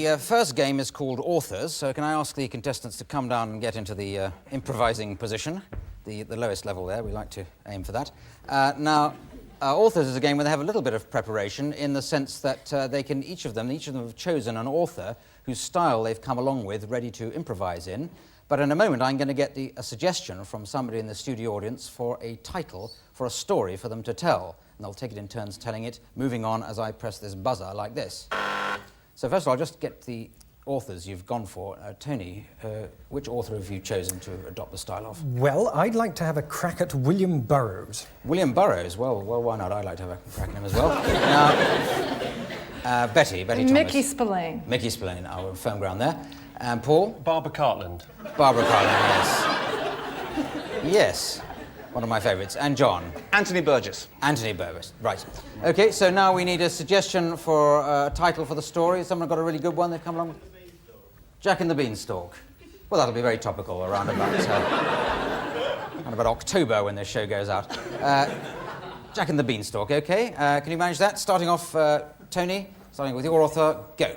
The first game is called Authors, so can I ask the contestants to come down and get into the improvising position, the lowest level there. We like to aim for that. Now, Authors is a game where they have a little bit of preparation in the sense that they can, each of them have chosen an author whose style they've come along with, ready to improvise in. But in a moment, I'm going to get a suggestion from somebody in the studio audience for a title for a story for them to tell. And they'll take it in turns telling it, moving on as I press this buzzer like this. So first of all, I'll just get the authors you've gone for. Tony, which author have you chosen to adopt the style of? Well, I'd like to have a crack at William Burroughs. William Burroughs? Well, why not? I'd like to have a crack at him as well. Now, Betty Thomas. Mickey Spillane. Mickey Spillane, our firm ground there. And Paul? Barbara Cartland. Barbara Cartland, yes. Yes, one of my favourites. And John? Anthony Burgess. Anthony Burgess, right. OK, so now we need a suggestion for a title for the story. Someone got a really good one they've come along with? Jack and the Beanstalk. Well, that'll be very topical around about October when this show goes out. Jack and the Beanstalk, OK. Can you manage that? Starting off, Tony, starting with your author, go.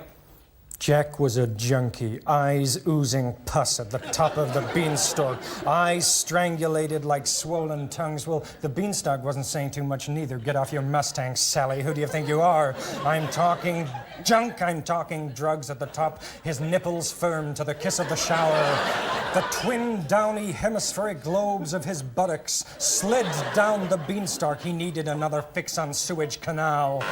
Jack was a junkie, eyes oozing pus at the top of the beanstalk, eyes strangulated like swollen tongues. Well, the beanstalk wasn't saying too much neither. Get off your Mustang, Sally. Who do you think you are? I'm talking junk. I'm talking drugs at the top. His nipples firm to the kiss of the shower. The twin downy hemispheric globes of his buttocks slid down the beanstalk. He needed another fix on sewage canal.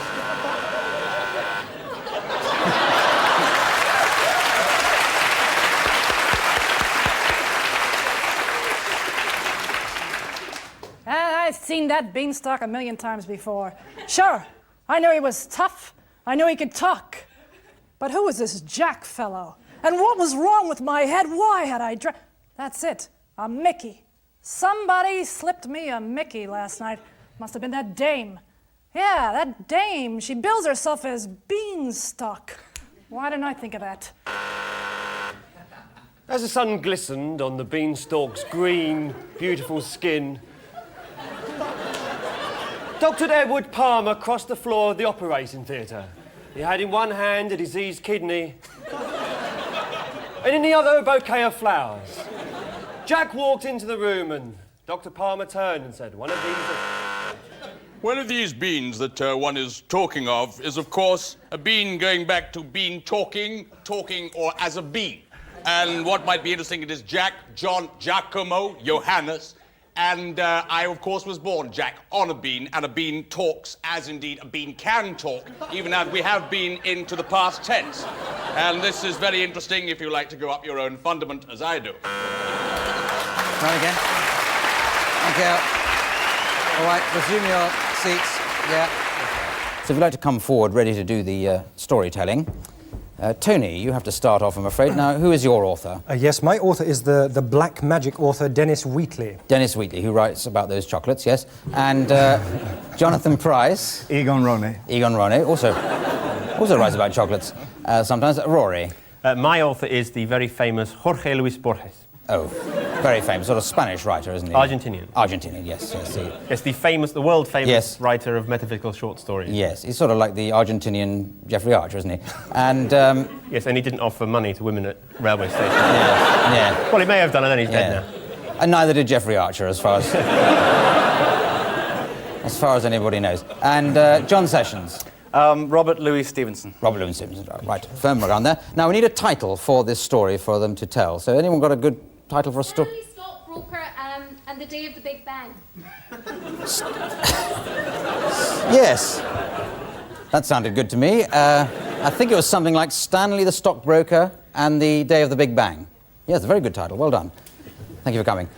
I've seen that beanstalk a million times before. Sure, I knew he was tough. I knew he could talk. But who was this Jack fellow? And what was wrong with my head? Why had I That's it, a Mickey. Somebody slipped me a Mickey last night. Must have been that dame. Yeah, that dame. She bills herself as Beanstalk. Why didn't I think of that? As the sun glistened on the beanstalk's green, beautiful skin, Dr. Edward Palmer crossed the floor of the operating theatre. He had in one hand a diseased kidney, and in the other a bouquet of flowers. Jack walked into the room, and Dr. Palmer turned and said, One of these beans that one is talking of is, of course, a bean going back to bean talking, or as a bean. And what might be interesting, it is Jack, John, Giacomo, Johannes, and I, of course, was born, Jack, on a bean, and a bean talks as indeed a bean can talk, even as we have been into the past tense. And this is very interesting if you like to go up your own fundament, as I do. Try again. Thank you. All right, resume your seats. Yeah. So if you'd like to come forward, ready to do the storytelling. Tony, you have to start off, I'm afraid. Now, who is your author? Yes, my author is the black magic author, Dennis Wheatley. Dennis Wheatley, who writes about those chocolates, yes. And Jonathan Price. Egon Ronne. Egon Ronne, also writes about chocolates. Sometimes. Rory. My author is the very famous Jorge Luis Borges. Oh, very famous, sort of Spanish writer, isn't he? Argentinian. Argentinian, yes. Yes, the world famous writer of metaphysical short stories. Yes, he's sort of like the Argentinian Jeffrey Archer, isn't he? And yes, and he didn't offer money to women at railway stations. Yeah. Well, he may have done, and then he's dead now. And neither did Jeffrey Archer, as far as anybody knows. And John Sessions. Robert Louis Stevenson. Robert Louis Stevenson, right. Firm around there. Now, we need a title for this story for them to tell. So anyone got a good title for a story? Stockbroker and the Day of the Big Bang. Yes. That sounded good to me. I think it was something like Stanley the Stockbroker and the Day of the Big Bang. Yes, a very good title. Well done. Thank you for coming.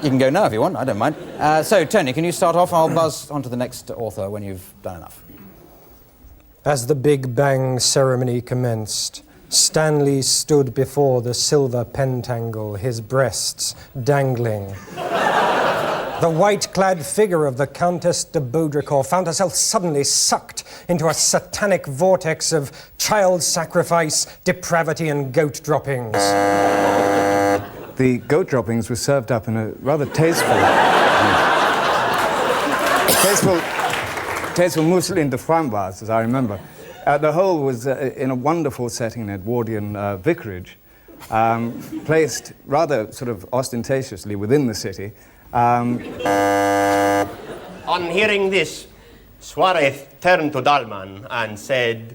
You can go now if you want. I don't mind. So, Tony, can you start off? I'll buzz on to the next author when you've done enough. As the Big Bang ceremony commenced, Stanley stood before the silver pentangle, his breasts dangling. The white-clad figure of the Countess de Baudricourt found herself suddenly sucked into a satanic vortex of child sacrifice, depravity, and goat droppings. The goat droppings were served up in a rather tasteful mousseline de framboise, as I remember. The whole was in a wonderful setting in Edwardian vicarage, placed rather sort of ostentatiously within the city. On hearing this, Cjreiff turned to Dalman and said,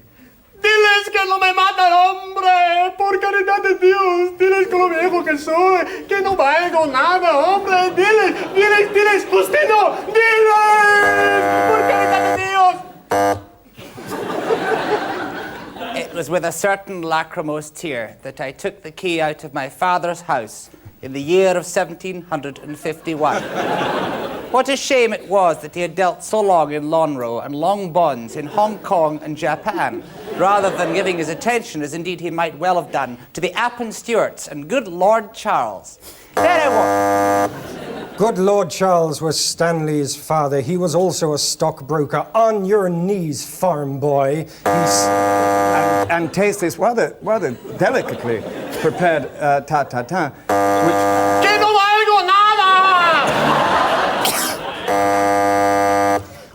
Diles que no me maten, hombre, por caridad de Dios, diles con lo viejo que soy, que no valgo nada, hombre, diles, usted no, diles, por caridad de Dios. It was with a certain lachrymose tear that I took the key out of my father's house in the year of 1751. What a shame it was that he had dealt so long in Lonro and long bonds in Hong Kong and Japan, rather than giving his attention, as indeed he might well have done, to the Appin Stuarts and good Lord Charles. There I was. Good Lord Charles was Stanley's father. He was also a stockbroker. On your knees, farm boy. And taste this rather delicately prepared ta-ta-ta, which... Que no valgo nada!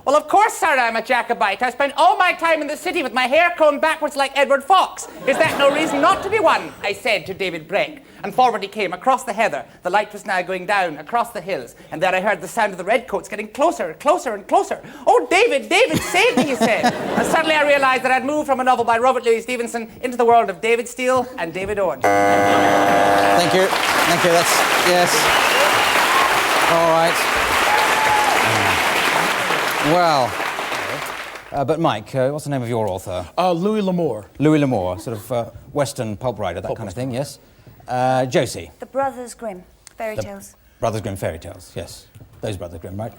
Well, of course, sir, I'm a Jacobite. I spent all my time in the city with my hair combed backwards like Edward Fox. Is that no reason not to be one? I said to David Breck. And forward he came, across the heather. The light was now going down, across the hills. And there I heard the sound of the redcoats getting closer, closer and closer. Oh, David, save me, he said. And suddenly I realised that I'd moved from a novel by Robert Louis Stevenson into the world of David Steele and David Owen. Thank you, that's, yes. All right. Well, but Mike, what's the name of your author? Louis L'Amour. Louis L'Amour, sort of Western pulp writer, that kind of thing, yes. Josie. The Brothers Grimm, fairy tales. Brothers Grimm fairy tales, yes. Those Brothers Grimm, right.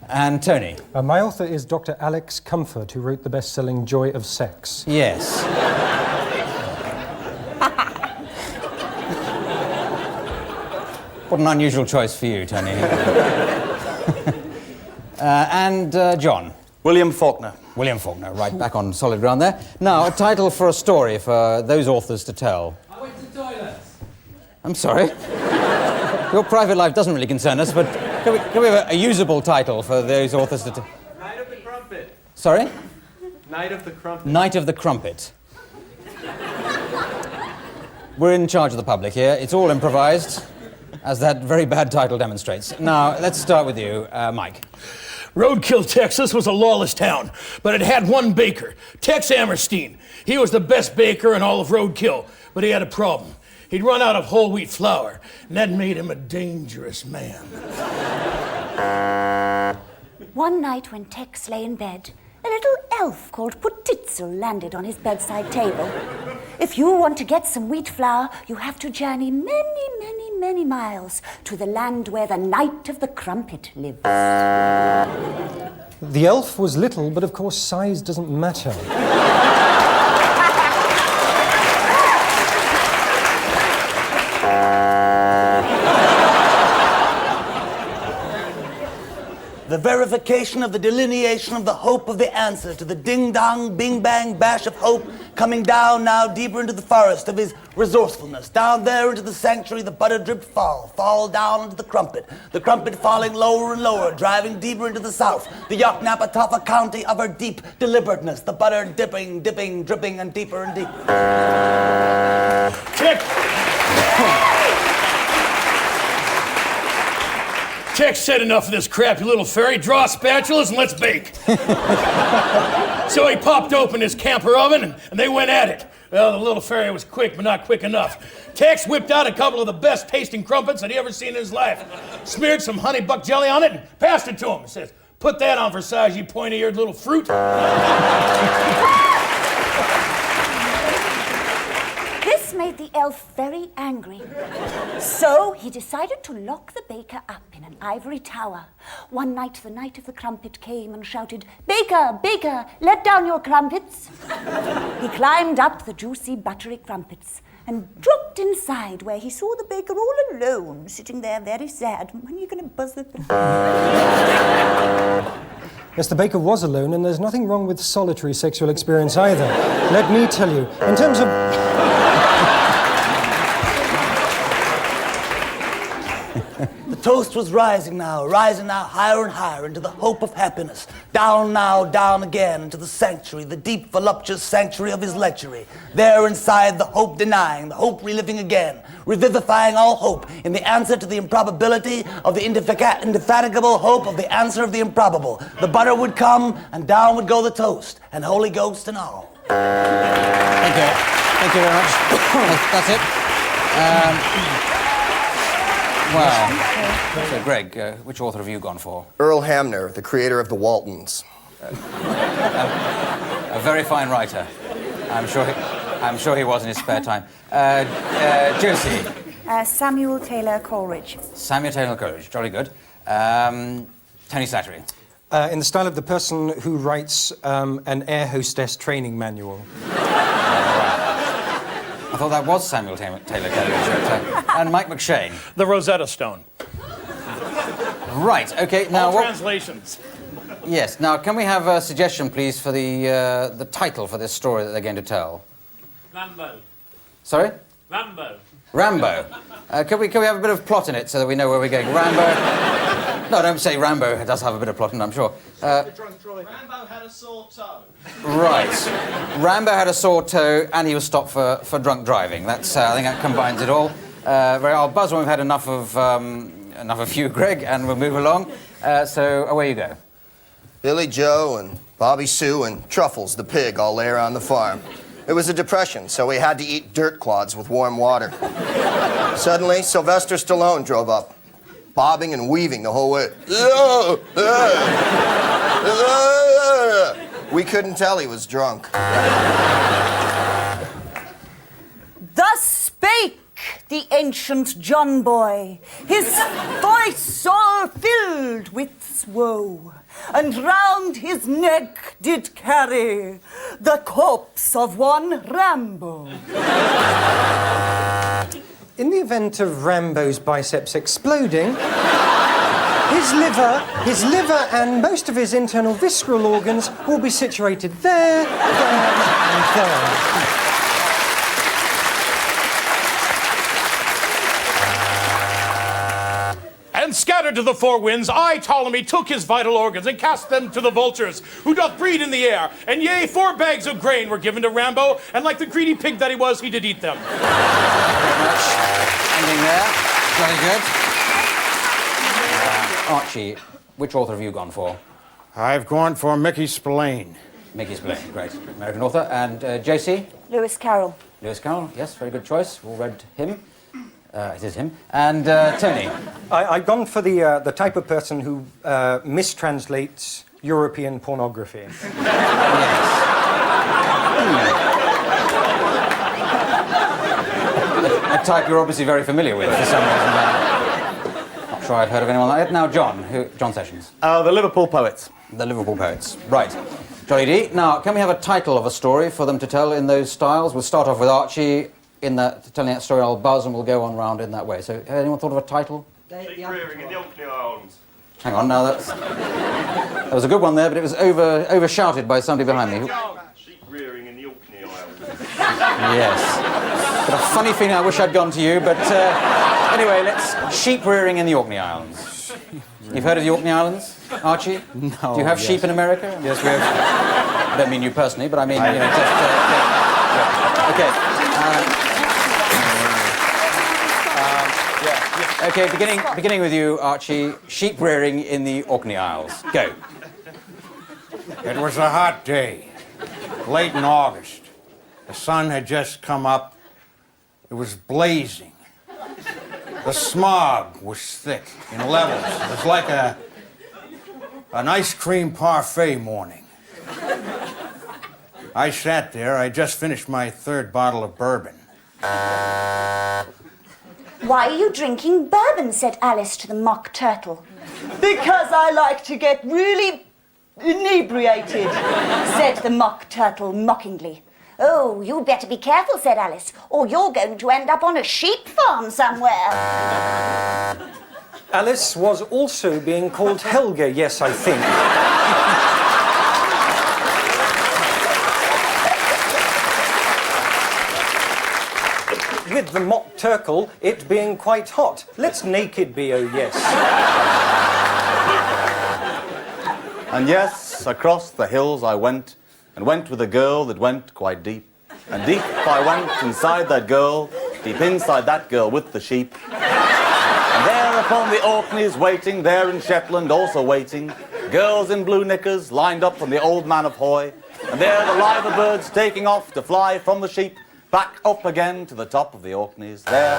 And Tony. My author is Dr. Alex Comfort, who wrote the best-selling Joy of Sex. Yes. What an unusual choice for you, Tony. And John. William Faulkner. William Faulkner, right, back on solid ground there. Now, a title for a story for those authors to tell. I went to the toilet. I'm sorry. Your private life doesn't really concern us, but can we have a usable title for those authors to tell? Night of the Crumpet. Sorry? Night of the Crumpet. Night of the Crumpet. We're in charge of the public here. It's all improvised, as that very bad title demonstrates. Now, let's start with you, Mike. Roadkill, Texas was a lawless town, but it had one baker, Tex Amerstein. He was the best baker in all of Roadkill, but he had a problem. He'd run out of whole wheat flour, and that made him a dangerous man. One night when Tex lay in bed, a little elf called Putitzel landed on his bedside table. If you want to get some wheat flour, you have to journey many, many, many miles to the land where the Knight of the Crumpet lives. The elf was little, but of course size doesn't matter. The verification of the delineation of the hope of the answer to the ding-dong, bing-bang, bash of hope, coming down now deeper into the forest of his resourcefulness. Down there into the sanctuary, the butter drip fall down into the crumpet falling lower and lower, driving deeper into the south. The Yoknapatawpha County of her deep deliberateness, the butter dipping, dripping, and deeper and deeper. Tex said enough of this crap, you little fairy. Draw spatulas and let's bake. So he popped open his camper oven and they went at it. Well, the little fairy was quick, but not quick enough. Tex whipped out a couple of the best tasting crumpets that he ever seen in his life. Smeared some honey buck jelly on it and passed it to him. He says, "Put that on for size, you pointy-eared little fruit." This made the elf very angry. So he decided to lock the baker up in an ivory tower. One night, the Knight of the Crumpet came and shouted, "Baker, baker, let down your crumpets." He climbed up the juicy, buttery crumpets and dropped inside, where he saw the baker all alone, sitting there very sad. When are you going to buzz the... Yes, the baker was alone, and there's nothing wrong with solitary sexual experience either. Let me tell you, in terms of... The toast was rising now, higher and higher into the hope of happiness. Down now, down again into the sanctuary, the deep, voluptuous sanctuary of his lechery. There inside, the hope denying, the hope reliving again, revivifying all hope in the answer to the improbability of the indefatigable hope of the answer of the improbable. The butter would come, and down would go the toast, and Holy Ghost and all. Thank you. Thank you very much. That's it. Well, so Greg, which author have you gone for? Earl Hamner, the creator of the Waltons. A very fine writer. I'm sure he was in his spare time. Josie. Samuel Taylor Coleridge. Samuel Taylor Coleridge, jolly good. Tony Slattery. In the style of the person who writes an air hostess training manual. I thought that was Samuel Taylor Coleridge. And Mike McShane. The Rosetta Stone. Right, okay, now All translations. Yes, now can we have a suggestion, please, for the title for this story that they're going to tell? Rambo. Sorry? Rambo. Rambo. Can we have a bit of plot in it so that we know where we're going? Rambo. No, don't say Rambo. It does have a bit of plot in it, I'm sure. Rambo had a sore toe. Right. Rambo had a sore toe and he was stopped for drunk driving. That's I think that combines it all. I'll buzz when we've had enough of you, Greg, and we'll move along. So away you go. Billy Joe and Bobby Sue and Truffles, the pig, all lay around the farm. It was a depression, so we had to eat dirt clods with warm water. Suddenly, Sylvester Stallone drove up, bobbing and weaving the whole way. We couldn't tell he was drunk. Thus spake the ancient John Boy, his voice all filled with woe, and round his neck did carry the corpse of one Rambo. In the event of Rambo's biceps exploding, his liver and most of his internal visceral organs will be situated there, and there. And scattered to the four winds, I, Ptolemy, took his vital organs and cast them to the vultures, who doth breed in the air. And yea, 4 bags of grain were given to Rambo, and like the greedy pig that he was, he did eat them. Thank you very much. Ending there. Very good. Archie, which author have you gone for? I've gone for Mickey Spillane. Mickey Spillane, great. American author. And JC? Lewis Carroll. Lewis Carroll, yes, very good choice. All read him. It is him. And Tony? I've gone for the type of person who mistranslates European pornography. Yes. A type you're obviously very familiar with for some reason. Not sure I've heard of anyone like that. Now, John Sessions. The Liverpool Poets. The Liverpool Poets, right. Jolly D. Now, can we have a title of a story for them to tell in those styles? We'll start off with Archie. In that, telling that story, I'll buzz and we'll go on round in that way. So, anyone thought of a title? Sheep rearing in the Orkney Islands. Hang on, now that was a good one there, but it was overshouted by somebody behind me. Sheep rearing in the Orkney Islands. Yes. Got a funny feeling I wish I'd gone to you, but anyway, let's sheep rearing in the Orkney Islands. You've heard of the Orkney Islands, Archie? No. Do you have sheep in America? Yes, we have. I don't mean you personally, but I mean, you know, just... Okay. Okay, beginning with you, Archie. Sheep rearing in the Orkney Isles. Go. It was a hot day, late in August. The sun had just come up. It was blazing. The smog was thick in levels. It was like an ice cream parfait morning. I sat there. I just finished my 3rd bottle of bourbon. Why are you drinking bourbon? Said Alice to the Mock Turtle. Because I like to get really inebriated, said the Mock Turtle mockingly. Oh, you better be careful, said Alice, or you're going to end up on a sheep farm somewhere. Alice was also being called Helga, yes, I think. with the mock turtle, it being quite hot. Let's naked be, oh yes. And yes, across the hills I went, and went with a girl that went quite deep. And deep I went inside that girl, deep inside that girl with the sheep. And there upon the Orkneys waiting, there in Shetland also waiting, girls in blue knickers lined up from the Old Man of Hoy. And there the liver birds taking off to fly from the sheep, back up again to the top of the Orkneys. There.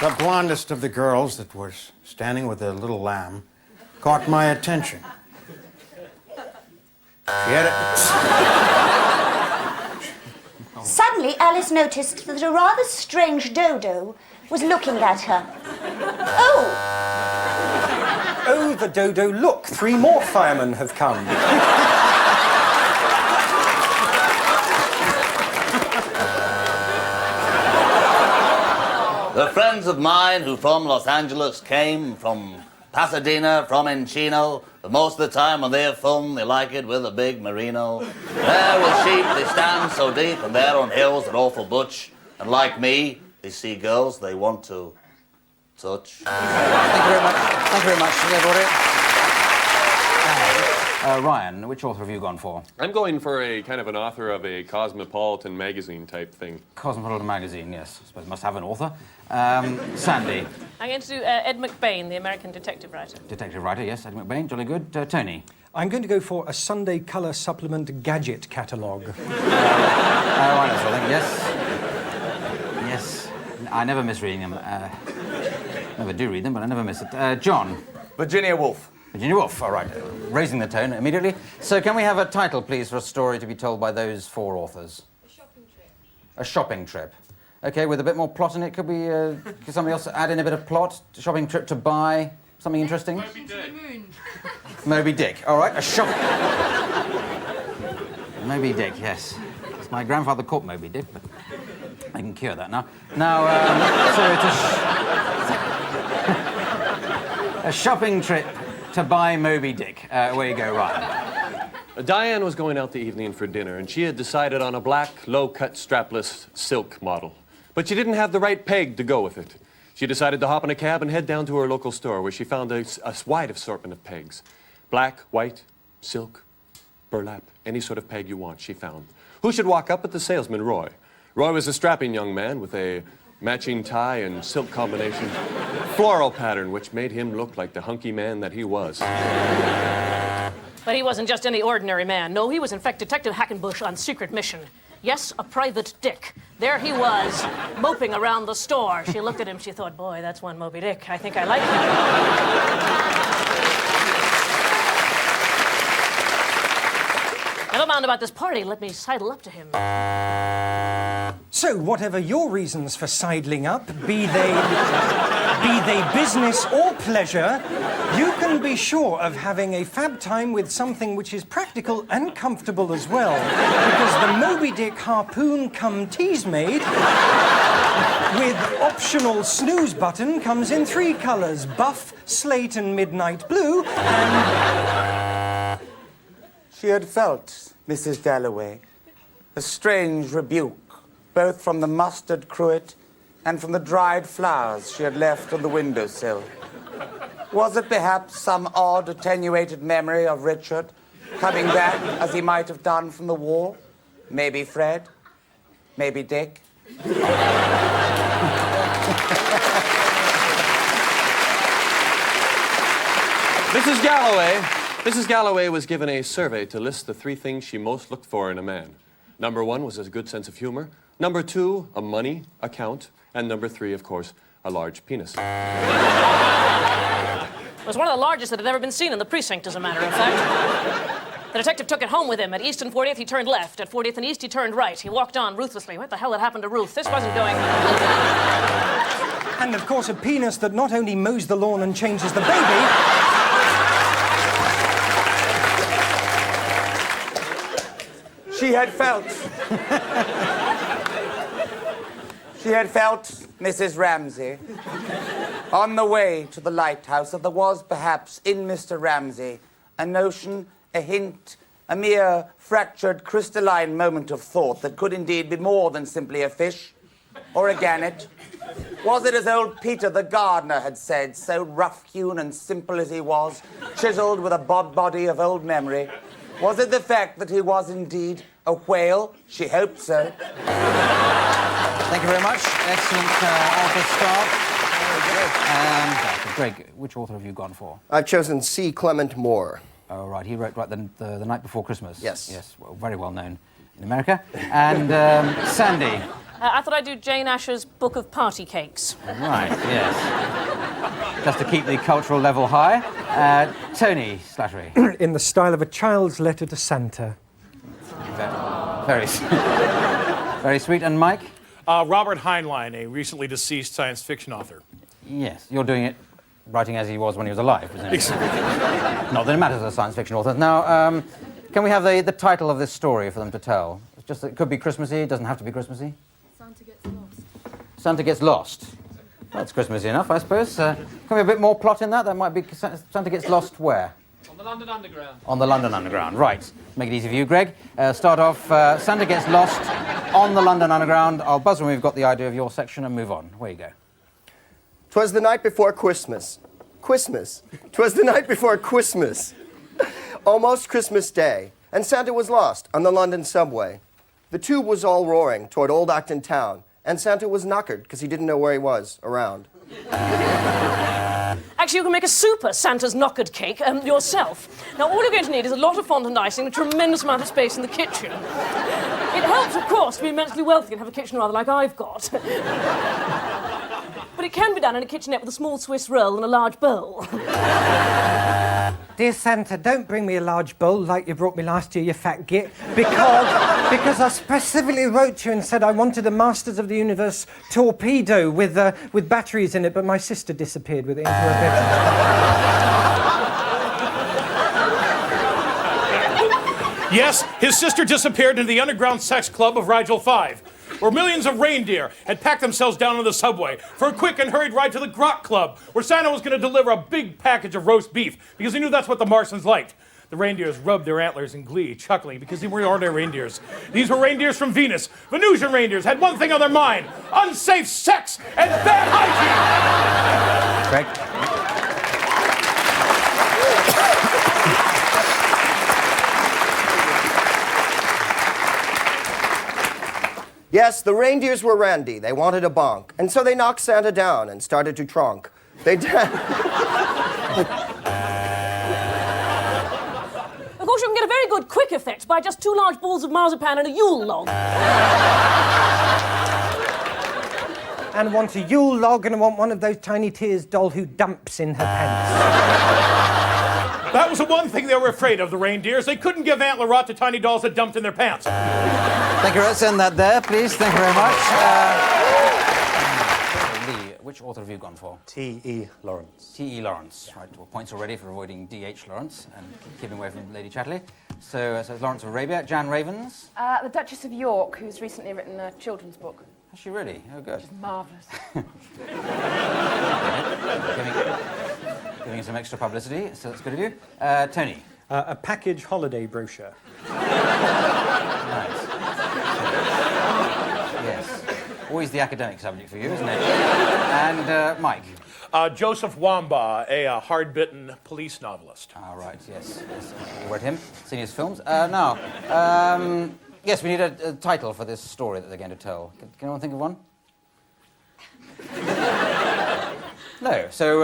The blondest of the girls that was standing with a little lamb caught my attention. She had Suddenly, Alice noticed that a rather strange dodo was looking at her. Oh! Oh, the dodo, look, 3 more firemen have come. The friends of mine who from Los Angeles came, from Pasadena, from Encino, but most of the time when they're fun, they like it with a big merino. There with sheep, they stand so deep, and there on hills they're awful butch. And like me, they see girls they want to touch. Thank you very much. Thank you very much, everybody. Ryan, which author have you gone for? I'm going for a kind of an author of a Cosmopolitan magazine type thing. Cosmopolitan magazine, yes. I suppose it must have an author. Sandy. I'm going to do Ed McBain, the American detective writer. Detective writer, yes, Ed McBain, jolly good. Tony. I'm going to go for a Sunday colour supplement gadget catalogue. I know something, yes. Yes. I never miss reading them. Never do read them, but I never miss it. John. Virginia Woolf. Virginia Woolf, all right. Raising the tone immediately. So can we have a title, please, for a story to be told by those 4 authors? A shopping trip. A shopping trip. OK, with a bit more plot in it, could we, could somebody else add in a bit of plot? A shopping trip to buy something interesting? Moby Dick. Moby Dick, all right. A shop... Moby Dick, yes. My grandfather caught Moby Dick, but I can cure that now. Now, so it's a shopping trip to buy Moby Dick. Where you go, Ryan. Diane was going out the evening for dinner, and she had decided on a black, low-cut, strapless silk model. But she didn't have the right peg to go with it. She decided to hop in a cab and head down to her local store, where she found a wide assortment of pegs. Black, white, silk, burlap, any sort of peg you want, she found. Who should walk up but the salesman, Roy. Roy was a strapping young man with a matching tie and silk combination, floral pattern, which made him look like the hunky man that he was. But he wasn't just any ordinary man. No, he was in fact Detective Hackenbush on secret mission. Yes, a private dick. There he was, moping around the store. She looked at him, she thought, boy, that's one Moby Dick. I think I like him. Never mind about this party. Let me sidle up to him. So, whatever your reasons for sidling up, be they business or pleasure, you can be sure of having a fab time with something which is practical and comfortable as well. Because the Moby Dick harpoon cum tease maid with optional snooze button comes in 3 colours: buff, slate and midnight blue, and... She had felt, Mrs. Dalloway, a strange rebuke, both from the mustard cruet and from the dried flowers she had left on the windowsill. Was it perhaps some odd, attenuated memory of Richard coming back as he might have done from the war? Maybe Fred? Maybe Dick? Mrs. Galloway was given a survey to list the 3 things she most looked for in a man. Number 1 was a good sense of humor. Number 2, a money account. And number 3, of course, a large penis. It was one of the largest that had ever been seen in the precinct, as a matter of fact. The detective took it home with him. At East and 40th, he turned left. At 40th and East, he turned right. He walked on ruthlessly. What the hell had happened to Ruth? This wasn't going... And, of course, a penis that not only mows the lawn and changes the baby... She had felt... She had felt Mrs. Ramsay on the way to the lighthouse that there was perhaps in Mr. Ramsay a notion, a hint, a mere fractured crystalline moment of thought that could indeed be more than simply a fish or a gannet? Was it as old Peter the gardener had said, so rough-hewn and simple as he was, chiselled with a body of old memory? Was it the fact that he was indeed a whale? She hoped so. Thank you very much. Excellent author start. Greg, which author have you gone for? I've chosen C. Clement Moore. Oh, right. He wrote the Night Before Christmas. Yes. Yes, well, very well known in America. And Sandy. I thought I'd do Jane Asher's Book of Party Cakes. Right, yes. Just to keep the cultural level high. Tony Slattery. In the style of a child's letter to Santa. Very very sweet. And Mike? Robert Heinlein, a recently deceased science fiction author. Yes, you're doing it, writing as he was when he was alive, presumably. Not that it matters as a science fiction author. Now, can we have the title of this story for them to tell? It's just, it could be Christmassy, it doesn't have to be Christmassy. Santa gets lost. Santa gets lost. That's Christmassy enough, I suppose. Can we have a bit more plot in that? That might be Santa gets lost where? On the London Underground. On the London Underground, right. Make it easy for you, Greg. Start off, Santa gets lost on the London Underground. I'll buzz when we've got the idea of your section and move on. Where you go. 'Twas the night before Christmas. 'Twas the night before Christmas. Almost Christmas Day, and Santa was lost on the London subway. The tube was all roaring toward Old Acton town, and Santa was knackered because he didn't know where he was around. Actually, you can make a super Santa's knockered cake yourself. Now, all you're going to need is a lot of fondant icing and a tremendous amount of space in the kitchen. It helps, of course, to be immensely wealthy and have a kitchen rather like I've got. But it can be done in a kitchenette with a small Swiss roll and a large bowl. Dear Santa, don't bring me a large bowl like you brought me last year, you fat git, because I specifically wrote to you and said I wanted a Masters of the Universe torpedo with batteries in it, but my sister disappeared with it into her bedroom. Yes, his sister disappeared into the underground sex club of Rigel 5, where millions of reindeer had packed themselves down on the subway for a quick and hurried ride to the Grot Club, where Santa was going to deliver a big package of roast beef, because he knew that's what the Marsons liked. The reindeers rubbed their antlers in glee, chuckling, because they weren't ordinary reindeers. These were reindeers from Venus. Venusian reindeers had one thing on their mind: unsafe sex and bad hygiene! Greg? Yes, the reindeers were randy. They wanted a bonk. And so they knocked Santa down and started to tronk. They did. Of course, you can get a very good quick effect by just 2 large balls of marzipan and a Yule log. And I want a Yule log, and I want one of those Tiny Tears doll who dumps in her pants. That was the one thing they were afraid of, the reindeers. They couldn't give antler rot to tiny dolls that dumped in their pants. Thank you. Let's end that there, please. Thank you very much. Lee, which author have you gone for? T.E. Lawrence. T.E. Lawrence. Right, well, points already for avoiding D.H. Lawrence and keeping away from Lady Chatterley. So it's Lawrence of Arabia. Jan Ravens? The Duchess of York, who's recently written a children's book. Has she really? Oh, good. Which is marvellous. Giving some extra publicity, so that's good of you. Tony? A package holiday brochure. Nice. Yes. Always the academic subject for you, isn't it? And Mike? Joseph Wamba, a hard-bitten police novelist. Ah, right, yes. You read him, seen his films. Now, yes, we need a title for this story that they're going to tell. Can anyone think of one? No, so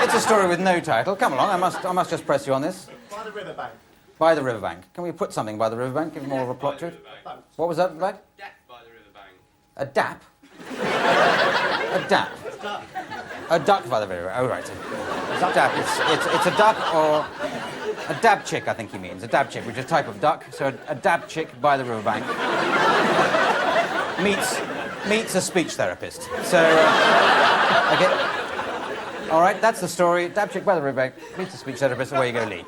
it's a story with no title. Come along, I must just press you on this. By the riverbank. By the riverbank. Can we put something by the riverbank? Give more of a plot to it. What was that like? Dap by the riverbank. A dap? A dap? A duck by the river. Oh, right. A dap. It's a duck or a dab chick, I think he means. A dab chick, which is a type of duck. So a dab chick by the riverbank meets a speech therapist. So, okay. All right, that's the story. Dab chick by the riverbank meets a speech therapist. Away you go, Lee.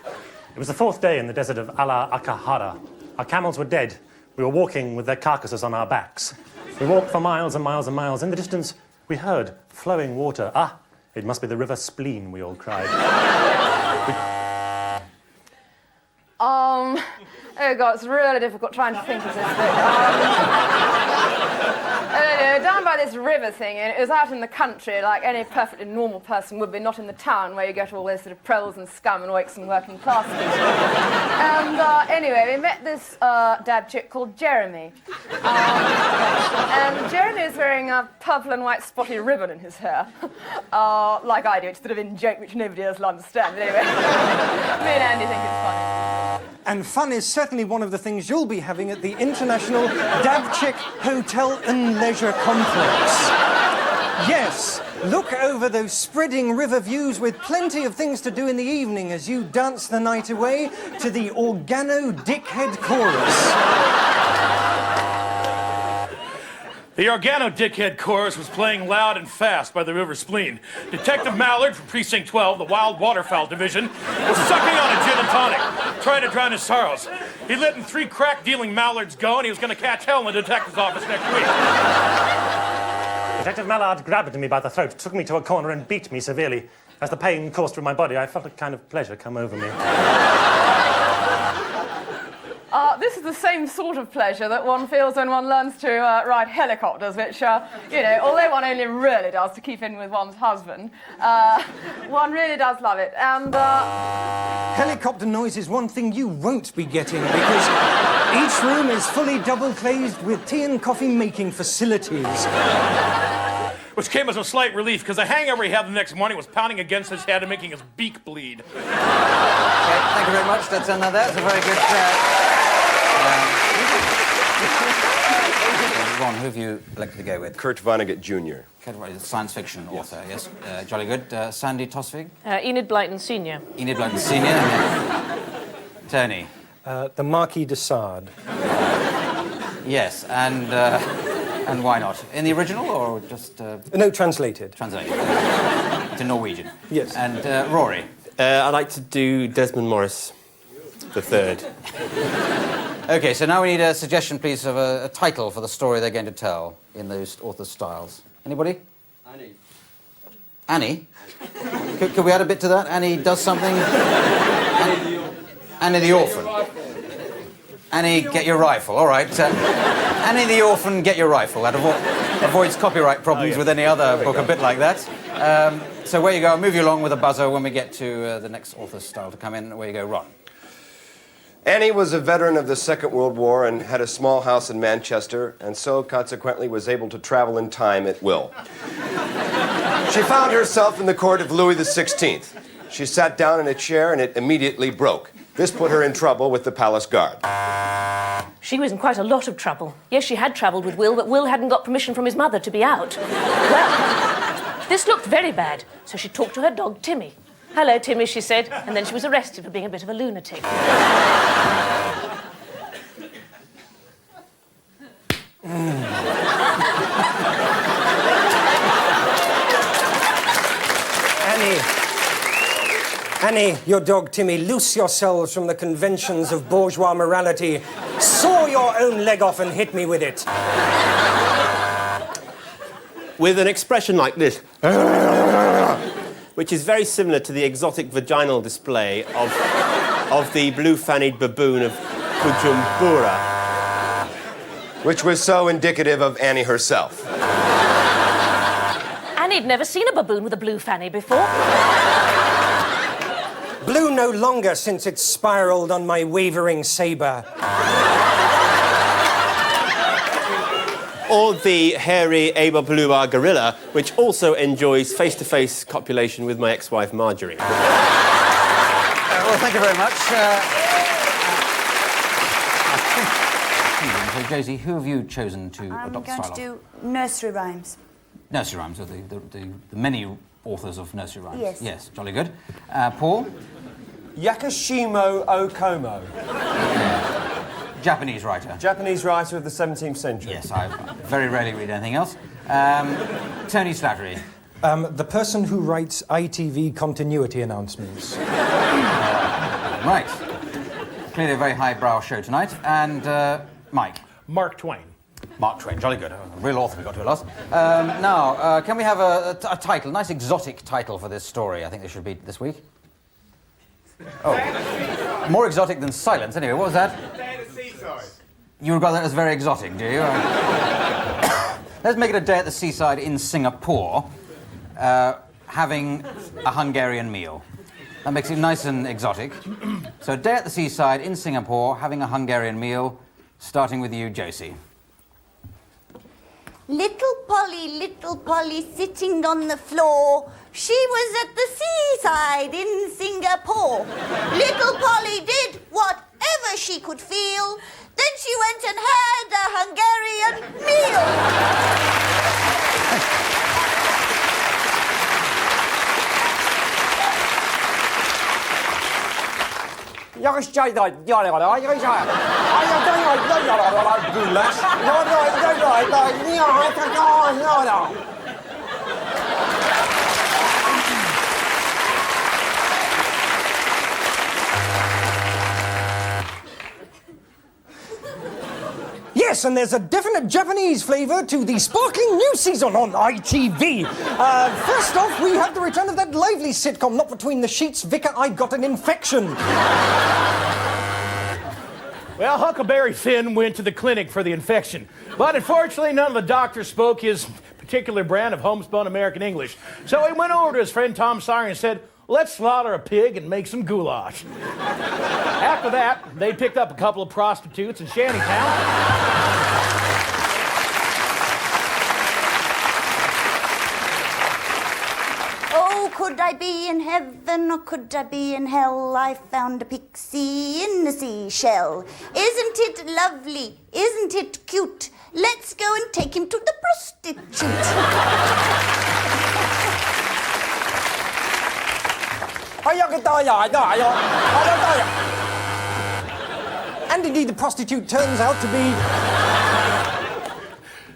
It was the 4th day in the desert of Ala Akahara. Our camels were dead. We were walking with their carcasses on our backs. We walked for miles and miles and miles. In the distance, we heard flowing water. Ah, it must be the river Spleen, we all cried. Oh, God, it's really difficult trying to think of this bit. Down by this river thing, and it was out in the country like any perfectly normal person would be, not in the town where you get all those sort of proles and scum and oiks and working class people. And anyway, we met this dad chick called Jeremy. And Jeremy is wearing a purple and white spotty ribbon in his hair. Like I do, it's sort of in joke which nobody else will understand. But anyway, me and Andy think it's funny. And fun is certainly one of the things you'll be having at the International Dabchick Hotel and Leisure Complex. Yes, look over those spreading river views with plenty of things to do in the evening as you dance the night away to the Organo Dickhead Chorus. The Organo Dickhead Chorus was playing loud and fast by the river spleen. Detective Mallard from Precinct 12, the Wild Waterfowl Division, was sucking on a gin and tonic, trying to drown his sorrows. He let in 3 crack-dealing Mallards go, and he was going to catch hell in the detective's office next week. Detective Mallard grabbed me by the throat, took me to a corner and beat me severely. As the pain coursed through my body, I felt a kind of pleasure come over me. This is the same sort of pleasure that one feels when one learns to ride helicopters, which, although one only really does to keep in with one's husband, one really does love it. And helicopter noise is one thing you won't be getting because each room is fully double-glazed with tea and coffee making facilities. Which came as a slight relief because the hangover he had the next morning was pounding against his head and making his beak bleed. Okay, thank you very much. That's another. That's a very good. Ron, who have you elected to go with? Kurt Vonnegut Jr. Kurt Vonnegut, science fiction author, yes. Jolly good. Sandy Tosvig? Enid Blyton Sr. Enid Blyton Sr. Tony? The Marquis de Sade. Yes, and why not? In the original or just... No, translated. Translated. To Norwegian. Yes. And Rory? I'd like to do Desmond Morris, the third. OK, so now we need a suggestion, please, of a title for the story they're going to tell in those authors' styles. Anybody? Annie. Annie? Could we add a bit to that? Annie does something? Annie the Orphan. Annie, get your rifle. All right. Annie the Orphan, get your rifle. That avoids copyright problems with any other book a bit like that. So where you go, I'll move you along with a buzzer when we get to the next author's style to come in. Where you go, Ron. Annie was a veteran of the Second World War and had a small house in Manchester, and so consequently was able to travel in time at will. She found herself in the court of Louis XVI. She sat down in a chair and it immediately broke. This put her in trouble with the palace guard. She was in quite a lot of trouble. Yes, she had travelled with Will, but Will hadn't got permission from his mother to be out. Well, this looked very bad, so she talked to her dog, Timmy. "Hello, Timmy," she said, and then she was arrested for being a bit of a lunatic. Annie, your dog Timmy, loose yourselves from the conventions of bourgeois morality. Saw your own leg off and hit me with it. With an expression like this, which is very similar to the exotic vaginal display of the blue-fannied baboon of Bujumbura. Which was so indicative of Annie herself. Annie'd never seen a baboon with a blue fanny before. Blue no longer since it spiraled on my wavering sabre. Or the hairy Abapalooa gorilla, which also enjoys face-to-face copulation with my ex-wife Marjorie. Well, thank you very much. So, Josie, who have you chosen to adopt the style of? I'm going to do nursery rhymes. Nursery rhymes, or the many authors of nursery rhymes. Yes. Yes, jolly good. Paul? Yakashimo Okomo. Japanese writer. Japanese writer of the 17th century. Yes, I very rarely read anything else. Tony Slattery. The person who writes ITV continuity announcements. Right. Clearly a very highbrow show tonight. And Mike. Mark Twain. Mark Twain, jolly good. A real author we got to at last. Now, can we have a title, a nice exotic title for this story? I think there should be this week. Oh, more exotic than silence. Anyway, what was that? You regard that as very exotic, do you? Let's make it a day at the seaside in Singapore, having a Hungarian meal. That makes it nice and exotic. So, a day at the seaside in Singapore, having a Hungarian meal, starting with you, Josie. Little Polly sitting on the floor. She was at the seaside in Singapore. Little Polly did whatever she could feel. Then she went and had a Hungarian meal. Yes, and there's a definite Japanese flavour to the sparkling new season on ITV. First off, we have the return of that lively sitcom, Not Between the Sheets, Vicar, I Got an Infection. Well, Huckleberry Finn went to the clinic for the infection, but unfortunately none of the doctors spoke his particular brand of homespun American English. So he went over to his friend Tom Sawyer and said, let's slaughter a pig and make some goulash. After that, they picked up a couple of prostitutes in Shantytown. Oh, could I be in heaven or could I be in hell? I found a pixie in a seashell. Isn't it lovely? Isn't it cute? Let's go and take him to the prostitute. And indeed, the prostitute turns out to be...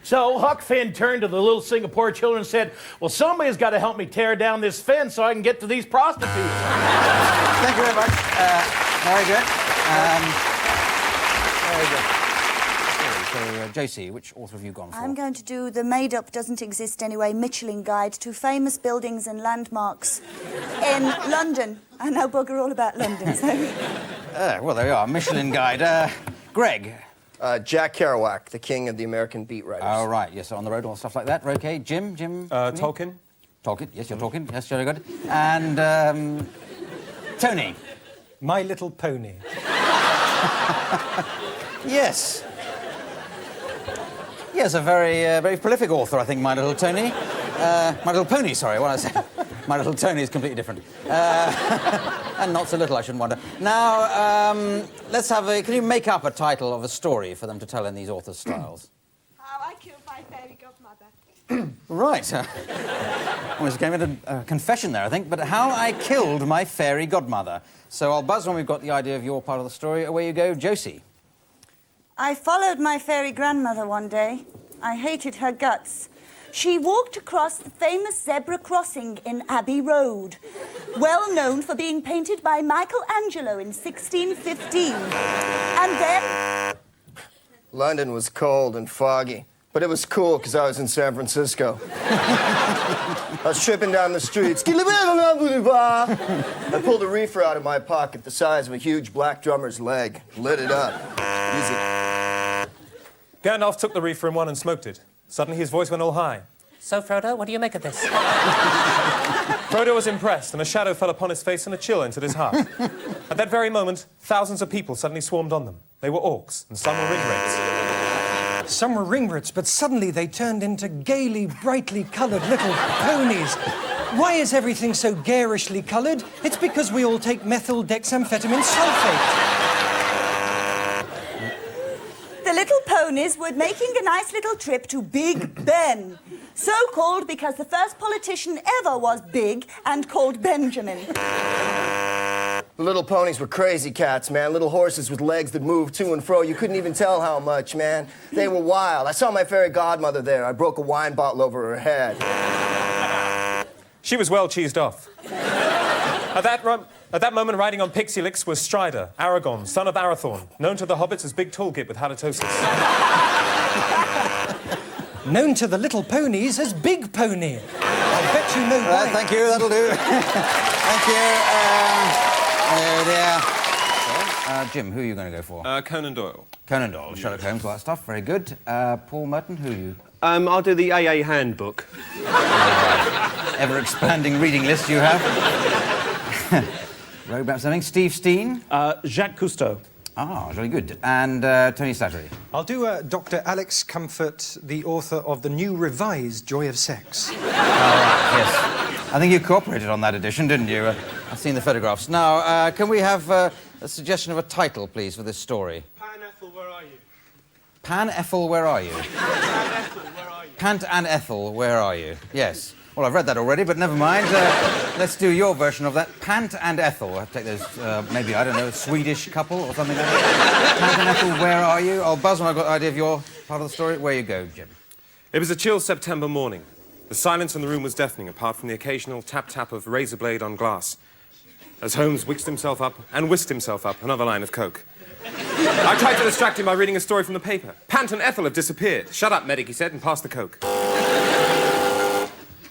So Huck Finn turned to the little Singapore children and said, well, somebody's got to help me tear down this fence so I can get to these prostitutes. Thank you very much. Very good. Very good. So, Josie, which author have you gone for? I'm going to do the made-up, doesn't exist anyway, Michelin Guide to famous buildings and landmarks in London. I know bugger all about London, so... Well, there you are, Michelin Guide. Greg? Jack Kerouac, the king of the American beat writers. Oh, right, yes, on the road, all stuff like that. Okay, Jim? Tolkien. Tolkien, yes, you're talking. Yes, very good. And, Tony? My Little Pony. Yes. Yes, a very, very prolific author, I think, My Little Tony. My Little Pony, sorry, what I said. My Little Tony is completely different. And not so little, I shouldn't wonder. Now, let's have a... Can you make up a title of a story for them to tell in these authors' styles? How I Killed My Fairy Godmother. Right. Almost came into a confession there, I think. But How I Killed My Fairy Godmother. So I'll buzz when we've got the idea of your part of the story. Away you go, Josie. I followed my fairy grandmother one day. I hated her guts. She walked across the famous zebra crossing in Abbey Road, well known for being painted by Michelangelo in 1615. And then... London was cold and foggy, but it was cool because I was in San Francisco. I was tripping down the streets. I pulled a reefer out of my pocket the size of a huge black drummer's leg, lit it up. Easy. Gandalf took the reefer in one and smoked it. Suddenly his voice went all high. So, Frodo, what do you make of this? Frodo was impressed, and a shadow fell upon his face and a chill entered his heart. At that very moment, thousands of people suddenly swarmed on them. They were orcs, and some were ringrats. Some were ringrats, but suddenly they turned into gaily, brightly coloured little ponies. Why is everything so garishly coloured? It's because we all take methyl dexamphetamine sulfate. The little ponies were making a nice little trip to Big Ben. So called because the first politician ever was big and called Benjamin. The little ponies were crazy cats, man. Little horses with legs that moved to and fro. You couldn't even tell how much, man. They were wild. I saw my fairy godmother there. I broke a wine bottle over her head. She was well cheesed off. At that moment, riding on Pixie Licks was Strider, Aragorn, son of Arathorn, known to the hobbits as Big Toolkit with halitosis. Known to the little ponies as Big Pony. I bet you know why. Thank you, that'll do. Thank you. Oh dear. Jim, who are you going to go for? Conan Doyle. Conan Doyle, Sherlock Holmes, all that stuff. Very good. Paul Merton, who are you? I'll do the AA handbook. Ever-expanding reading list you have. Roadmap something. Steve Steen? Jacques Cousteau. Ah, very good. And Tony Slattery? I'll do Dr. Alex Comfort, the author of the new revised Joy of Sex. Yes. I think you cooperated on that edition, didn't you? I've seen the photographs. Now, can we have a suggestion of a title, please, for this story? Pan Ethel, where are you? Pan Ethel, where are you? Pan Ethel, where are you? Pant and Ethel, where are you? Yes. Well, I've read that already, but never mind. Let's do your version of that. Pant and Ethel. I'll take those, maybe, I don't know, a Swedish couple or something like that. Pant and Ethel, where are you? I'll buzz when I've got the idea of your part of the story. Where you go, Jim? It was a chill September morning. The silence in the room was deafening, apart from the occasional tap-tap of razor blade on glass. As Holmes whisked himself up and whisked himself up another line of coke. I tried to distract him by reading a story from the paper. Pant and Ethel have disappeared. Shut up, medic, he said, and passed the coke.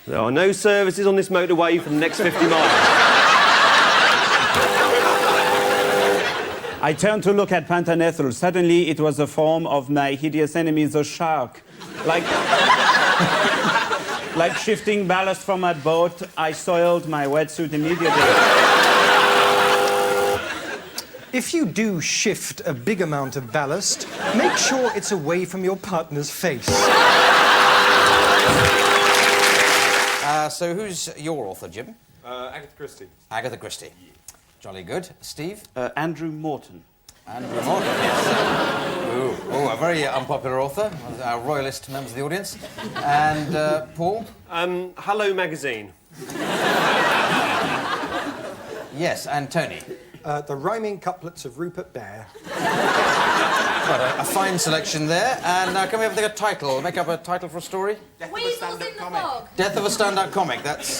There are no services on this motorway for the next 50 miles. I turned to look at Pant and Ethel. Suddenly, it was the form of my hideous enemy, the shark. Like shifting ballast from a boat, I soiled my wetsuit immediately. If you do shift a big amount of ballast, make sure it's away from your partner's face. So who's your author, Jim? Agatha Christie. Agatha Christie. Jolly good. Steve? Andrew Morton. Andrew Morton, yes. Ooh, a very unpopular author, our royalist members of the audience. And Paul? Hello Magazine. Yes, and Tony? The Rhyming Couplets of Rupert Bear. Right, a fine selection there. And can we have a title? Make up a title for a story? Weasels in the fog. Death of a stand-up comic. That's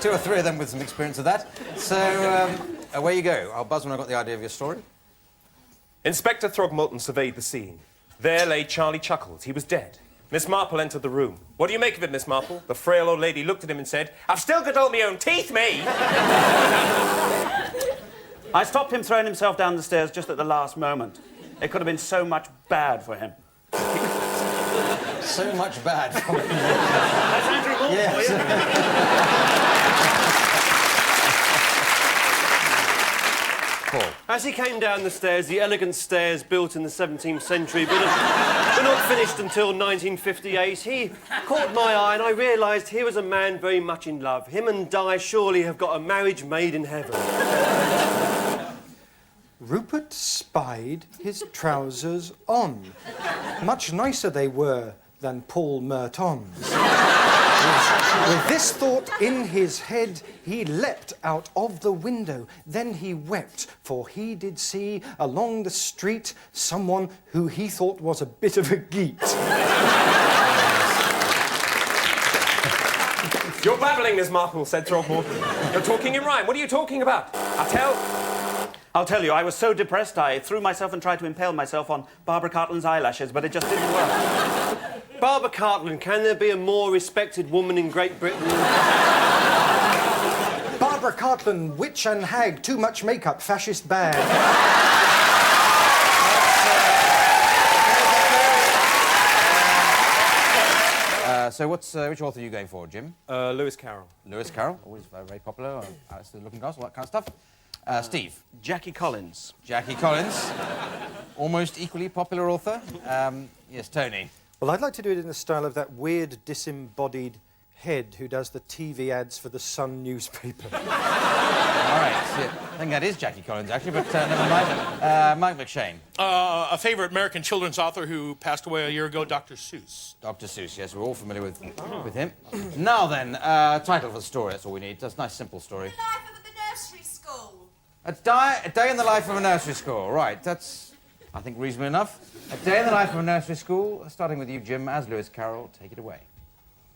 two or three of them with some experience of that. So away you go. I'll buzz when I've got the idea of your story. Inspector Throgmorton surveyed the scene. There lay Charlie Chuckles. He was dead. Miss Marple entered the room. What do you make of it, Miss Marple? The frail old lady looked at him and said, I've still got all my own teeth, me! I stopped him throwing himself down the stairs just at the last moment. It could have been so much bad for him. So much bad for him. That's Andrew Morton for you. Paul. As he came down the stairs, the elegant stairs built in the 17th century, but not finished until 1958, he caught my eye and I realised here was a man very much in love. Him and Di surely have got a marriage made in heaven. Rupert spied his trousers on. Much nicer they were than Paul Merton's. With this thought in his head, he leapt out of the window. Then he wept, for he did see along the street someone who he thought was a bit of a geet. You're babbling, Miss Marple, said Throgmorton. You're talking in rhyme. What are you talking about? I'll tell you, I was so depressed I threw myself and tried to impale myself on Barbara Cartland's eyelashes, but it just didn't work. Barbara Cartland, can there be a more respected woman in Great Britain? Barbara Cartland, witch and hag, too much makeup, fascist bag. So which author are you going for, Jim? Lewis Carroll. Lewis Carroll, always very popular. Alice the Looking Glass, all that kind of stuff. Steve? Jackie Collins. Jackie Collins. Almost equally popular author. Yes, Tony? Well, I'd like to do it in the style of that weird, disembodied head who does the TV ads for the Sun newspaper. All right. I think that is Jackie Collins, actually, but never mind. Mike McShane. A favorite American children's author who passed away a year ago, Dr. Seuss. Dr. Seuss, yes, we're all familiar with him. Now then, title for the story, that's all we need. That's a nice, simple story. The life of the nursery school. A day in the life of a nursery school. Right, that's, I think, reasonable enough. A day in the life of a nursery school, starting with you, Jim, as Lewis Carroll. Take it away.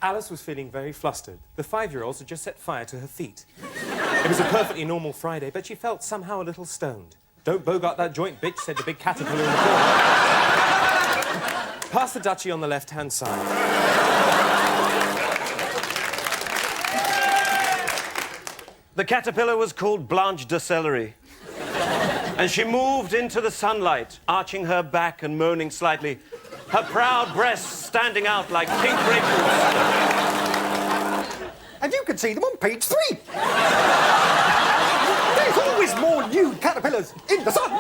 Alice was feeling very flustered. The 5-year-olds had just set fire to her feet. It was a perfectly normal Friday, but she felt somehow a little stoned. Don't bogart that joint, bitch, said the big caterpillar in the corner. Pass the duchy on the left-hand side. The caterpillar was called Blanche de Celery. And she moved into the sunlight, arching her back and moaning slightly, her proud breasts standing out like pink grapefruits. And you can see them on page 3. There's always more new caterpillars in the sun.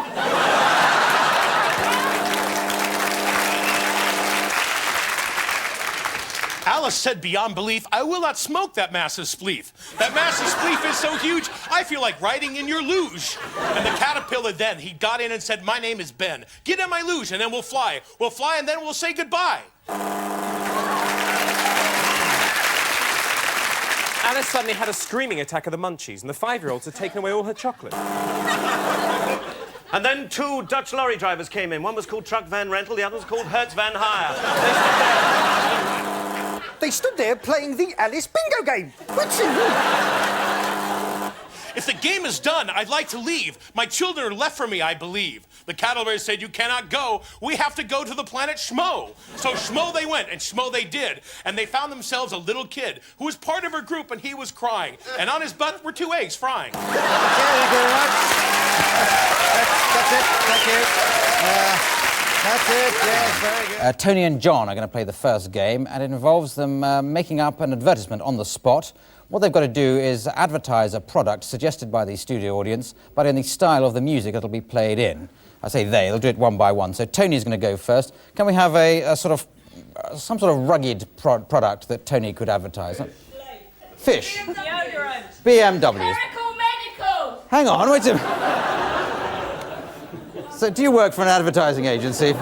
Alice said beyond belief, I will not smoke that massive spleef. That massive spleef is so huge, I feel like riding in your luge. And the caterpillar then, he got in and said, my name is Ben. Get in my luge and then we'll fly. We'll fly and then we'll say goodbye. Alice suddenly had a screaming attack of the munchies, and the 5-year-olds had taken away all her chocolate. And then 2 Dutch lorry drivers came in. One was called Truck Van Rental, the other was called Hertz Van Hire. They stood there playing the Alice bingo game. If the game is done, I'd like to leave. My children are left for me, I believe. The caterpillar said, you cannot go. We have to go to the planet Schmo. So Schmo they went, and Schmo they did. And they found themselves a little kid who was part of her group, and he was crying. And on his butt were 2 eggs frying. Thank you very much. That's it. Thank you. That's it, yes, very good. Tony and John are going to play the first game, and it involves them making up an advertisement on the spot. What they've got to do is advertise a product suggested by the studio audience, but in the style of the music it'll be played in. I say they'll do it one by one. So Tony's going to go first. Can we have a sort of, some sort of rugged product that Tony could advertise? Fish. Deodorant. BMW. Medical. Hang on, wait a minute. So, do you work for an advertising agency?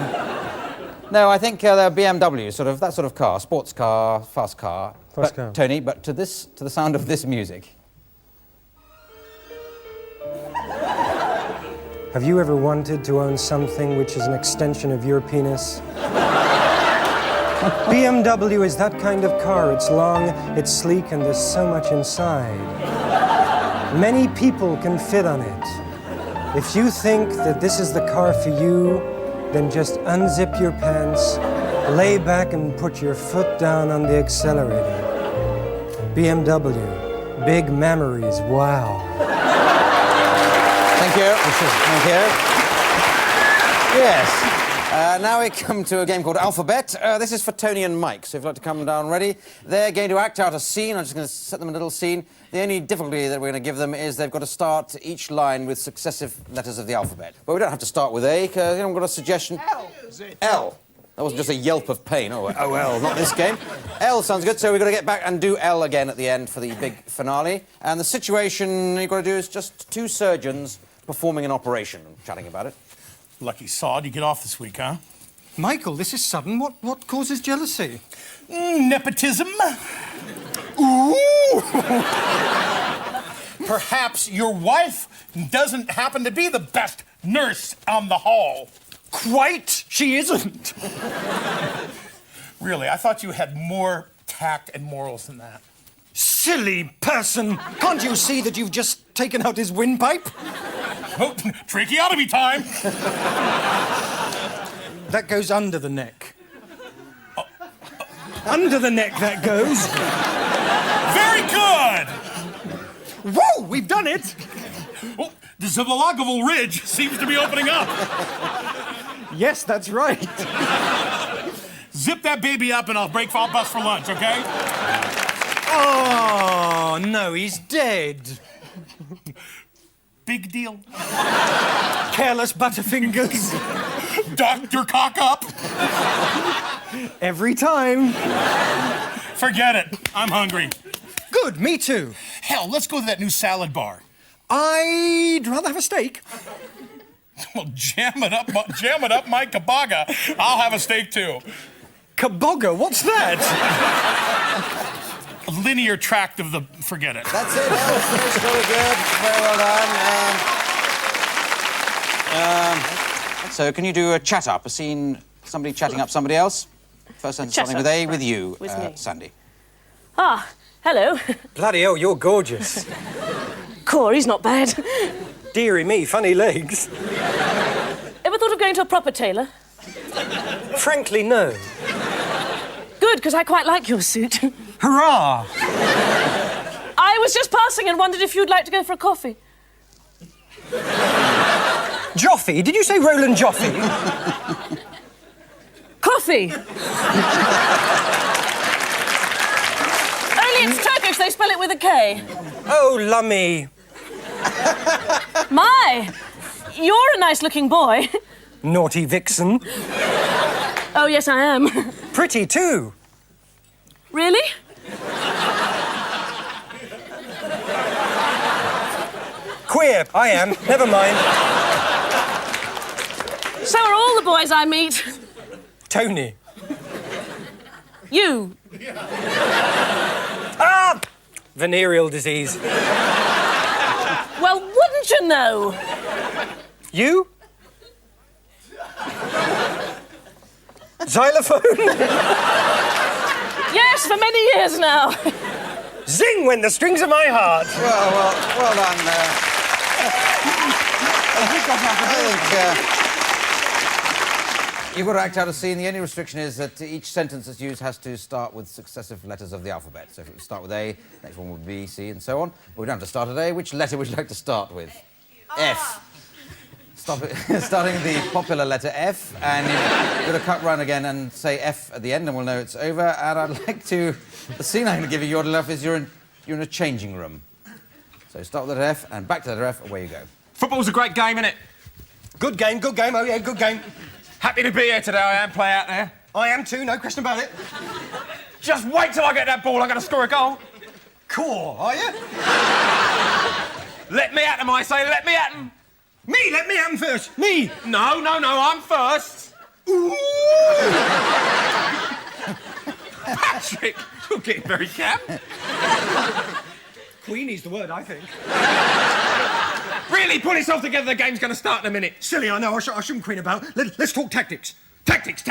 No, I think they're BMW, sort of that sort of car, sports car, fast car. Fast car. Tony, but to the sound of this music. Have you ever wanted to own something which is an extension of your penis? BMW is that kind of car. It's long, it's sleek, and there's so much inside. Many people can fit on it. If you think that this is the car for you, then just unzip your pants, lay back and put your foot down on the accelerator. BMW, big memories, wow. Thank you. Thank you. Yes. Now we come to a game called Alphabet. This is for Tony and Mike, so if you'd like to come down ready. They're going to act out a scene. I'm just going to set them a little scene. The only difficulty that we're going to give them is they've got to start each line with successive letters of the alphabet. But we don't have to start with A, because I've got a suggestion. L. That wasn't just a yelp of pain. Oh, L, not this game. L sounds good, so we've got to get back and do L again at the end for the big finale. And the situation you've got to do is just 2 surgeons performing an operation and chatting about it. Lucky sod, you get off this week, huh? Michael, this is sudden. What causes jealousy? Nepotism. Ooh! Perhaps your wife doesn't happen to be the best nurse on the hall. Quite, she isn't. Really, I thought you had more tact and morals than that. Silly person! Can't you see that you've just taken out his windpipe? Oh, tracheotomy time! That goes under the neck. Under the neck that goes. Very good! Whoa, we've done it! Oh, the Zibalagoval Ridge seems to be opening up. Yes, that's right. Zip that baby up and I'll break for bus for lunch, okay? Oh, no, he's dead. Big deal. Careless Butterfingers. Dr. Cock Up. Every time. Forget it. I'm hungry. Good, me too. Hell, let's go to that new salad bar. I'd rather have a steak. Well, jam it up, my kabaga. I'll have a steak too. Kaboga, what's that? A linear tract of the... Forget it. That's it. That's really good. Very well done. So can you do a chat up, a scene, somebody chatting up somebody else? First sentence starting with A, with you, With me. Sandy. Ah, hello. Bloody hell, you're gorgeous. Corey's not bad. Dearie me, funny legs. Ever thought of going to a proper tailor? Frankly, no. Good, because I quite like your suit. Hurrah! I I was just passing and wondered if you'd like to go for a coffee. Joffy? Did you say Roland Joffy? Coffee. Only it's Turkish, they spell it with a K. Oh, lummy. My, you're a nice-looking boy. Naughty vixen. Oh, yes, I am. Pretty, too. Really? Queer, I am. Never mind. So are all the boys I meet. Tony. You. Ah! Venereal disease. Well, wouldn't you know? You? Xylophone? Yes, for many years now. Zing when the strings of my heart. Well done. You've got to act out a scene. The only restriction is that each sentence that's used has to start with successive letters of the alphabet. So if it would start with A, next one would be C, and so on. But we don't have to start at A. Which letter would you like to start with? F. Starting with the popular letter F, and you're going to cut round again and say F at the end, and we'll know it's over. And I'd like to... The scene I'm going to give you, Yodelef, is you're in a changing room. So start with the letter F, and back to the letter F, away you go. Football's a great game, innit? Good game, oh yeah, good game. Happy to be here today, I am. Play out there. I am too, no question about it. Just wait till I get that ball, I'm going to score a goal. Cool, are you? Let me at them, I say, let me at them. Me, let me at them first. Me. No, I'm first. Ooh. Patrick, you're getting very camp. Queenie's the word, I think. Really, pull yourself together, the game's going to start in a minute. Silly, I know, I shouldn't queen about. Let's talk tactics. Tactics.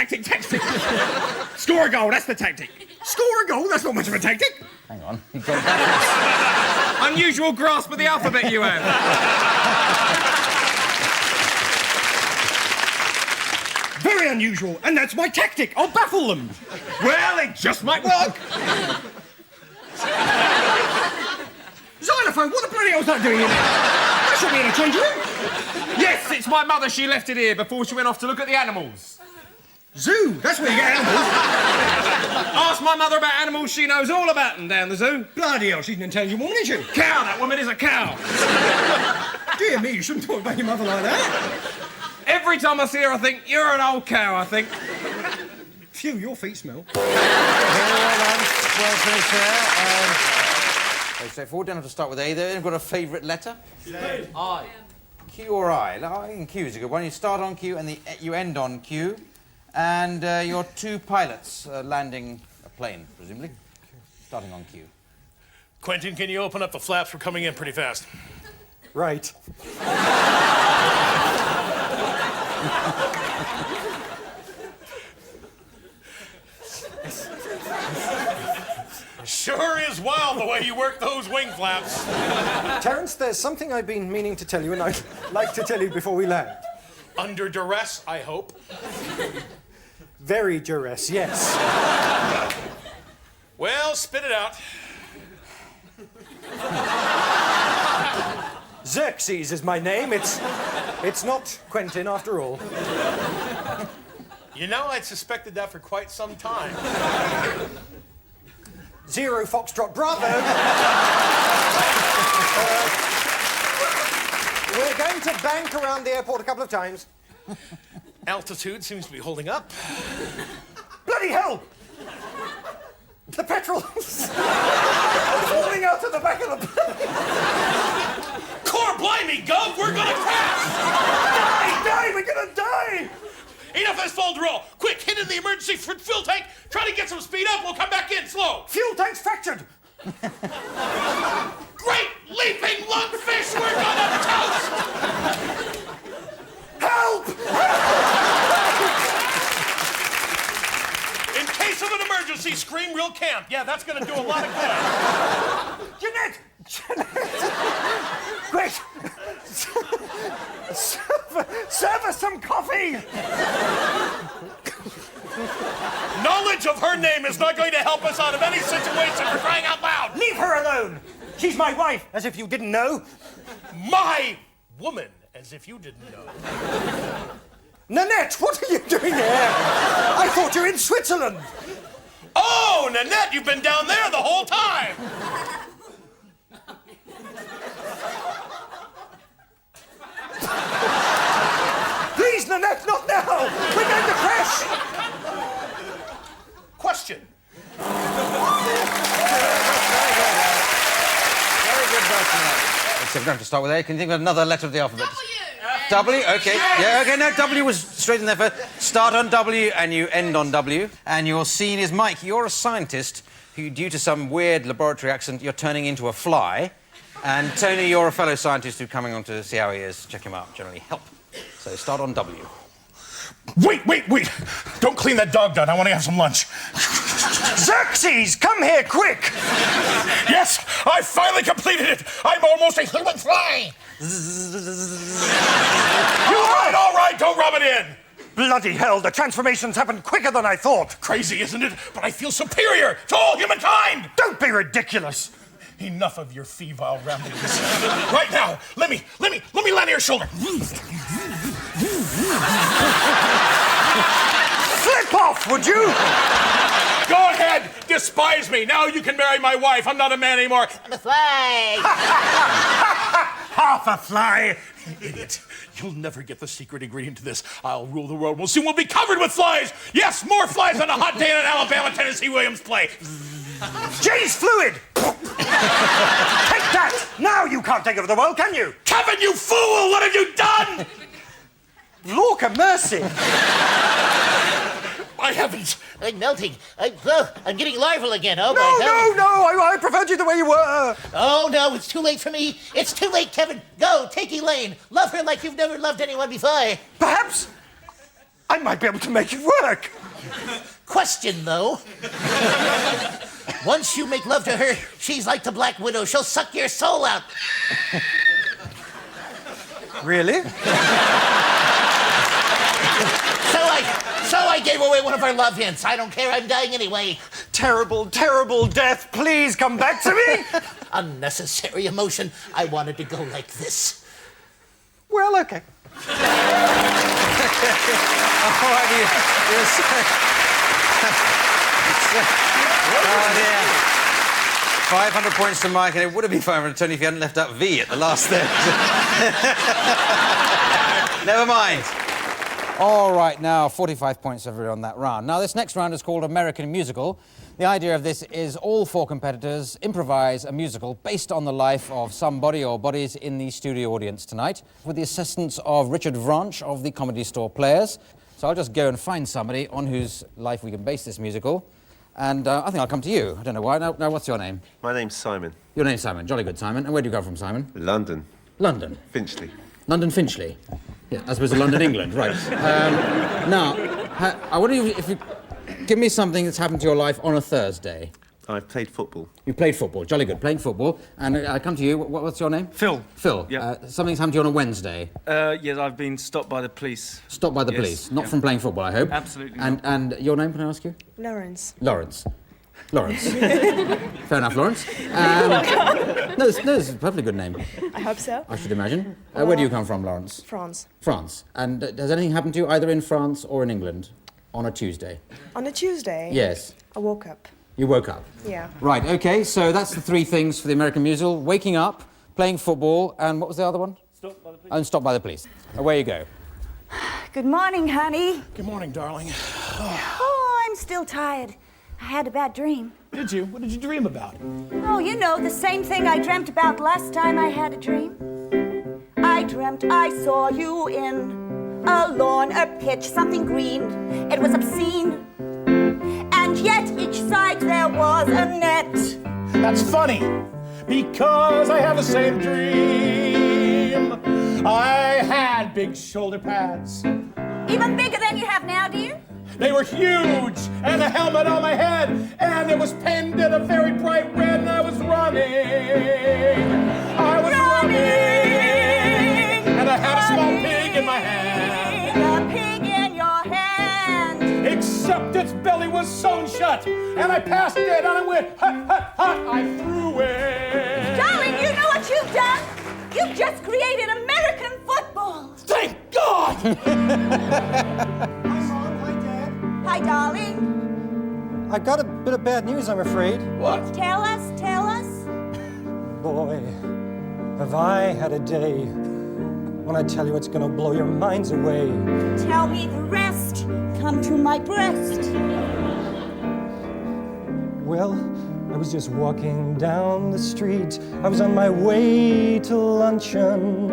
Score a goal, that's the tactic. Score a goal? That's not much of a tactic. Hang on. You've got backwards. Unusual grasp of the alphabet you have. Very unusual, and that's my tactic. I'll baffle them. Well, it just might work. Xylophone, what the bloody hell's that doing in there? That should be in a changing room. Yes, it's my mother. She left it here before she went off to look at the animals. Zoo, that's where you get animals. Ask my mother about animals. She knows all about them down the zoo. Bloody hell, she's an intelligent woman, isn't she? Cow, that woman is a cow. Dear me, you shouldn't talk about your mother like that. Every time I see her, I think, you're an old cow, I think. Phew, your feet smell. Well finished there. Very straightforward. Don't have to start with A there. You've got a favourite letter? I. Q or I? I think Q is a good one. You start on Q and you end on Q. And you're two pilots landing a plane, presumably. Starting on Q. Quentin, can you open up the flaps? We're coming in pretty fast. Right. Sure is wild the way you work those wing flaps. Terence, there's something I've been meaning to tell you, and I'd like to tell you before we land. Under duress, I hope. Very duress, yes. Well, spit it out. Xerxes is my name. It's not Quentin, after all. You know, I'd suspected that for quite some time. Zero Foxtrot Bravo. We're going to bank around the airport a couple of times. Altitude seems to be holding up. Bloody hell! The petrol's falling out of the back of the plane. Core blimey, Gov, we're gonna crash! Die! We're gonna die! Enough asphalt roll! Quick, hit in the emergency fuel tank. Try to get some speed up. We'll come back in slow. Fuel tank's fractured. Great leaping lungfish! We're gonna toast! Help! In case of an emergency, scream real camp. Yeah, that's gonna do a lot of good. Jeanette! Quick! Serve us some coffee! Knowledge of her name is not going to help us out of any situation, for crying out loud. Leave her alone! She's my wife, as if you didn't know. My woman, as if you didn't know. Nanette, what are you doing here? I thought you were in Switzerland. Oh, Nanette, you've been down there the whole time. Please, Nanette, not now. We're going to crash. Question. Very good, Bartender. So we're going to start with A. Can you think of another letter of the alphabet? W, okay. Yeah, okay, no, W was straight in there first. Start on W and you end on W. And your scene is Mike. You're a scientist who, due to some weird laboratory accident, you're turning into a fly. And Tony, you're a fellow scientist who's coming on to see how he is, check him out, generally help. So start on W. Wait. Don't clean that dog down. I want to have some lunch. Xerxes, come here, quick! Yes, I finally completed it. I'm almost a human fly. All right, don't rub it in. Bloody hell, the transformations happened quicker than I thought. Crazy, isn't it? But I feel superior to all humankind. Don't be ridiculous. Enough of your febrile ramblings. Right now, let me land on your shoulder. Flip off, would you? Go ahead, despise me. Now you can marry my wife. I'm not a man anymore. I'm a fly. Half a fly. Idiot. You'll never get the secret ingredient to this. I'll rule the world. We'll soon be covered with flies. Yes, more flies on a hot day in an Alabama-Tennessee Williams play. Jay's fluid! Take that! Now you can't take over the world, can you? Kevin, you fool! What have you done? Lord have mercy! My heavens! I'm melting. I'm getting larval again. Oh, No, I preferred you the way you were. Oh, no, it's too late for me. It's too late, Kevin. Go, take Elaine. Love her like you've never loved anyone before. Perhaps I might be able to make it work. Question, though. Once you make love to her, she's like the Black Widow. She'll suck your soul out. Really? So I gave away one of our love hints. I don't care, I'm dying anyway. Terrible, terrible death. Please come back to me. Unnecessary emotion. I wanted to go like this. Well, okay. Oh, dear. 500 points to Mike, and it would have been 500 to Tony if you hadn't left out V at the last there. Never mind. All right, now 45 points everybody on that round. Now, this next round is called American Musical. The idea of this is all four competitors improvise a musical based on the life of somebody or bodies in the studio audience tonight, with the assistance of Richard Vranch of the Comedy Store Players. So I'll just go and find somebody on whose life we can base this musical. And I think I'll come to you. I don't know why. Now, what's your name? My name's Simon. Your name's Simon. Jolly good, Simon. And where do you come from, Simon? London. London? Finchley. London Finchley? Yeah, as opposed to London, England, right. Now, I wonder if you give me something that's happened to your life on a Thursday. I've played football. You played football. Jolly good. Playing football. And I come to you. What's your name? Phil. Phil. Yeah. Something's happened to you on a Wednesday. Yes, I've been stopped by the police. Stopped by the police? Not from playing football, I hope? Absolutely And your name, can I ask you? Lawrence. Lawrence. Fair enough, Lawrence. No, it's a perfectly good name. I hope so. I should imagine. Where do you come from, Lawrence? France. France. And has anything happened to you either in France or in England on a Tuesday? On a Tuesday? Yes. I woke up. You woke up? Yeah. Right, OK, so that's the three things for the American musical. Waking up, playing football, and what was the other one? Stopped by the police. And stopped by the police. Away you go. Good morning, honey. Good morning, darling. Oh, I'm still tired. I had a bad dream. Did you? What did you dream about? Oh, you know, the same thing I dreamt about last time I had a dream. I dreamt I saw you in a lawn, a pitch, something green. It was obscene. And yet each side there was a net. That's funny, because I have the same dream. I had big shoulder pads. Even bigger than you have now, do you? They were huge, and a helmet on my head, and it was painted a very bright red, and I was running. And I had a small pig in my hand. A pig in your hand. Except its belly was sewn shut, and I passed it, and I went, hut, hut, hut, I threw it. Stop! you've done? You've just created American football. Thank God! Hi, Mom. Hi, Dad. Hi, darling. I've got a bit of bad news, I'm afraid. What? Tell us. Boy, have I had a day when I tell you it's gonna blow your minds away. Tell me the rest. Come to my breast. Well, I was just walking down the street. I was on my way to luncheon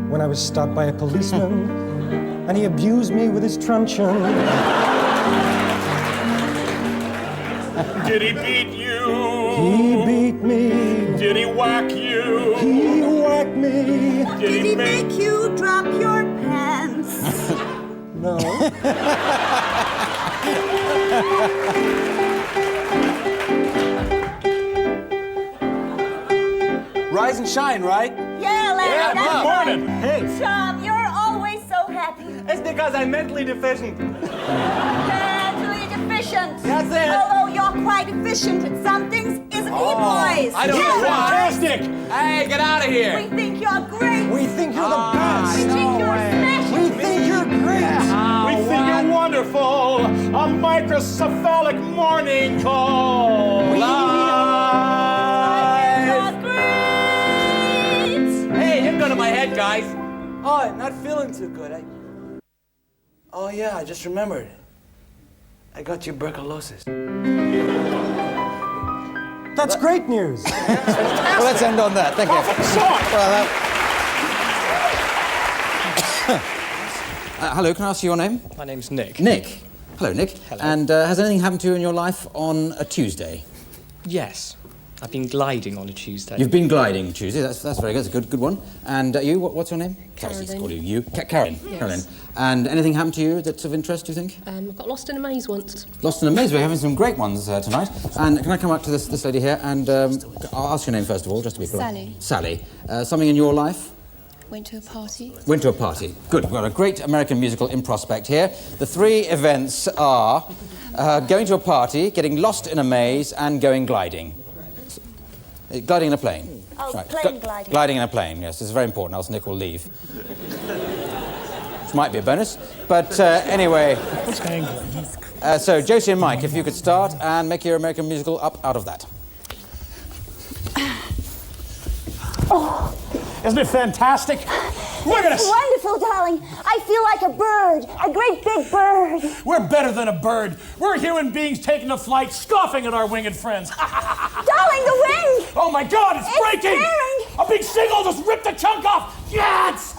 when I was stopped by a policeman, and he abused me with his truncheon. Did he beat you? He beat me. Did he whack you? He whacked me. Did he make you drop your pants? No. Rise and shine, right? Yeah, Larry. Yeah, that's good morning. right. Hey. Tom, you're always so happy. It's because I'm mentally deficient. Mentally deficient. That's it. Although you're quite efficient at some things, isn't he, boys? I don't know why. Fantastic! Hey, get out of here. We think you're great. We think you're the best. We think you're special. We think you're great. We think you're wonderful. A microcephalic morning call. Hey, you're going to my head, guys. Oh, not feeling too good. Oh, yeah, I just remembered. I got tuberculosis. That's great news. Well, let's end on that. Thank you. Well, hello, can I ask you your name? My name's Nick. Nick. Hello, Nick. Hello. And has anything happened to you in your life on a Tuesday? Yes. I've been gliding on a Tuesday. You've been gliding Tuesday. That's very good. That's a good one. And you, what's your name? Caroline. Let's call you Karen. Yes. Caroline. And anything happened to you that's of interest, do you think? I got lost in a maze once. Lost in a maze. We're having some great ones tonight. And can I come up to this lady here and I'll ask your name first of all, just to be clear. Sally. Sally. Something in your life? Went to a party. Went to a party. Good. We've got a great American musical in prospect here. The three events are going to a party, getting lost in a maze, and going gliding. Gliding in a plane. Oh, plane gliding. Gliding in a plane, yes. This is very important, else Nick will leave. Which might be a bonus. But anyway. So, Josie and Mike, if you could start and make your American musical up out of that. Oh, isn't it fantastic? Look at us. It's wonderful, darling. I feel like a bird, a great big bird. We're better than a bird. We're human beings taking a flight, scoffing at our winged friends. Darling, the wing! Oh my God, it's breaking! Tearing. A big seagull just ripped a chunk off. Yes!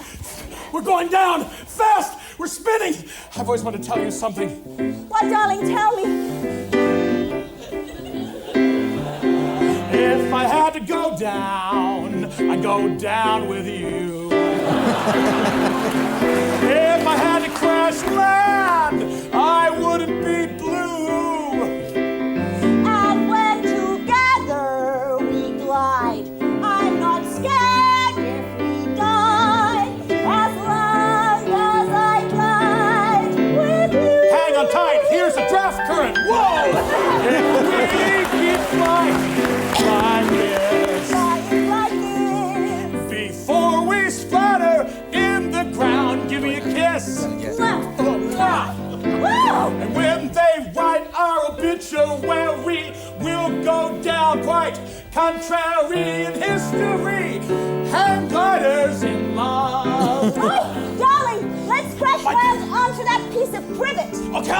We're going down fast. We're spinning. I've always wanted to tell you something. What, darling? Tell me. If I had to go down, I'd go down with you. If I had to crash land, I wouldn't be blue. And when together we glide, I'm not scared if we die, as long as I glide with you. Hang on tight, here's a draft current. Whoa! If we keep flying like this, before we splatter in the ground, give me a kiss. And when they write our obituary, we'll go down quite contrary in history. Hang gliders in love. Oh, darling, let's crash land onto that piece of privet. Okay!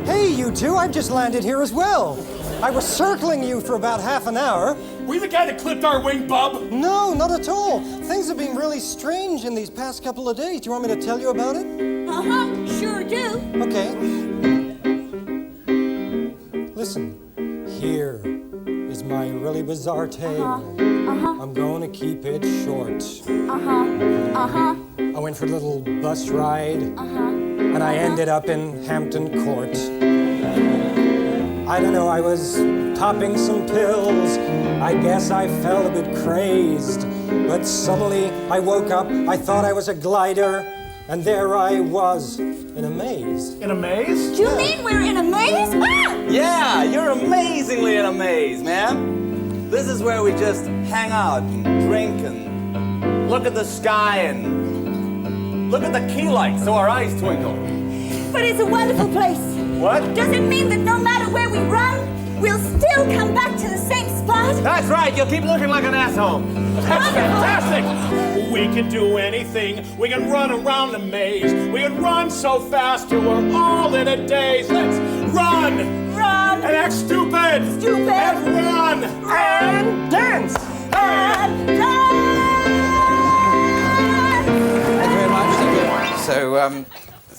Hey, you two, I've just landed here as well. I was circling you for about half an hour. Were you the guy that clipped our wing, bub? No, not at all. Things have been really strange in these past couple of days. Do you want me to tell you about it? Uh-huh, sure do. Okay. Listen, here is my really bizarre tale. I'm going to keep it short. I went for a little bus ride, and I ended up in Hampton Court. I don't know, I was popping some pills. I guess I felt a bit crazed. But suddenly I woke up, I thought I was a glider, and there I was, in a maze. In a maze? Do you mean we're in a maze? Ah! Yeah, you're amazingly in a maze, man. This is where we just hang out and drink and look at the sky and look at the key light so our eyes twinkle. But it's a wonderful place. What? Does it mean that no matter where we run, we'll still come back to the same spot? That's right, you'll keep looking like an asshole. That's fantastic! We can do anything. We can run around the maze. We can run so fast till we're all in a daze. Let's run! Run! And act stupid! Stupid! And run! And dance! And dance! Thank you very much. Thank you. So,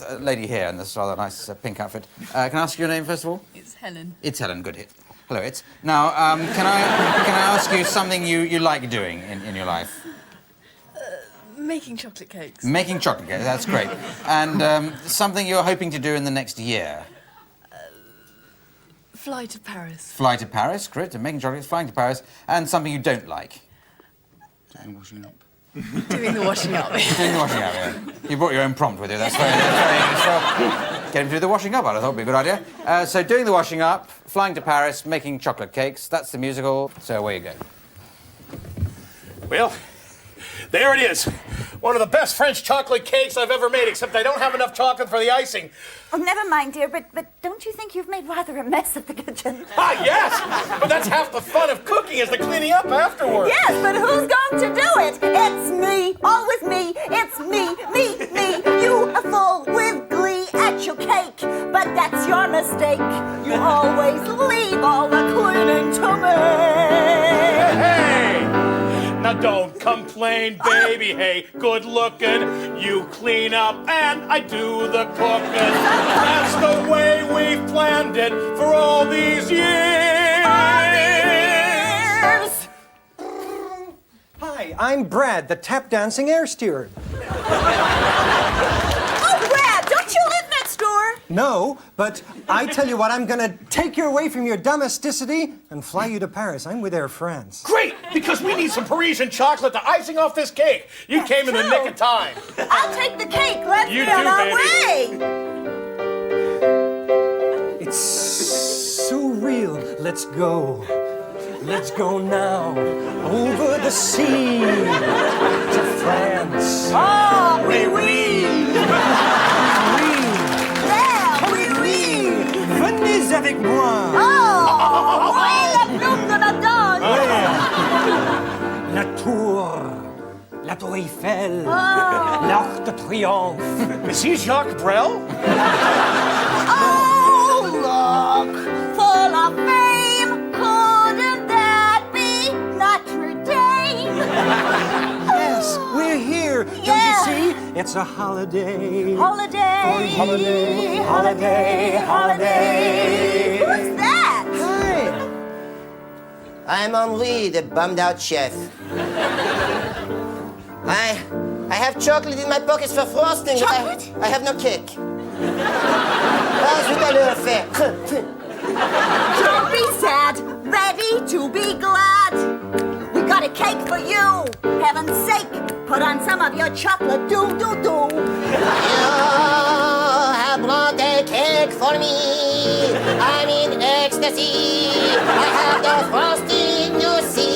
a lady here in this rather nice pink outfit. Can I ask your name, first of all? It's Helen. It's Helen, good hit. Hello, it's. Now, can I ask you something you like doing in your life? Making chocolate cakes. Making chocolate cakes, that's great. And something you're hoping to do in the next year? Fly to Paris. Fly to Paris, great. And making chocolates, flying to Paris. And something you don't like? Doing the washing up. Doing the washing up, yeah. You brought your own prompt with you, that's very useful. Get him to do the washing up, I thought would be a good idea. So doing the washing up, flying to Paris, making chocolate cakes, that's the musical, so away you go. Well, there it is. One of the best French chocolate cakes I've ever made, except I don't have enough chocolate for the icing. Oh, never mind, dear, but don't you think you've made rather a mess of the kitchen? Ah, yes! But that's half the fun of cooking, is the cleaning up afterwards. Yes, but who's going to do it? It's me, always me. It's me. You are full with glee at your cake, but that's your mistake. You always leave all the cleaning to me. Hey! Now don't complain, baby. Hey, good looking. You clean up and I do the cooking. That's the way we've planned it for all these years. Hi, I'm Brad, the tap dancing air steward. Oh, Brad, don't you live next door? No, but I tell you what, I'm gonna take you away from your domesticity and fly you to Paris. I'm with Air France. Great, because we need some Parisian chocolate to icing off this cake. You came in the nick of time. I'll take the cake. Let's You be on do, our baby. way. It's so real. Let's go. Let's go now. Over the sea to France. Oh, oui, oui. Venez avec moi. Oh, oui, la plume de la donne. La Tour Eiffel, Oh. l'Arc de Triomphe. Is he Jacques Brel? Oh, look, full of fame. Couldn't that be Notre Dame? Yes, we're here. Don't you see? It's a holiday. Holiday. Holiday. Who's that? Hi. I'm Henri, the bummed-out chef. I have chocolate in my pockets for frosting, Chocolate? but I have no cake. Ah, zut à l'heure faire. Don't be sad. Ready to be glad. We got a cake for you. Heaven's sake, put on some of your chocolate. Do. You have brought a cake for me. I'm in ecstasy. I have the frosting, you see.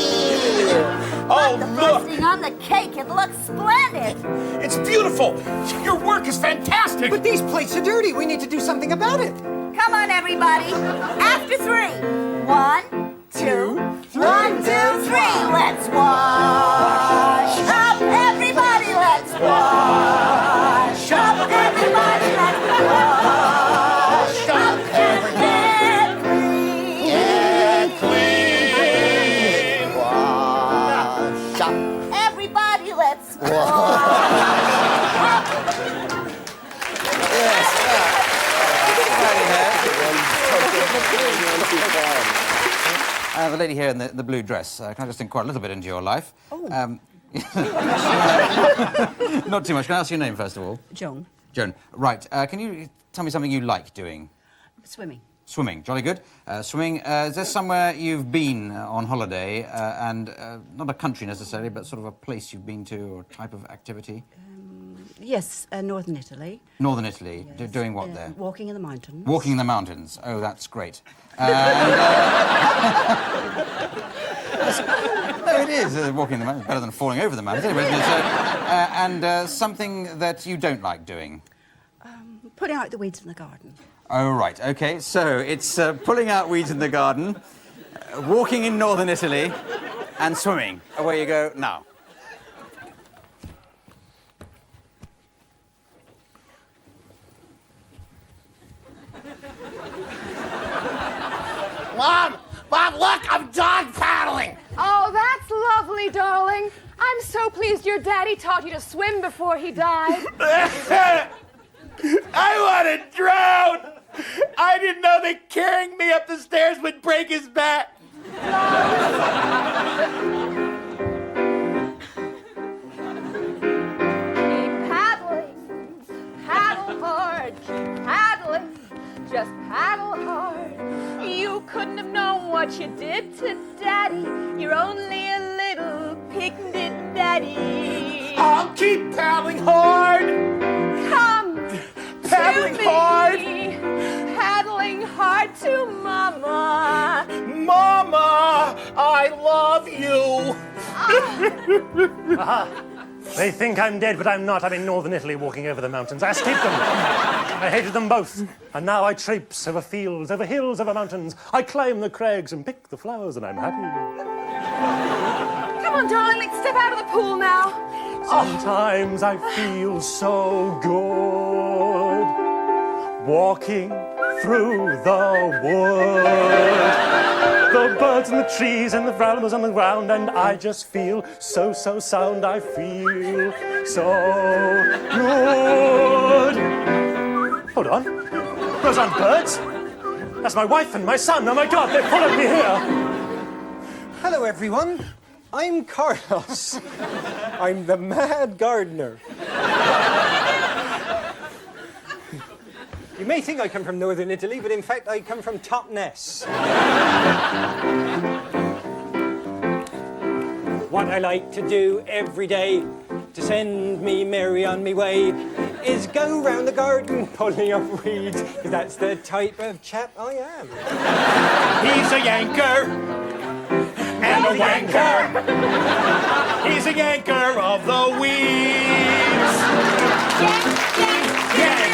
Oh, The look! frosting on the cake, it looks splendid. It's beautiful. Your work is fantastic. But these plates are dirty. We need to do something about it. Come on, everybody. After 3. 1, 2, 1, 2, 3. Let's wash up, everybody. Let's wash up, everybody. Let's wash up and get clean. Wash up. Everybody, let's wash up. The lady here in the blue dress, can I just inquire a little bit into your life? Oh. Not too much. Can I ask your name, first of all? Joan. Joan. Right. Can you tell me something you like doing? Swimming. Swimming. Jolly good. Swimming. Is there somewhere you've been on holiday, and not a country necessarily, but sort of a place you've been to, or type of activity? Yes, northern Italy. Northern Italy. Yes. Doing what there? Walking in the mountains. Walking in the mountains. Oh, that's great. No, it is. Walking the mountains is better than falling over the mountains. Anyway, isn't it? And something that you don't like doing. Putting out the weeds in the garden. Oh, right. OK, so it's pulling out weeds in the garden, walking in northern Italy, and swimming. Away you go now. Mom, look, I'm dog paddling. Oh, that's lovely, darling. I'm so pleased your daddy taught you to swim before he died. I want to drown. I didn't know that carrying me up the stairs would break his back. Keep paddling, paddle hard, keep paddling, just paddle hard. You couldn't have known what you did to Daddy. You're only a little pig-knit daddy. I'll keep paddling hard. Come Paddling to me. hard. Paddling hard to Mama. Mama, I love you. They think I'm dead, but I'm not. I'm in northern Italy walking over the mountains. I escaped them. I hated them both. And now I traipse over fields, over hills, over mountains. I climb the crags and pick the flowers, and I'm happy. Come on, darling, let's step out of the pool now. Sometimes I feel so good walking through the wood. The birds and the trees and the flowers on the ground, and I just feel so sound. I feel so good. Hold on. Those aren't birds. That's my wife and my son. Oh my God, they followed me here. Hello, everyone. I'm Carlos. I'm the Mad Gardener. You may think I come from northern Italy, but in fact I come from Totnes. What I like to do every day to send me merry on me way is go round the garden pulling up weeds, 'cause that's the type of chap I am. He's a yanker and a wanker. He's a yanker of the weeds. Yank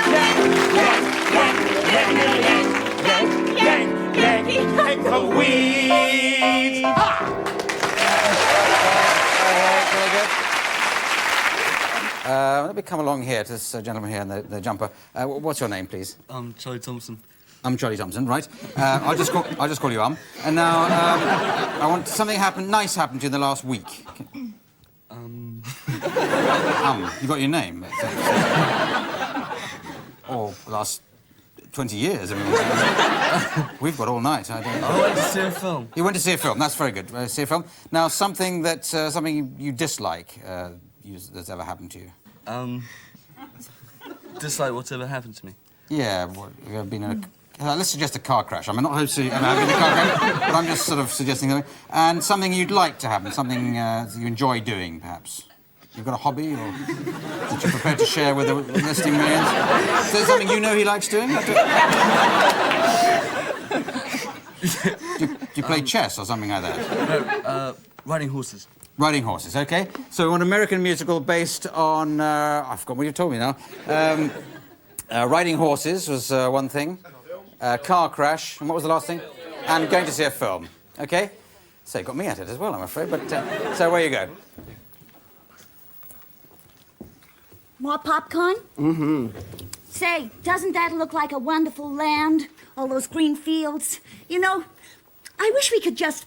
the weeds. Let me come along here to this gentleman here in the jumper. What's your name, please? Charlie Thompson. I'm Charlie Thompson, right? I'll just call you And now I want something nice happened to you in the last week. You got your name? Or the last 20 years. I mean, we've got all night. I went to see a film. You went to see a film. That's very good. See a film. Now, something you dislike that's ever happened to you. Dislike whatever happened to me. Yeah, you have been in a... let's suggest a car crash. I'm not hoping to have been in a car crash, but I'm just sort of suggesting something. And something you'd like to happen, something you enjoy doing, perhaps. You've got a hobby, or that you're prepared to share with the listening millions? Is there something you know he likes doing? Do you play chess or something like that? No, riding horses. Riding horses, OK. So an American musical based on... I forgot what you told me now. Riding horses was one thing. Car crash, and what was the last thing? And going to see a film, OK? So you got me at it as well, I'm afraid, but... so where you go? More popcorn? Mm-hmm. Say, doesn't that look like a wonderful land? All those green fields. You know, I wish we could just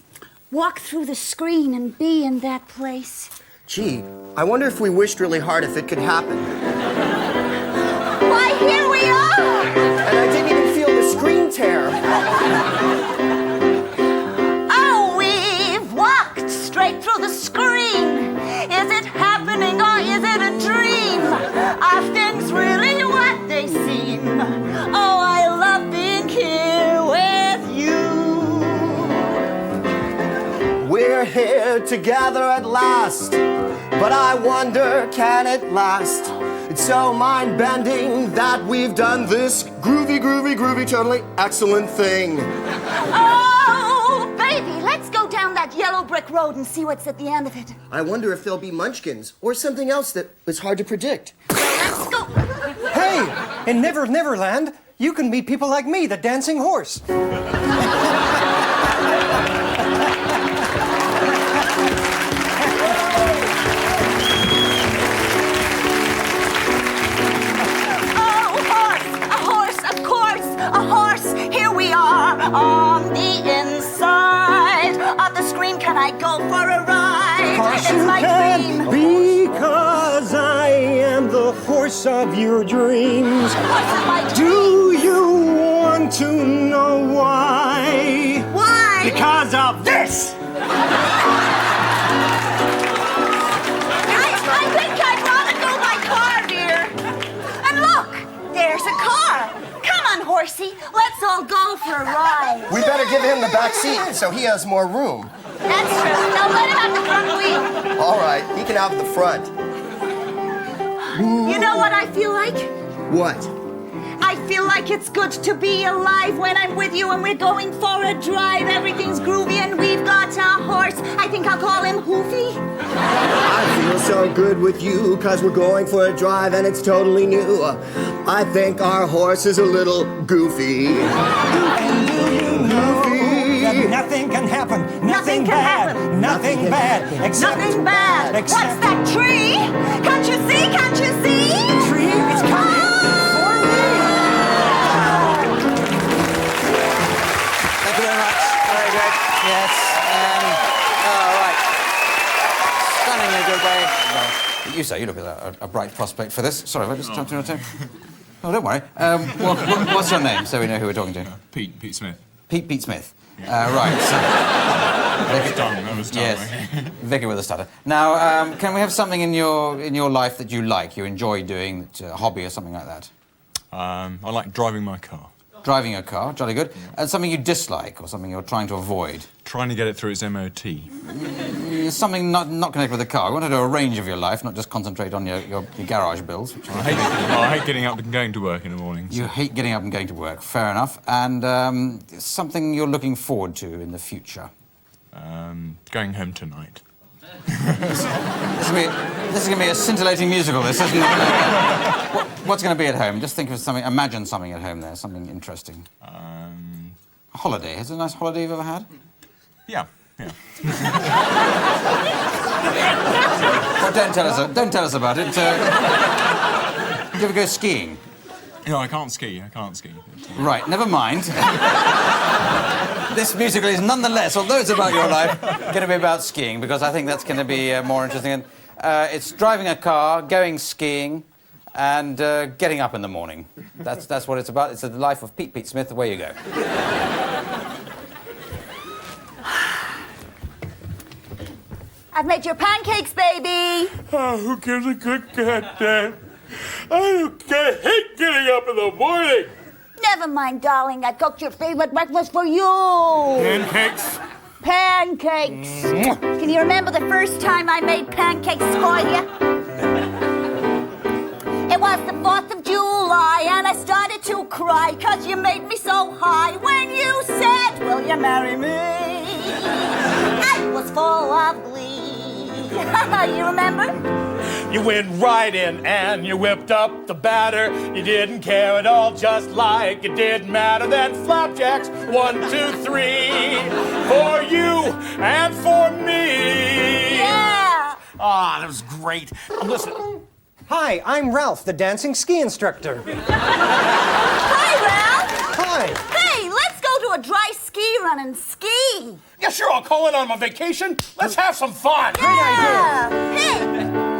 walk through the screen and be in that place. Gee, I wonder if we wished really hard if it could happen. Why, here we are! And I didn't even feel the screen tear. Oh, we've walked straight through the screen. Is it happening or is it a dream? Are things really what they seem? Oh, I love being here with you. We're here together at last, but I wonder, can it last? It's so mind-bending that we've done this groovy, totally excellent thing. Oh, baby, let's go down that yellow brick road and see what's at the end of it. I wonder if there'll be munchkins or something else that was hard to predict. Let's go. Hey, in Neverland, you can meet people like me, the dancing horse. Here we are on the inside of the screen. Can I go for a ride? Horse, It's my dream. Because I am the horse of your dreams. Horse of my Do you want to know why? Why? Because of this! I think I'd rather go by car, dear. And look, there's a car. Come on, horsey, let's all go for a ride. We better give him the back seat so he has more room. That's true. Now let him have the front wheel. All right, he can have the front. You know what I feel like? What? I feel like it's good to be alive when I'm with you and we're going for a drive. Everything's groovy and we've got a horse. I think I'll call him Hoofy. I feel so good with you because we're going for a drive and it's totally new. I think our horse is a little goofy. And do you know that nothing can happen? Nothing can happen. Nothing bad. Except, Nothing bad. What's except that tree? Can't you see? Can't you see? the tree is coming for me. Thank you very much. Very good. Yes. All right. Stunningly good way. Well, you say you look at a bright prospect for this. Sorry, have I just jumped in your time? Oh, don't worry. What's your name, so we know who we're talking to? Pete Smith. Pete Smith. Right. So, That was done. yes. Vicar with a stutter. Now, can we have something in your life that you like, you enjoy doing, a hobby or something like that? I like driving my car. Driving a car, jolly good. And something you dislike or something you're trying to avoid? Trying to get it through its MOT. Something not connected with the car. We want to do a range of your life, not just concentrate on your garage bills. I hate getting up and going to work in the morning. You hate getting up and going to work, fair enough. And something you're looking forward to in the future? Going home tonight. This is going to be a scintillating musical, this, isn't it? What's going to be at home? Just think of something, imagine something at home there, something interesting. A holiday. Is it a nice holiday you've ever had? Yeah. Well, don't tell us about it. Did you ever go skiing? No, I can't ski. Right, never mind. This musical is nonetheless, although it's about your life, going to be about skiing, because I think that's going to be more interesting. And, it's driving a car, going skiing, and getting up in the morning. That's what it's about. It's the life of Pete Smith. Away you go. I've made your pancakes, baby. Oh, who gives a good goddamn? I hate getting up in the morning. Never mind, darling. I cooked your favorite breakfast for you. Pancakes? Pancakes. Can you remember the first time I made pancakes for you? It was the 4th of July, and I started to cry, 'cause you made me so high when you said, will you marry me? I was full of glee. You remember? You went right in and you whipped up the batter. You didn't care at all, just like it didn't matter. Then flapjacks, 1, 2, 3, for you and for me. Yeah. Ah, that was great. Listen. Hi, I'm Ralph, the dancing ski instructor. Hi, Ralph. Hi. Hey, let's go to a dry ski run and ski. Yeah, sure, I'll call in on my vacation. Let's have some fun. Yeah. Hey,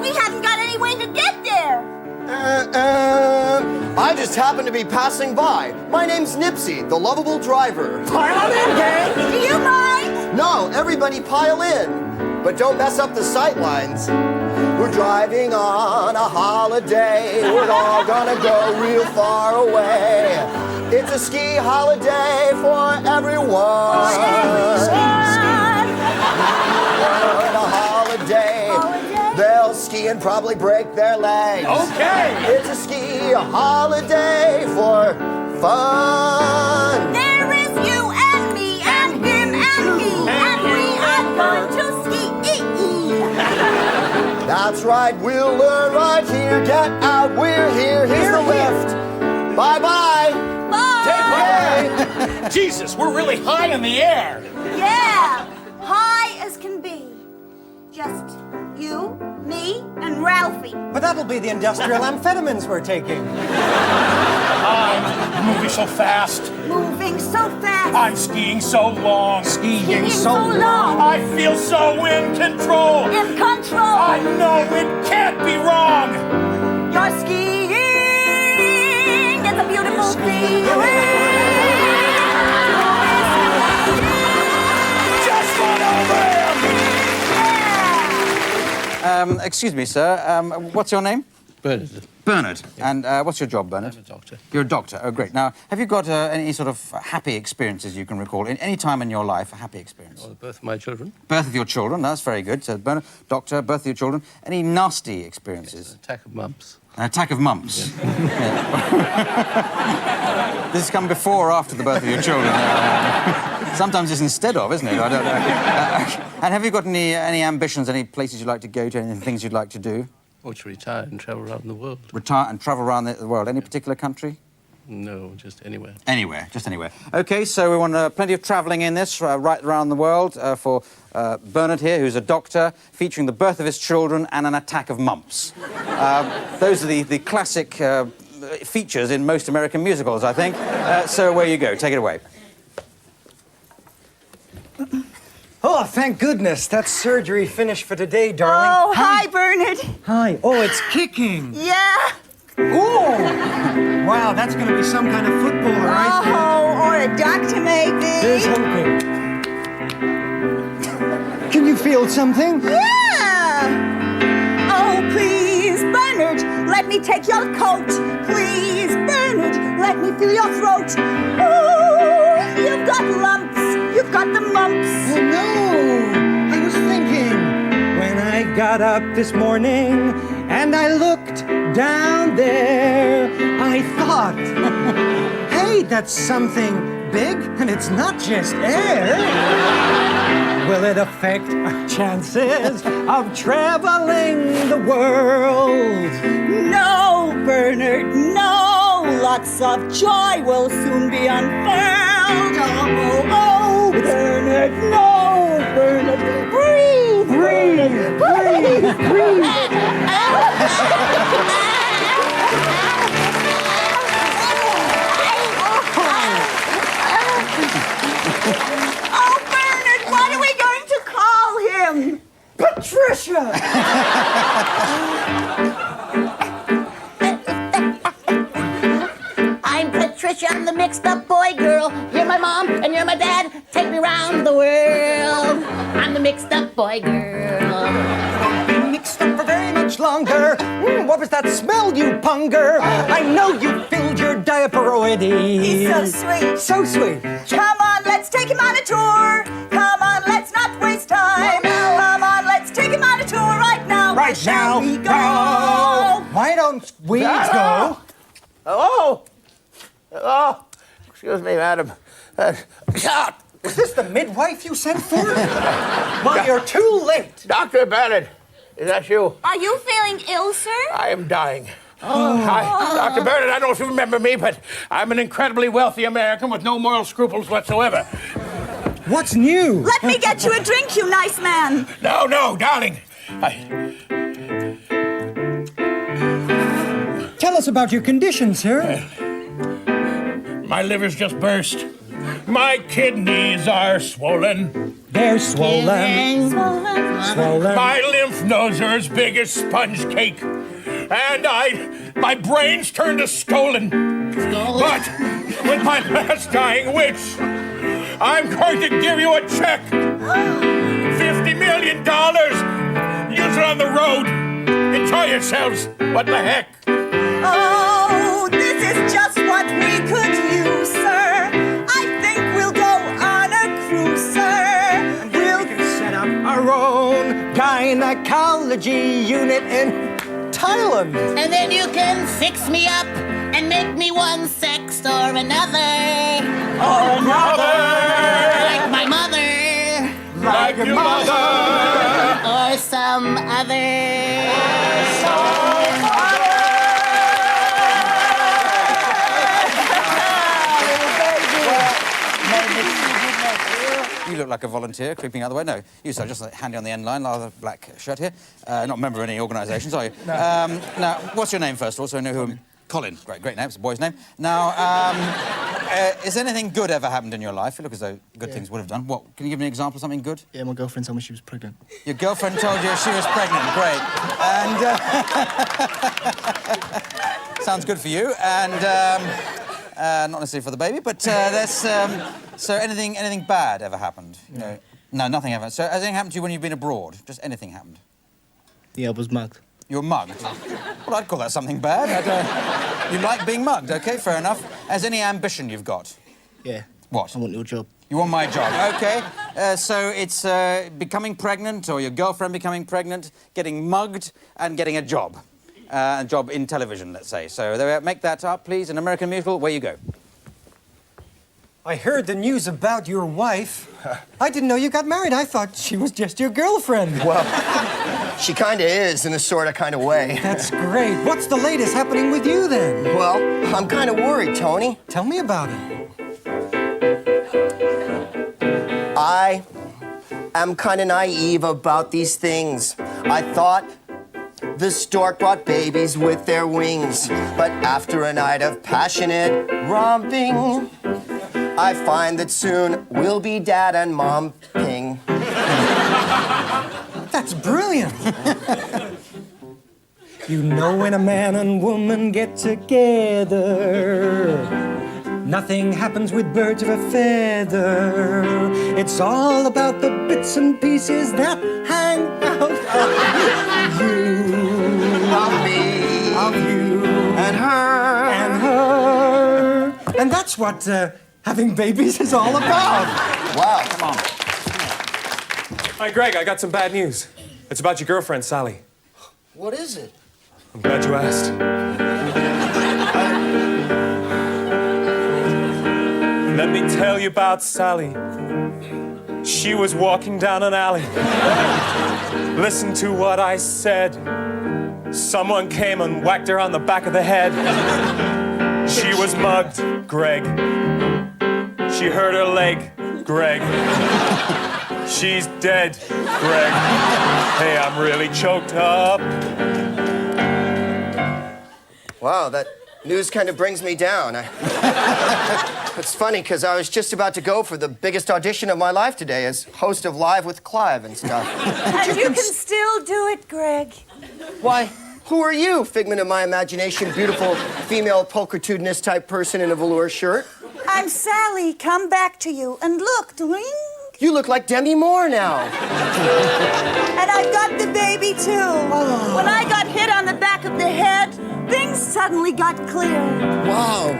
we haven't got any way to get there. I just happened to be passing by. My name's Nipsey, the lovable driver. Pile in, gang. Do you mind? No, everybody pile in. But don't mess up the sight lines. We're driving on a holiday. We're all gonna go real far away. It's a ski holiday for everyone. On a holiday. They'll ski and probably break their legs. Okay. It's a ski holiday for fun. There is you and me and him and me, and we are going to That's right, we'll learn right here. Get out, we're here. Here's the lift. Bye-bye. Take care. Jesus, we're really high in the air. Yeah, high as can be. Just you, me, and Ralphie. But that'll be the industrial amphetamines we're taking. I'm moving so fast. Moving so fast. I'm skiing so long. Skiing so long. I feel so in control. In control. I know it can't be wrong. You're skiing. It's a beautiful feeling. Just run over him. Excuse me, sir. What's your name? Bernard. Bernard. And what's your job, Bernard? I'm a doctor. You're a doctor. Oh, great. Now, have you got any sort of happy experiences you can recall? In any time in your life, a happy experience? The birth of my children. Birth of your children. That's very good. So, Bernard, doctor, birth of your children. Any nasty experiences? Yes, an attack of mumps. An attack of mumps? Yeah. This has come before or after the birth of your children? Sometimes it's instead of, isn't it? I don't know. And have you got any ambitions, any places you'd like to go to, any things you'd like to do? Or to retire and travel around the world. Retire and travel around the world. Any particular country? No, just anywhere. Anywhere, just anywhere. OK, so we want plenty of travelling in this, right around the world, for Bernard here, who's a doctor, featuring the birth of his children and an attack of mumps. Those are the classic features in most American musicals, I think. So away you go. Take it away. Oh, thank goodness. That's surgery finished for today, darling. Oh, hi, Bernard. Hi. Oh, it's kicking. Yeah. Oh! Wow, that's going to be some kind of footballer, right there. Oh, or a doctor, maybe. There's hoping. Can you feel something? Yeah. Oh, please, Bernard, let me take your coat. Please, Bernard, let me feel your throat. Oh, you've got lumps. You've got the mumps. Oh, no. I was thinking when I got up this morning and I looked down there, I thought, hey, that's something big and it's not just air. Will it affect our chances of traveling the world? No, Bernard, no. Lots of joy will soon be unfurled. Oh, Bernard, no, Bernard. Breathe, breathe, breathe, breathe. Oh, Bernard, what are we going to call him? Patricia! I'm Patricia, I'm the mixed-up boy girl. You're my mom and you're my dad. Take me round the world. I'm the mixed-up boy girl. Been mixed up for very much longer. What was that smell, you punger? I know you filled your diaper already. He's so sweet. So sweet. Come on, let's take him on a tour. Come on, let's not waste time. Come on, let's take him on a tour right now. Right now. Shall we go? Why don't we go? Hello? Hello? Excuse me, madam. Is this the midwife you sent for? Well, you're too late. Dr. Bennett, is that you? Are you feeling ill, sir? I am dying. Hi, Dr. Bernard, I don't know if you remember me, but I'm an incredibly wealthy American with no moral scruples whatsoever. What's new? Let me get you a drink, you nice man. No, darling. Tell us about your condition, sir. My liver's just burst. My kidneys are swollen. They're swollen. Swollen. My lymph nodes are as big as sponge cake. And my brain's turned to stolen. But with my last dying wish, I'm going to give you a check. $50 million. Use it on the road. Enjoy yourselves. What the heck? Oh, this is just what we could use, sir. I think we'll go on a cruise, sir. We'll set up our own gynecology unit in Thailand. And then you can fix me up and make me one sex or another. Or another. Like my mother. Like your mother. Or some other. like a volunteer creeping out the way. No, you, sir, just handy on the end line, rather black shirt here. Not a member of any organisations, are you? No. Now, what's your name first of all, so I know who... Colin. Great name. It's a boy's name. Now, has anything good ever happened in your life? You look as though good things would have done. What? Can you give me an example of something good? Yeah, my girlfriend told me she was pregnant. Your girlfriend told you she was pregnant. Great. And sounds good for you. And not necessarily for the baby, but there's so anything bad ever happened? You know? No, nothing ever. So has anything happened to you when you've been abroad? Just anything happened? Yeah, I was mugged. You were mugged? Well, I'd call that something bad. You like being mugged, OK, fair enough. Has any ambition you've got? Yeah. What? I want your job. You want my job, OK. So it's becoming pregnant, or your girlfriend becoming pregnant, getting mugged, and getting a job. A job in television, let's say. So make that up, please. An American musical, where you go. I heard the news about your wife. I didn't know you got married. I thought she was just your girlfriend. Well, she kind of is in a sort of kind of way. That's great. What's the latest happening with you, then? Well, I'm kind of worried, Tony. Tell me about it. I am kind of naive about these things. I thought the stork brought babies with their wings. But after a night of passionate romping, I find that soon we'll be dad and mom-ping. That's brilliant. You know, when a man and woman get together, nothing happens with birds of a feather. It's all about the bits and pieces that hang out of you. Of me. Of you. And her. And her. And that's what having babies is all about. Wow, come on. Hi, Greg, I got some bad news. It's about your girlfriend, Sally. What is it? I'm glad you asked. Let me tell you about Sally. She was walking down an alley. Listen to what I said. Someone came and whacked her on the back of the head. She was mugged, Greg. She hurt her leg, Greg. She's dead, Greg. Hey, I'm really choked up. Wow, that news kind of brings me down. It's funny, because I was just about to go for the biggest audition of my life today as host of Live with Clive and stuff. And you can still do it, Greg. Why, who are you, figment of my imagination, beautiful female pulchritudinous type person in a velour shirt? I'm Sally. Come back to you. And look, doing. You look like Demi Moore now. And I've got the baby, too. Oh. When I got hit on the back of the head, things suddenly got clear. Wow.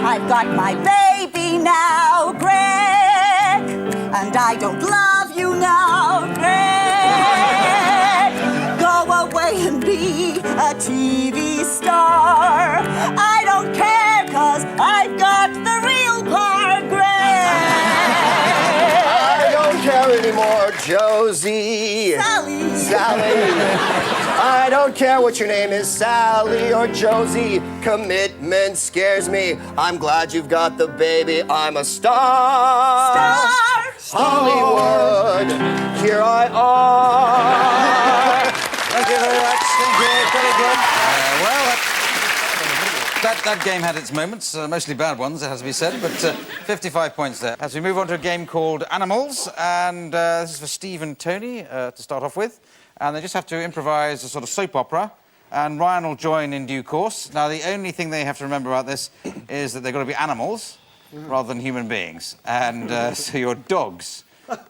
I've got my baby now, Greg. And I don't love you now, Greg. Go away and be a TV star. I don't care, 'cause I've got the real part, Greg. I don't care anymore, Josie. Sally. I don't care what your name is, Sally or Josie. Commitment scares me. I'm glad you've got the baby. I'm a star. Hollywood, here I are. Thank you very much. Thank you. Very good. That game had its moments, mostly bad ones, it has to be said, but 55 points there. As we move on to a game called Animals, and this is for Steve and Tony to start off with, and they just have to improvise a sort of soap opera, and Ryan will join in due course. Now, the only thing they have to remember about this is that they've got to be animals rather than human beings, and so you're dogs.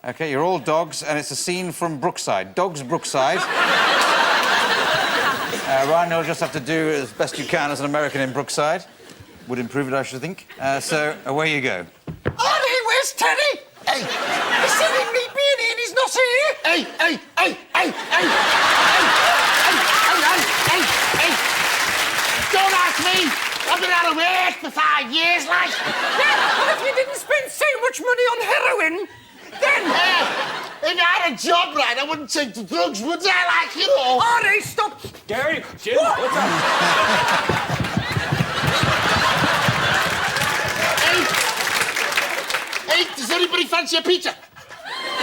OK, you're all dogs, and it's a scene from Brookside. Dogs Brookside. Ryan, you'll just have to do as best you can as an American in Brookside. Would improve it, I should think. So, away you go. Ollie, where's Teddy? Hey, he said he'd meet me in here and he's not here. Hey. Don't ask me. I've been out of work for 5 years, like. Yeah, well, if you didn't spend so much money on heroin, then... if I had a job, right, I wouldn't take the drugs, would I? Like, you know... Ollie, stop! Gary, Jim, what's up? does anybody fancy a pizza?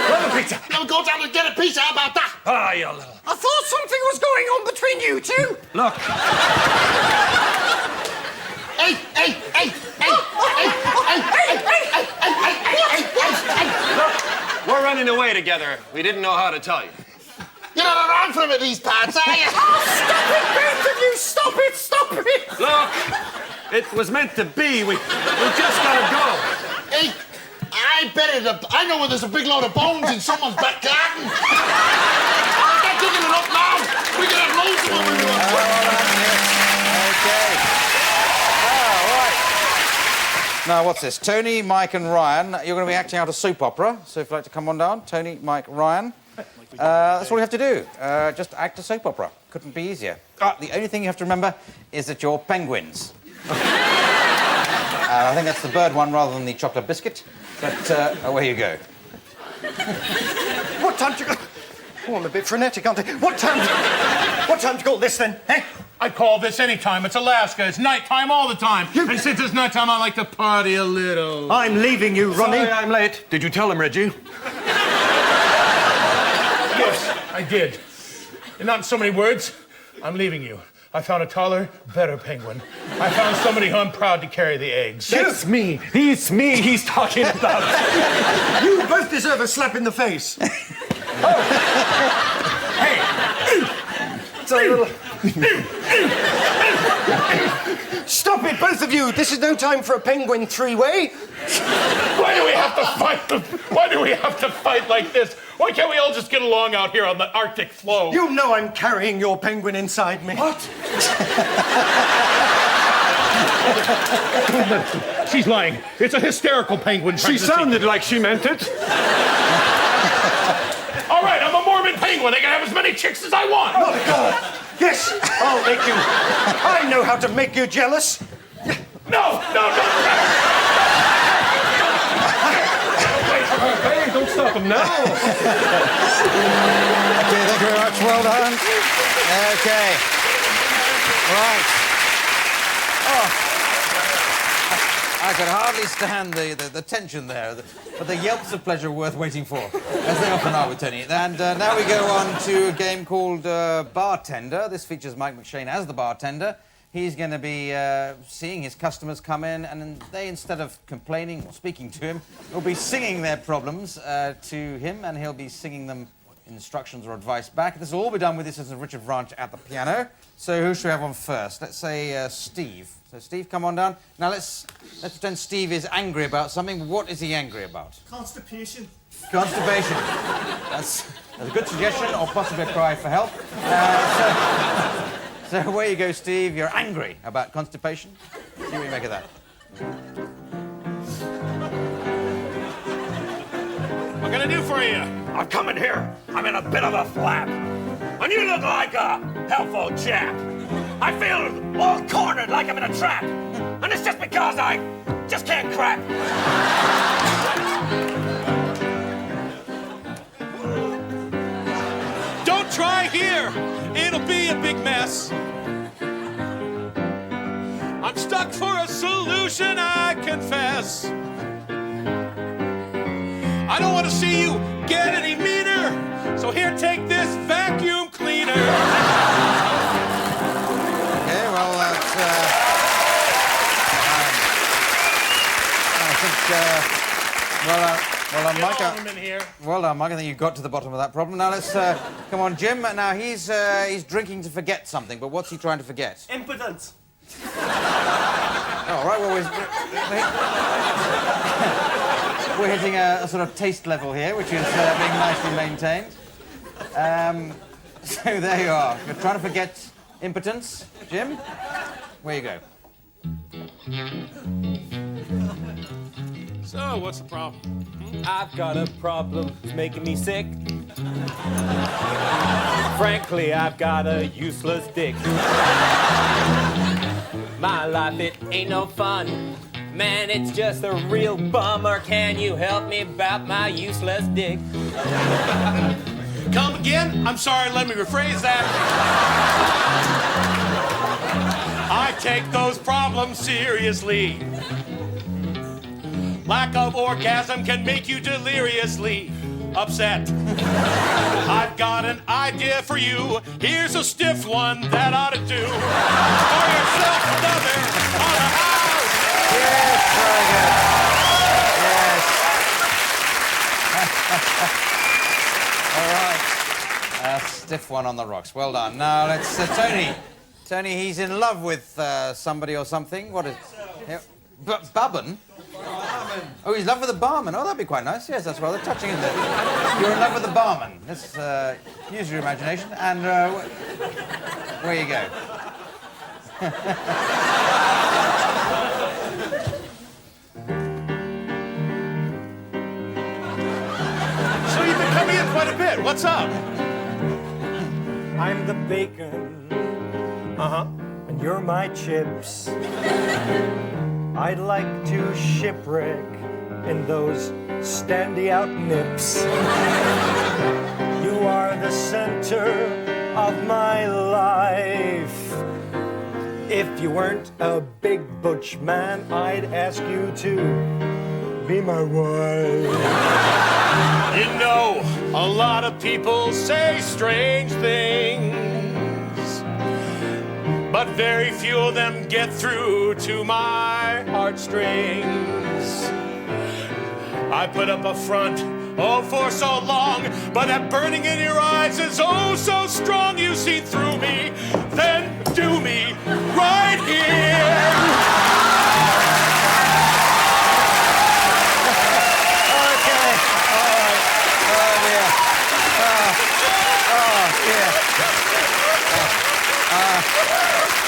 Love a pizza. We'll go down and get a pizza, how about that? Ah, you little... I thought something was going on between you two. Look. Look, we're running away together. We didn't know how to tell you. You're not around from it these parts, are you? Oh, stop it, both of you! Stop it, stop it! Look, it was meant to be. We just gotta go. Hey, I know where there's a big load of bones in someone's back garden. I'm not digging it up now. We can have loads of them when we want. Okay. Oh, right. Now, what's this? Tony, Mike and Ryan, you're going to be acting out a soap opera. So if you'd like to come on down. Tony, Mike, Ryan. That's all you have to do. Just act a soap opera. Couldn't be easier. The only thing you have to remember is that you're penguins. I think that's the bird one rather than the chocolate biscuit. But away you go. What time to go? Oh, I'm a bit frenetic, aren't I? What time to call this, then, eh? I call this any time. It's Alaska. It's nighttime all the time. And since it's nighttime, I like to party a little. I'm leaving you, Ronnie. Sorry I'm late. Did you tell him, Reggie? Yes, I did. And not in so many words. I'm leaving you. I found a taller, better penguin. I found somebody who I'm proud to carry the eggs. It's me. It's me he's talking about. You both deserve a slap in the face. Hey! It's a little... Stop it, both of you. This is no time for a penguin three-way. Why do we have to fight? Why do we have to fight like this? Why can't we all just get along out here on the Arctic floe? You know I'm carrying your penguin inside me. What? She's lying. It's a hysterical penguin She pregnancy. sounded like she meant it. All right, I'm a Mormon penguin. I can have as many chicks as I want. Oh, God. Yes, I'll make you. I know how to make you jealous. No. Hey, don't stop him now. Okay, thank you very much. Well done. Okay. Right. Oh. I could hardly stand the tension there, but the yelps of pleasure are worth waiting for, as they often are with Tony. And now we go on to a game called Bartender. This features Mike McShane as the bartender. He's going to be seeing his customers come in, and they, instead of complaining or speaking to him, will be singing their problems to him, and he'll be singing them instructions or advice back. This will all be done with this as Richard Branch at the piano. So who should we have on first? Let's say Steve. So Steve, come on down. Now let's pretend Steve is angry about something. What is he angry about? Constipation. Constipation. That's a good suggestion, or possibly a cry for help. So away you go, Steve. You're angry about constipation. See what you make of that. What can I do for you? I'm coming here. I'm in a bit of a flap. And you look like a helpful chap. I feel all cornered like I'm in a trap. And it's just because I just can't crack. Don't try here. It'll be a big mess. I'm stuck for a solution, I confess. I don't want to see you get any meaner, so here, take this vacuum cleaner. Okay, well, that's... I think... well done, Mike. Well done, Mike. I think you got to the bottom of that problem. Now let's... come on, Jim. Now, he's drinking to forget something, but what's he trying to forget? Impotence. Oh, right, well, we're hitting a sort of taste level here, which is being nicely maintained. So there you are. You're trying to forget impotence. Jim, where you go. So, what's the problem? I've got a problem, it's making me sick. Frankly, I've got a useless dick. My life, it ain't no fun. Man, it's just a real bummer. Can you help me about my useless dick? Come again? I'm sorry, let me rephrase that. I take those problems seriously. Lack of orgasm can make you deliriously upset. I've got an idea for you. Here's a stiff one that ought to do. Pour yourself another on the house. Yes, very good. Yes. All right. Stiff one on the rocks. Well done. Now let's Tony. Tony, he's in love with somebody or something. What is? Yeah. Babin? Oh, he's in love with the barman. Oh, that'd be quite nice. Yes, that's rather touching, isn't it? You're in love with the barman. Let's use your imagination and where you go. So you've been coming in quite a bit. What's up? I'm the bacon. Uh-huh. And you're my chips. I'd like to shipwreck in those standy-out nips. You are the center of my life. If you weren't a big butch man, I'd ask you to be my wife. You know, a lot of people say strange things, but very few of them get through to my heartstrings. I put up a front, oh, for so long, but that burning in your eyes is oh so strong. You see through me, then do me right here. Okay, all right. Oh, dear. Oh, dear.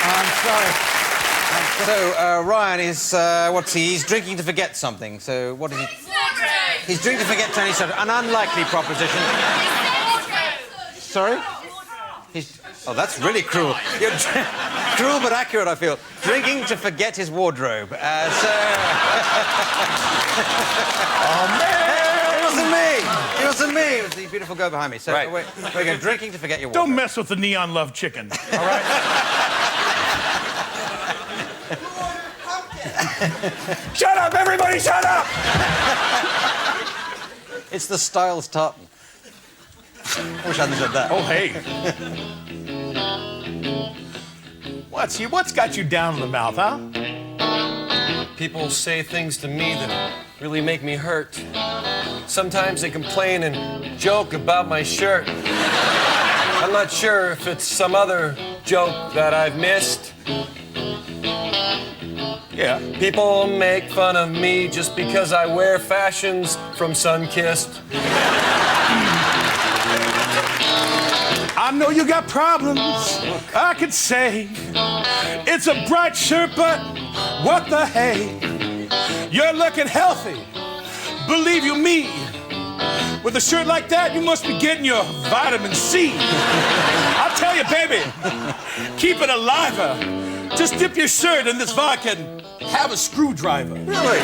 I'm sorry. So, Ryan is, what's he? He's drinking to forget something. So, what is he? He's drinking to forget Tony Slattery. An unlikely proposition. Sorry? Oh, that's really cruel. You're cruel but accurate, I feel. Drinking to forget his wardrobe. Oh, man! It wasn't me! It wasn't me! It was the beautiful girl behind me. So, right. We're going drinking to forget your wardrobe. Don't mess with the neon love chicken, all right? Shut up, everybody, shut up! It's the Styles tartan. I wish I hadn't said that. Oh, hey. What's got you down in the mouth, huh? People say things to me that really make me hurt. Sometimes they complain and joke about my shirt. I'm not sure if it's some other joke that I've missed. Yeah. People make fun of me just because I wear fashions from Sunkissed. I know you got problems, I could say. It's a bright shirt, but what the hey? You're looking healthy, believe you me. With a shirt like that, you must be getting your vitamin C. I'll tell you, baby, keep it alive. Just dip your shirt in this vodka and have a screwdriver. Really? Very good.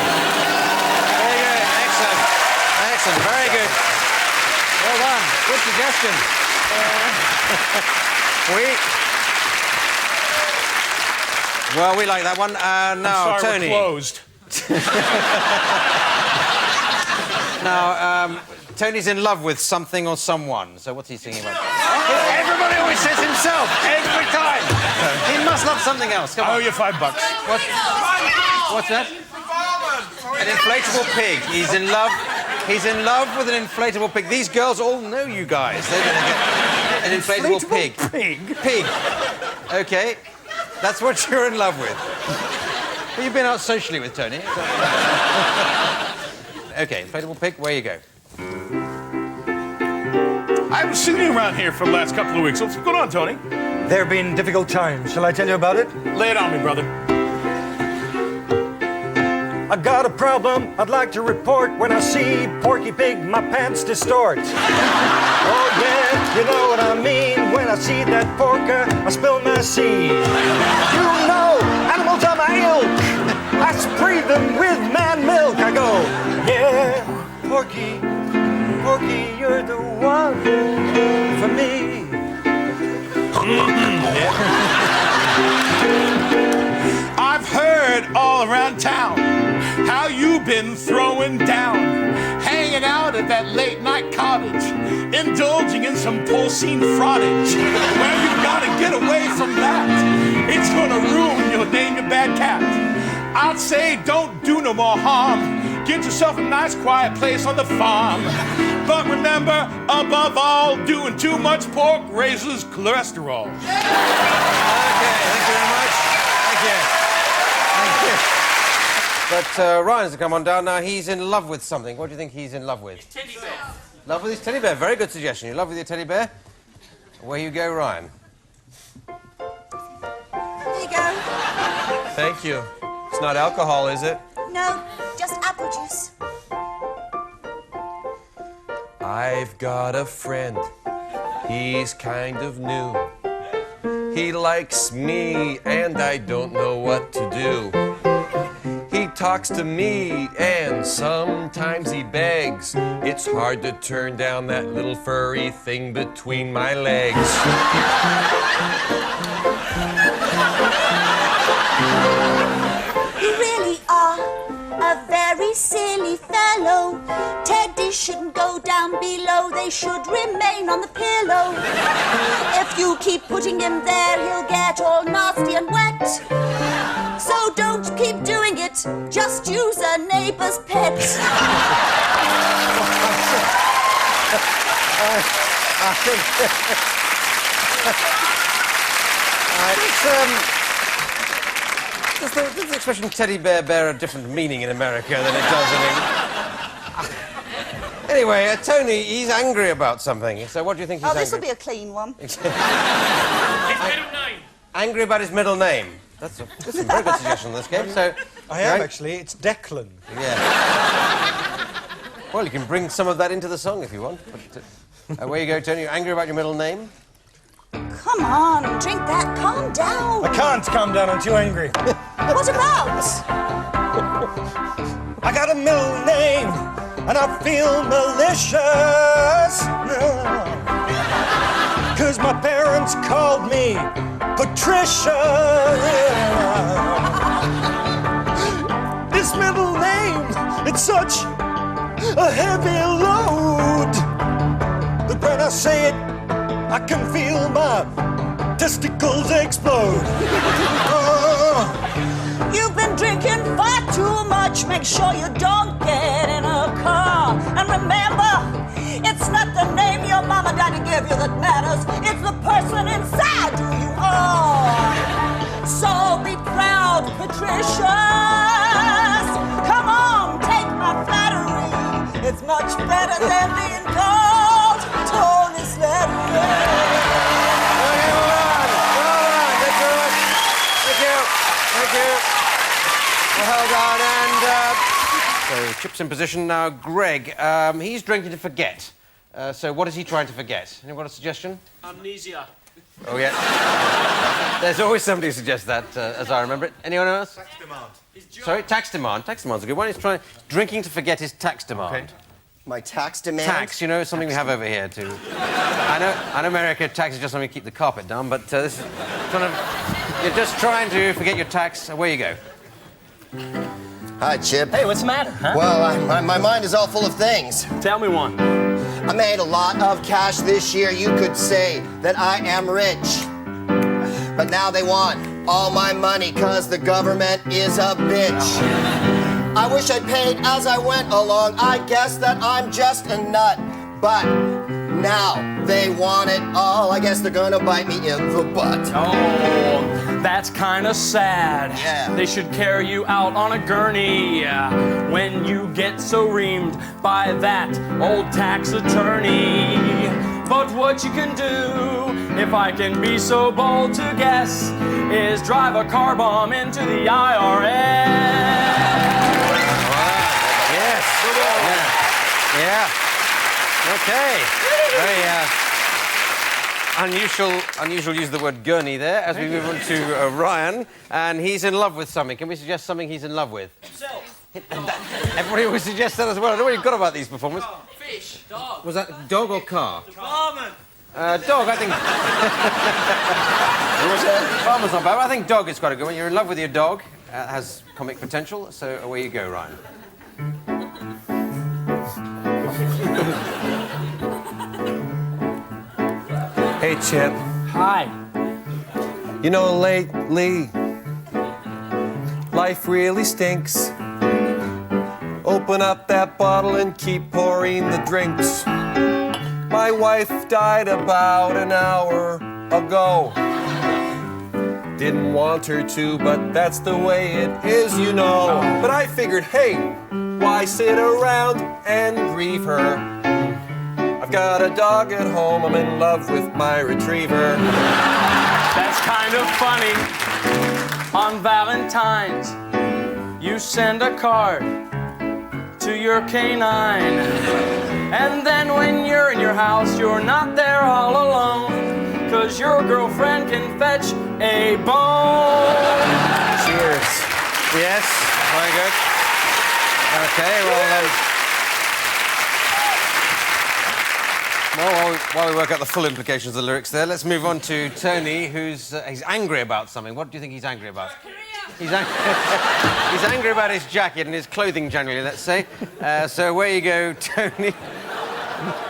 Excellent. Excellent. Very good. Well done. Good suggestion. We like that one. Now, I'm sorry, Tony. we're closed. Now, Tony's in love with something or someone. So what's he singing about? Everybody always says himself, every time. He must love something else. Come on. I owe you $5. What's that? An inflatable pig. He's in love. He's in love with an inflatable pig. These girls all know you guys. They're going to get an inflatable pig. Pig. Okay. That's what you're in love with. Well, you've been out socially with Tony. Okay, inflatable pig, where you go? I haven't seen you around here for the last couple of weeks. What's going on, Tony? There have been difficult times. Shall I tell you about it? Lay it on me, brother. I got a problem I'd like to report. When I see Porky Pig, my pants distort. Oh yeah, you know what I mean. When I see that porker, I spill my seed. You know, animals are my ilk. I spree them with man milk. I go, yeah, Porky, Porky, you're the one for me. I've heard all around town how you've been thrown that late-night cottage, indulging in some porcine frottage. Well, you gotta get away from that. It's gonna ruin your name, your bad cat. I'd say don't do no more harm. Get yourself a nice, quiet place on the farm. But remember, above all, doing too much pork raises cholesterol. Okay, thank you very much. Thank you. Thank you. But Ryan's to come on down now. He's in love with something. What do you think he's in love with? His teddy bear. Love with his teddy bear. Very good suggestion. You're in love with your teddy bear? Away you go, Ryan. Here you go. Thank you. It's not alcohol, is it? No, just apple juice. I've got a friend. He's kind of new. He likes me, and I don't know what to do. He talks to me, and sometimes he begs. It's hard to turn down that little furry thing between my legs. You really are a very silly fellow. Teddy shouldn't go down below. They should remain on the pillow. If you keep putting him there, he'll get all nasty and wet. So don't keep doing it. Just use a neighbor's pet. I think... Does the expression teddy bear bear a different meaning in America than it does in England? Anyway, Tony, he's angry about something. So what do you think he's angry? Oh, this will be a clean one. His middle name. Angry about his middle name. That's a very good suggestion in this game. So I am, actually. It's Declan. Yeah. Well, you can bring some of that into the song if you want. But, where you go, Tony? You're angry about your middle name? Come on, drink that. Calm down. I can't calm down. I'm too angry. What about? I got a middle name, and I feel malicious. 'Cause my parents called me Patricia. This middle name, it's such a heavy load. But when I say it, I can feel my testicles explode. You've been drinking far too much. Make sure you don't get in a car. And remember, it's not the name your mama and daddy gave you that matters. It's the person inside who you are. So be proud, Patricias. Come on, take my flattery. It's much better than being called Tony Slattery. Thank you. Well done. And so Chip's in position now. Greg, he's drinking to forget. So what is he trying to forget? Anyone got a suggestion? Amnesia. Oh, yeah. There's always somebody who suggests that, as I remember it. Anyone else? Tax demand. Sorry, tax demand. Tax demand's a good one. He's trying... Drinking to forget his tax demand. Okay. My tax demand? Tax, you know, something we have over here, too. I know America, tax is just something to keep the carpet down, but this is kind of... You're just trying to forget your tax. Away you go. Hi, Chip. Hey, what's the matter, huh? Well, my mind is all full of things. Tell me one. I made a lot of cash this year. You could say that I am rich. But now they want all my money because the government is a bitch. I wish I'd paid as I went along. I guess that I'm just a nut. But now they want it all. I guess they're gonna bite me in the butt. Oh, that's kind of sad. Yeah. They should carry you out on a gurney when you get so reamed by that old tax attorney. But what you can do, if I can be so bold to guess, is drive a car bomb into the IRS. Yes. Yeah. Okay. Very unusual use of the word gurney there as we move on to Ryan. And he's in love with something. Can we suggest something he's in love with? Himself. Everybody always suggests that as well. I don't know what you've got about these performers. Fish. Dog. Was that dog or car? Barman. Dog, I think. Barman's not bad. I think dog is quite a good one. You're in love with your dog. Has comic potential. So away you go, Ryan. Hey, Chip. Hi. You know, lately, life really stinks. Open up that bottle and keep pouring the drinks. My wife died about an hour ago. Didn't want her to, but that's the way it is, you know. But I figured, hey, why sit around and grieve her? I've got a dog at home, I'm in love with my retriever. That's kind of funny. On Valentine's, you send a card to your canine. And then when you're in your house, you're not there all alone, 'cause your girlfriend can fetch a bone. Cheers. Yes, very good. Okay, well, while we work out the full implications of the lyrics there, let's move on to Tony, who's he's angry about something. What do you think he's angry about? He's angry about his jacket and his clothing generally, let's say. So where you go, Tony?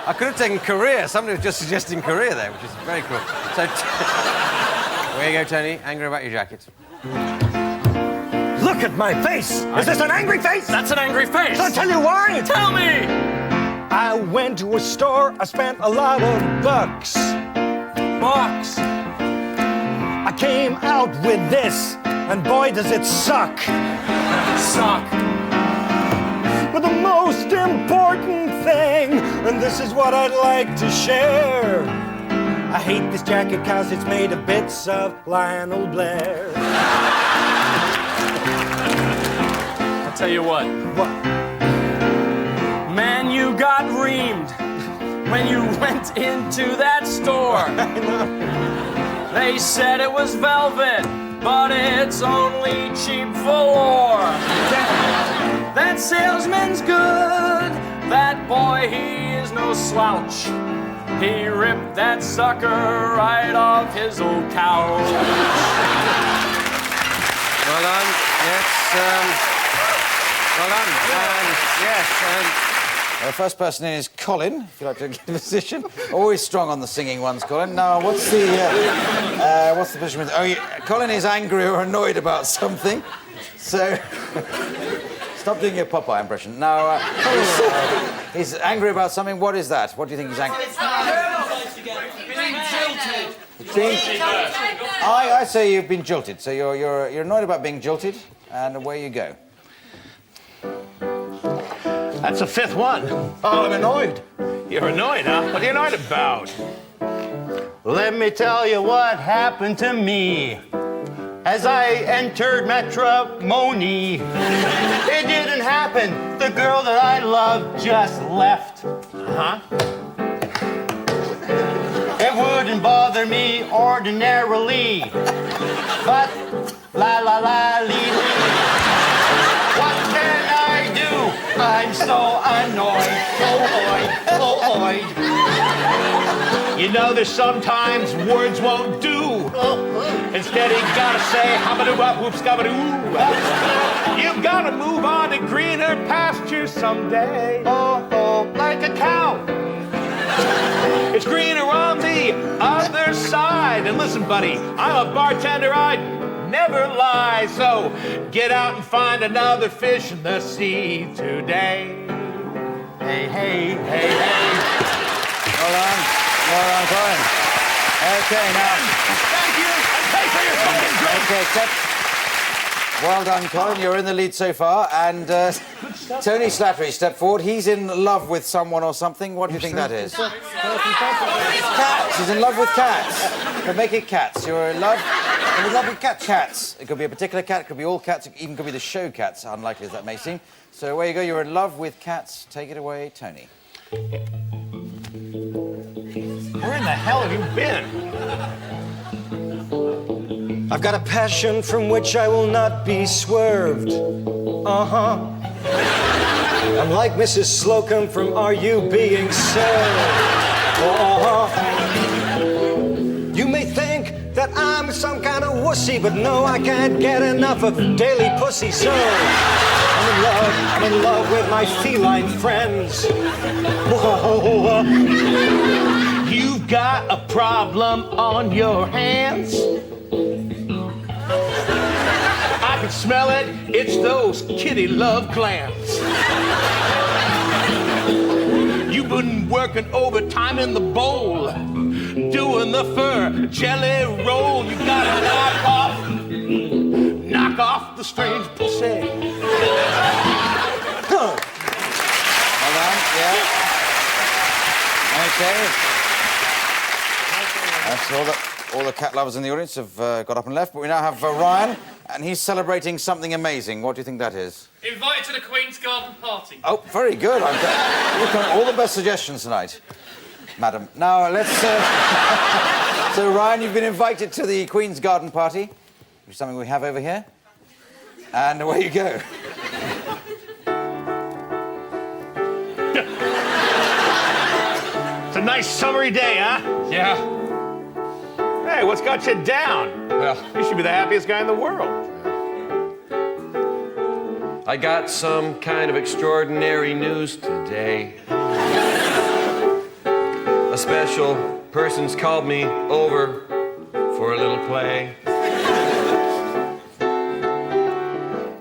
I could have taken career. Somebody was just suggesting career there, which is very cool. So where you go, Tony? Angry about your jacket. Look at my face! Is this an angry face? That's an angry face! I'll tell you why! Tell me! I went to a store, I spent a lot of bucks. I came out with this, and boy does it suck. Suck. But the most important thing, and this is what I'd like to share, I hate this jacket 'cause it's made of bits of Lionel Blair. I'll tell you what. What? Man, you got reamed when you went into that store. They said it was velvet, but it's only cheap velour. That salesman's good. That boy, he is no slouch. He ripped that sucker right off his old couch. Well done. Yes. Well done. Yes. The first person in is Colin, if you'd like to get a position. Always strong on the singing ones, Colin. Now, what's the position with... Oh, Colin is angry or annoyed about something, so... Stop doing your Popeye impression. Now, he's angry about something. What is that? What do you think he's angry about? Being jilted. I say you've been jilted, so you're annoyed about being jilted, and away you go. That's the fifth one. Oh, I'm annoyed. You're annoyed, huh? What are you annoyed about? Let me tell you what happened to me as I entered matrimony. It didn't happen. The girl that I loved just left. Huh? It wouldn't bother me ordinarily, but la la la lee. What can I do? I'm so annoyed. Oh, oid. You know, there's sometimes words won't do. Instead, you gotta say, habadoo, whoops, gabadoo. You've gotta move on to greener pastures someday. Oh, like a cow. It's greener on the other side. And listen, buddy, I'm a bartender, I never lie. So get out and find another fish in the sea today. Hey, hey, hey, hey. Well done, Colin. Okay, now... Thank you, and pay for your fucking drink. Okay, well done, Colin. You're in the lead so far. And Tony Slattery, step forward. He's in love with someone or something. What do you think that is? Cats. He's in love with cats. But make it cats. You're in love with cats. Cats. It could be a particular cat. It could be all cats. It even could be the show cats, unlikely as that may seem. So away you go. You're in love with cats. Take it away, Tony. Where in the hell have you been? I've got a passion from which I will not be swerved. I'm like Mrs. Slocum from Are You Being Served? You may think that I'm some kind of wussy, but no, I can't get enough of daily pussy, so I'm in love with my feline friends. you've got a problem on your hands. I can smell it. It's those kitty love glands. You've been working overtime in the bowl, doing the fur jelly roll. You gotta knock off the strange pussy. Well done, yeah. Okay. That's all the cat lovers in the audience have got up and left, but we now have Ryan, and he's celebrating something amazing. What do you think that is? Invited to the Queen's Garden party. Oh, very good. All the best suggestions tonight, madam. Now, let's... So, Ryan, you've been invited to the Queen's Garden party, which is something we have over here. And away you go. It's a nice summery day, huh? Yeah. Hey, what's got you down? Well, You should be the happiest guy in the world. I got some kind of extraordinary news today. A special person's called me over for a little play.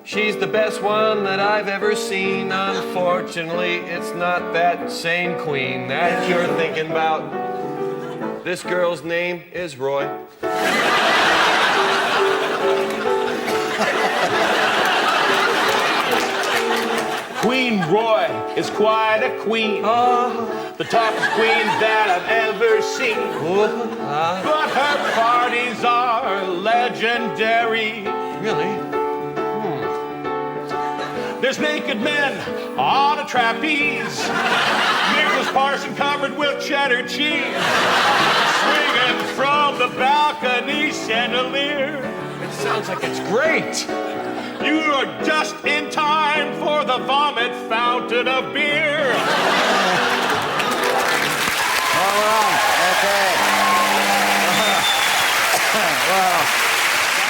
She's the best one that I've ever seen. Unfortunately, it's not that same queen that you're thinking about. This girl's name is Roy. Queen Roy is quite a queen. The toughest queen that I've ever seen. But her parties are legendary. Really? There's naked men on a trapeze. Nicholas Parson covered with cheddar cheese. Swinging from the balcony chandelier. It sounds like it's great. You are just in time for the vomit fountain of beer. Well, we're on. Okay. Well,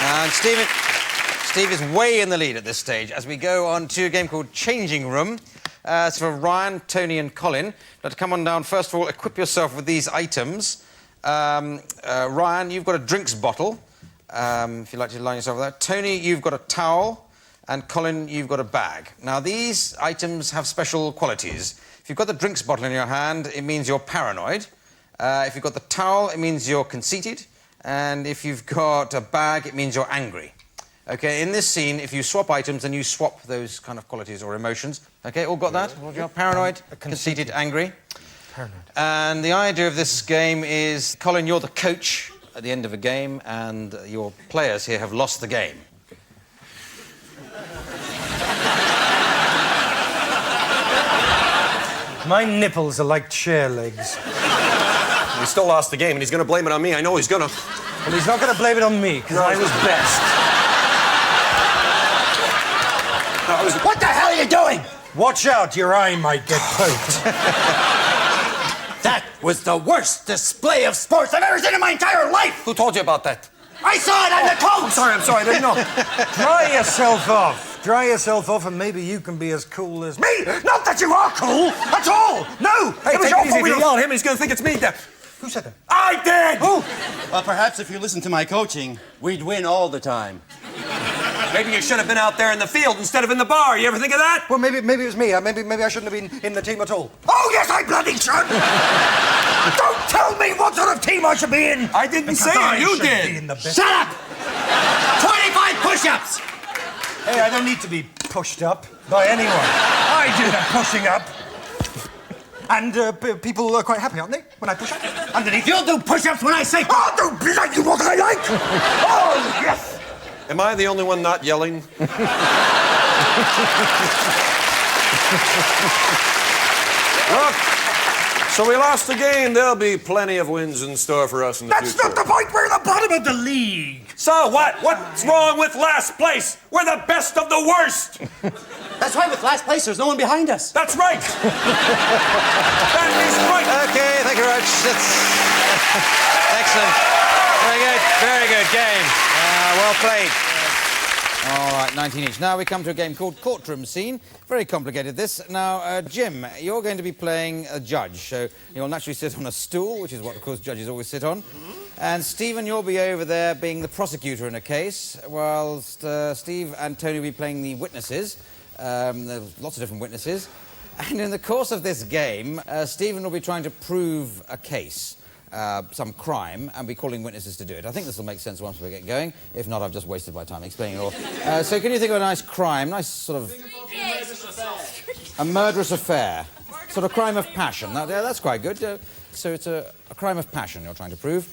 and Steve is way in the lead at this stage as we go on to a game called Changing Room. It's for Ryan, Tony and Colin. Now, to come on down, first of all, equip yourself with these items. Ryan, you've got a drinks bottle, if you'd like to line yourself with that. Tony, you've got a towel. And Colin, you've got a bag. Now, these items have special qualities. If you've got the drinks bottle in your hand, it means you're paranoid. If you've got the towel, it means you're conceited. And if you've got a bag, it means you're angry. OK, in this scene, if you swap items, then you swap those kind of qualities or emotions. OK, all got that? You're paranoid, conceited, angry. Paranoid. And the idea of this game is, Colin, you're the coach at the end of a game, and your players here have lost the game. My nipples are like chair legs. He still lost the game, and he's going to blame it on me. I know he's going to. Well, he's not going to blame it on me, because I was best. What the hell are you doing? Watch out, your eye might get poked. That was the worst display of sports I've ever seen in my entire life. Who told you about that? I saw it on the coach. I'm sorry, I didn't know. Dry yourself off. Dry yourself off, and maybe you can be as cool as me. Not that you are cool at all. No, Hey, it was take your it easy. If you fault. yell at him, he's going to think it's me. Who said that? I did. Who? Well, perhaps if you listened to my coaching, we'd win all the time. Maybe you should have been out there in the field instead of in the bar. You ever think of that? Well, maybe it was me. Maybe I shouldn't have been in the team at all. Oh, yes, I bloody should. Don't tell me what sort of team I should be in. I didn't say it. You did. Shut up. 25 push-ups. Hey, I don't need to be pushed up by anyone. I do the pushing up. And people are quite happy, aren't they, when I push up? Underneath, you'll do push-ups when I say, I'll do bloody what I like. Oh, yes. Am I the only one not yelling? Look, so we lost the game. There'll be plenty of wins in store for us in the future. That's not the point. We're the bottom of the league. So what? What's wrong with last place? We're the best of the worst. That's right, with last place, there's no one behind us. That's right. That is right. OK, thank you very much. Excellent. Very good game. Well played. All right, 19 each. Now we come to a game called Courtroom Scene. Very complicated, this. Now, Jim, you're going to be playing a judge, so you'll naturally sit on a stool, which is what, of course, judges always sit on. And Stephen, you'll be over there being the prosecutor in a case, whilst Steve and Tony will be playing the witnesses. There's lots of different witnesses. And in the course of this game, Stephen will be trying to prove a case. Some crime, and be calling witnesses to do it. I think this will make sense once we get going. If not, I've just wasted my time explaining it all. So can you think of a nice crime, nice sort of... a murderous affair. Sort of crime of passion. That's quite good. So it's a crime of passion you're trying to prove.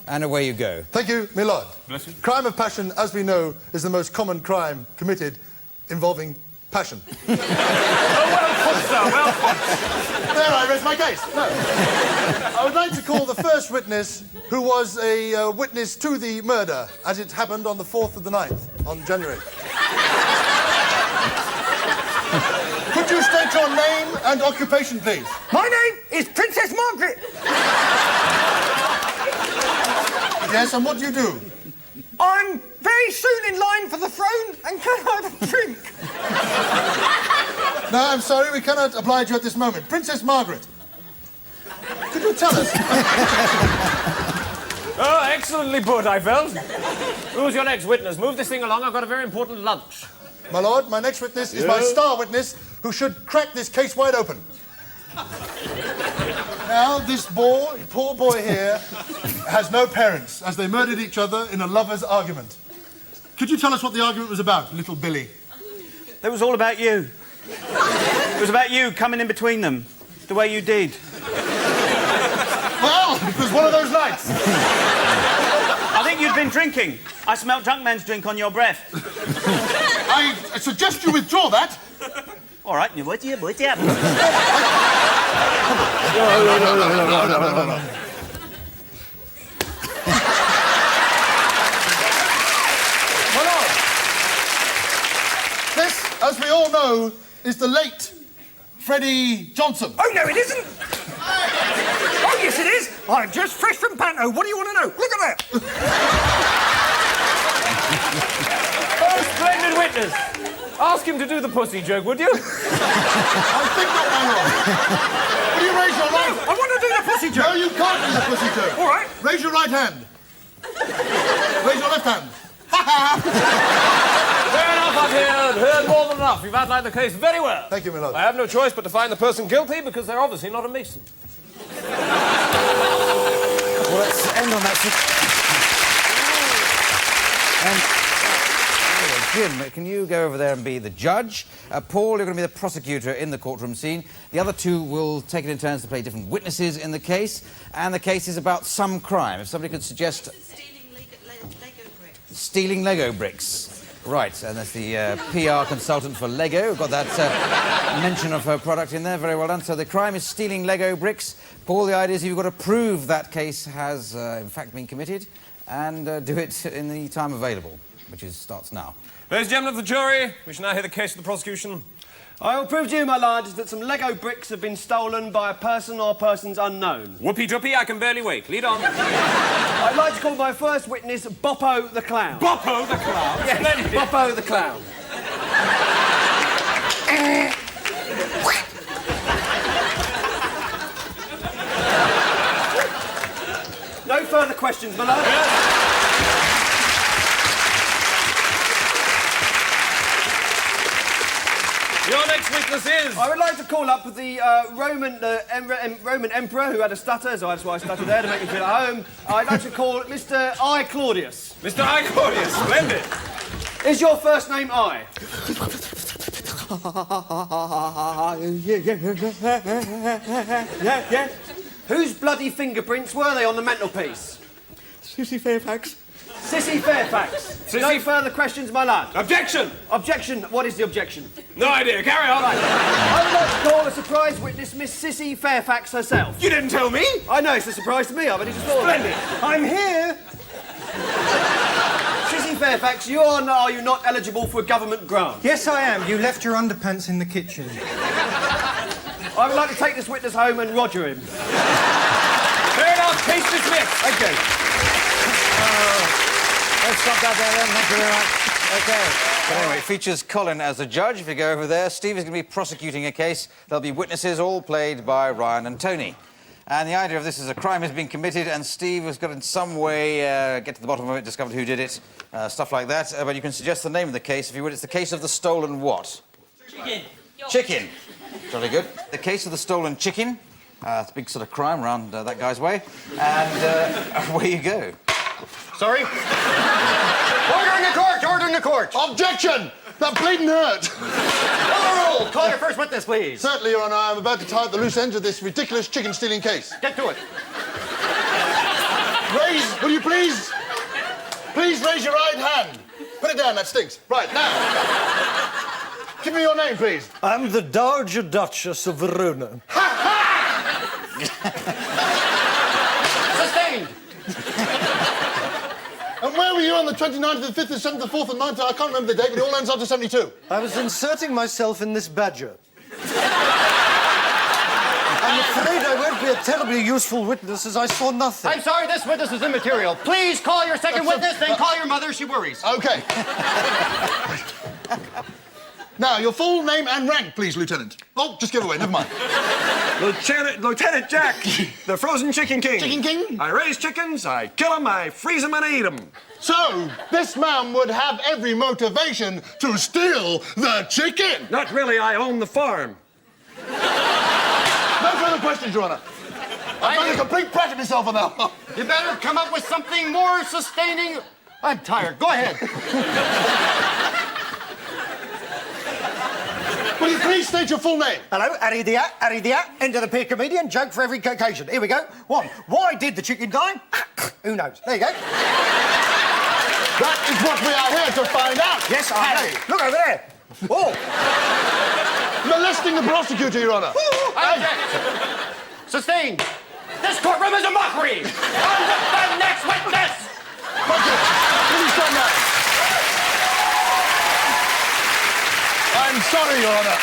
And away you go. Thank you, my lord. Bless you. Crime of passion, as we know, is the most common crime committed involving passion. Oh, well put, sir, well put. There, I raise my case. No. I would like to call the first witness who was a witness to the murder as it happened on the 4th of the 9th, on January. Could you state your name and occupation, please? My name is Princess Margaret. Yes, and what do you do? I'm very soon in line for the throne, and can I have a drink? No, I'm sorry, we cannot oblige you at this moment. Princess Margaret, could you tell us? Oh, excellently put, I felt. Who's your next witness? Move this thing along, I've got a very important lunch. My lord, my next witness is my star witness who should crack this case wide open. Now, this poor boy here has no parents, as they murdered each other in a lover's argument. Could you tell us what the argument was about, little Billy? It was all about you. It was about you coming in between them, the way you did. Well, it was one of those nights. I think you'd been drinking. I smelt drunk man's drink on your breath. I suggest you withdraw that. All right, you would, yeah. No. This, as we all know, is the late Freddie Johnson. Oh, no, it isn't. Oh, yes, it is. I'm just fresh from Panto. What do you want to know? Look at that. Oh, splendid witness. Ask him to do the pussy joke, would you? I think not, my lord. Will you raise your right? I want to do the pussy joke. No, you can't do the pussy joke. All right. Raise your right hand. Raise your left hand. Fair enough, I've heard more than enough. You've outlined the case very well. Thank you, my lord. I have no choice but to find the person guilty because they're obviously not a mason. Well, let's end on that. Jim, can you go over there and be the judge? Paul, you're going to be the prosecutor in the courtroom scene. The other two will take it in turns to play different witnesses in the case. And the case is about some crime. If somebody could suggest... Stealing Lego bricks. Right, and that's the PR consultant for Lego. We've got that mention of her product in there. Very well done. So the crime is stealing Lego bricks. Paul, the idea is you've got to prove that case has, in fact, been committed and do it in the time available, which starts now. Ladies and gentlemen of the jury, we shall now hear the case of the prosecution. I will prove to you, my lord, that some Lego bricks have been stolen by a person or persons unknown. Whoopee-doopie, I can barely wait. Lead on. I'd like to call my first witness Boppo the Clown. Boppo the Clown? Yes, Boppo the Clown. No further questions, my lord. Your next witness is... I would like to call up the Roman emperor who had a stutter, so that's why I stuttered there, to make me feel at home. I'd like to call Mr. I. Claudius. Mr. I. Claudius, splendid. Is your first name I? Yeah. Whose bloody fingerprints were they on the mantelpiece? Sissy Fairfax. Sissy Fairfax. No further questions, my lad. Objection! Objection. What is the objection? No idea. Carry on. Right. I would like to call a surprise witness Miss Sissy Fairfax herself. You didn't tell me. I know, it's a surprise to me. I've only just thought Splendid. of it. I'm here. Sissy Fairfax, are you not eligible for a government grant? Yes, I am. You left your underpants in the kitchen. I would like to take this witness home and roger him. Fair enough. Case dismissed. Thank you. Let's stop that there then. Thank you very much. OK. But anyway, it features Colin as a judge. If you go over there, Steve is going to be prosecuting a case. There'll be witnesses, all played by Ryan and Tony. And the idea of this is a crime has been committed and Steve has got in some way get to the bottom of it, discovered who did it, stuff like that. But you can suggest the name of the case if you would. It's the case of the stolen what? Chicken. Chicken. Jolly good. The case of the stolen chicken. It's a big sort of crime around that guy's way. And away you go. Sorry? Order in the court! Order in the court! Objection! That bleeding hurt. Overruled! Call your first witness, please. Certainly, Your Honour. I'm about to tie up the loose ends of this ridiculous chicken-stealing case. Get to it. Will you please raise your right hand. Put it down, that stinks. Right, now. Give me your name, please. I'm the Dowager Duchess of Verona. Sustained. And where were you on the 29th, the 5th, the 7th, the 4th, and 9th? I can't remember the date, but it all ends up to 72. I was inserting myself in this badger. I'm afraid I won't be a terribly useful witness, as I saw nothing. I'm sorry, this witness is immaterial. Please call your second witness, then call your mother. She worries. OK. Now, your full name and rank, please, Lieutenant. Oh, just give away, never mind. Lieutenant Jack, the frozen chicken king. Chicken king? I raise chickens, I kill them, I freeze them and eat them. So, this man would have every motivation to steal the chicken. Not really, I own the farm. No further questions, Your Honour. I've made a complete brat of myself on that. You better come up with something more sustaining. I'm tired. Go ahead. Will you please state your full name? Hello, Harry the end of the peer comedian, joke for every occasion. Here we go. 1. Why did the chicken die? Who knows? There you go. That is what we are here to find out. Yes, I know. Look over there. Oh. Molesting the prosecutor, Your Honour. Sustained. This courtroom is a mockery. On the next witness. Puckett, please stand down. I'm sorry, Your Honour.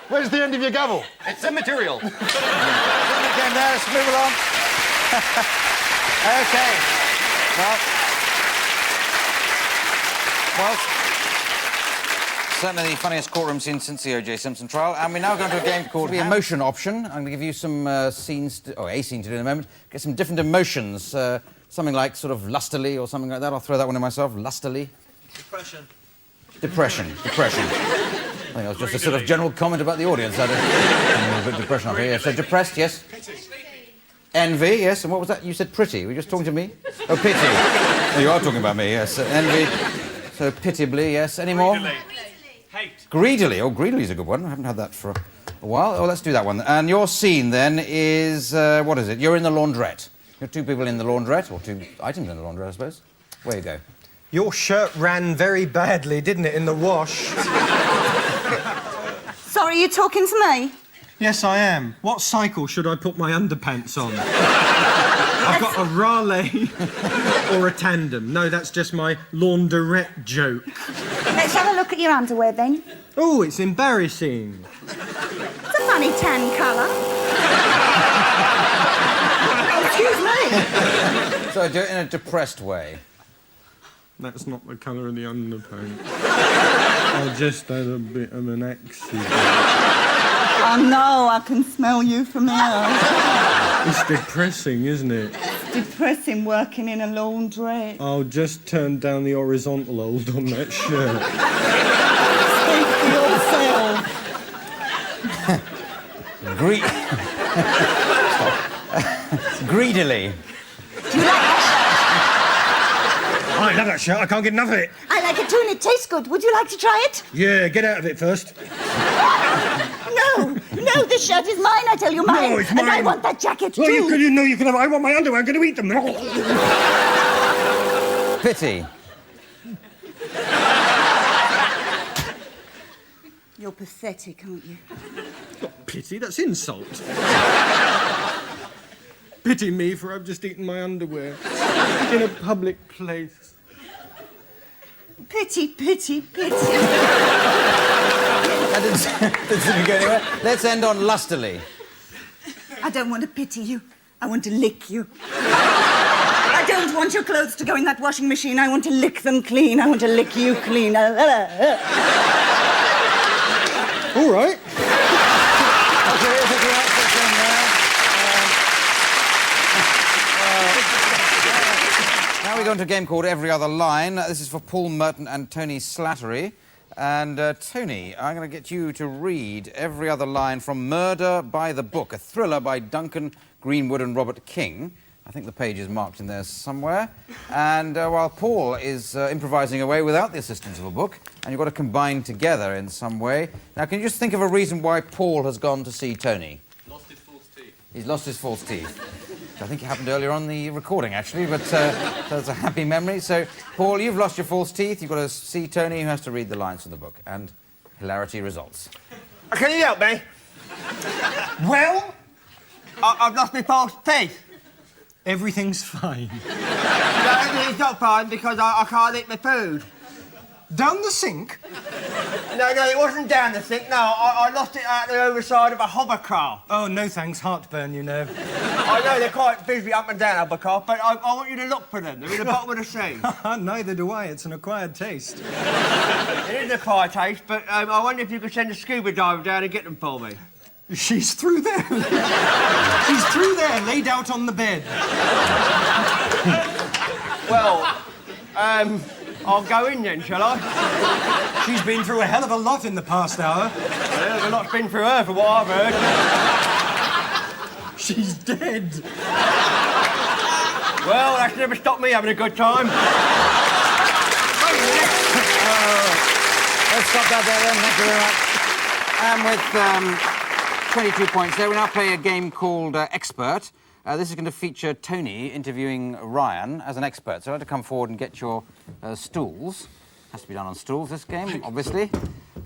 Where's the end of your gavel? It's immaterial. Again there, let's move along. OK. Well, certainly the funniest courtroom scene since the O.J. Simpson trial. And we're now going to a game called the emotion option. I'm going to give you some scenes, or a scene to do in a moment. Get some different emotions. Something like sort of lustily or something like that. I'll throw that one in myself. Lustily. Depression. Depression. I think that was just a sort of general comment about the audience. I had a bit of depression up here. So depressed, yes. Pity. Envy, yes. And what was that? You said pretty. Were you just talking to me? Oh, pity. Oh, you are talking about me, yes. Envy. So pitiably, yes. Any more? Hate. Greedily. Oh, greedily is a good one. I haven't had that for a while. Oh, let's do that one. And your scene, then, is... what is it? You're in the laundrette. You're 2 people in the laundrette, or 2 items in the laundrette, I suppose. Where you go? Your shirt ran very badly, didn't it, in the wash? Sorry, you're talking to me? Yes, I am. What cycle should I put my underpants on? I've got a Raleigh or a tandem. No, that's just my laundrette joke. Let's have a look at your underwear, then. Oh, it's embarrassing. It's a funny tan colour. Excuse me. So do it in a depressed way. That's not the colour of the underpants. I just had a bit of an accident. Oh, no, I can smell you from here. It's depressing, isn't it? Depressing working in a laundrette. I'll just turn down the horizontal hold on that shirt. Speak for yourself. Greedily. Do you like that I love that shirt. I can't get enough of it. shirt? I like it too, and it tastes good. Would you like to try it? Yeah, get out of it first. No, this shirt is mine, I tell you, mine. No, it's mine. And I want that jacket, too. Well, you can have... I want my underwear. I'm going to eat them. Pity. You're pathetic, aren't you? Not pity, that's insult. Pity me for I've just eaten my underwear in a public place. Pity. That didn't go anywhere. Let's end on lustily. I don't want to pity you. I want to lick you. I don't don't want your clothes to go in that washing machine. I want to lick them clean. I want to lick you clean. All right. Now we go into a game called Every Other Line. This is for Paul Merton and Tony Slattery. And Tony, I'm going to get you to read Every Other Line from Murder by the Book, a thriller by Duncan Greenwood and Robert King. I think the page is marked in there somewhere. And while Paul is improvising away without the assistance of a book, and you've got to combine together in some way. Now, can you just think of a reason why Paul has gone to see Tony? Lost his false teeth. He's lost his false teeth. I think it happened earlier on the recording, actually, but that's a happy memory. So, Paul, you've lost your false teeth. You've got to see Tony, who has to read the lines from the book. And hilarity results. Can you help me? Well, I've lost my false teeth. Everything's fine. No, it's not fine because I can't eat my food. Down the sink? No, it wasn't down the sink. No, I lost it out the overside of a hovercraft. Oh, no thanks. Heartburn, you know. I know they're quite busy up and down hovercraft, but I want you to look for them. They're in the bottom of the sea. Neither do I. It's an acquired taste. It is an acquired taste, but I wonder if you could send a scuba diver down and get them for me. She's through there. She's through there, laid out on the bed. Well, I'll go in then, shall I? She's been through a hell of a lot in the past hour. Well, a lot's been through her, for what I've heard. She's dead. Well, that's never stopped me having a good time. Let's stop that there then. Thank you very much. And with 22 points there, we now play a game called Expert. This is going to feature Tony interviewing Ryan as an expert. So I'd like to come forward and get your stools. Has to be done on stools, this game, obviously.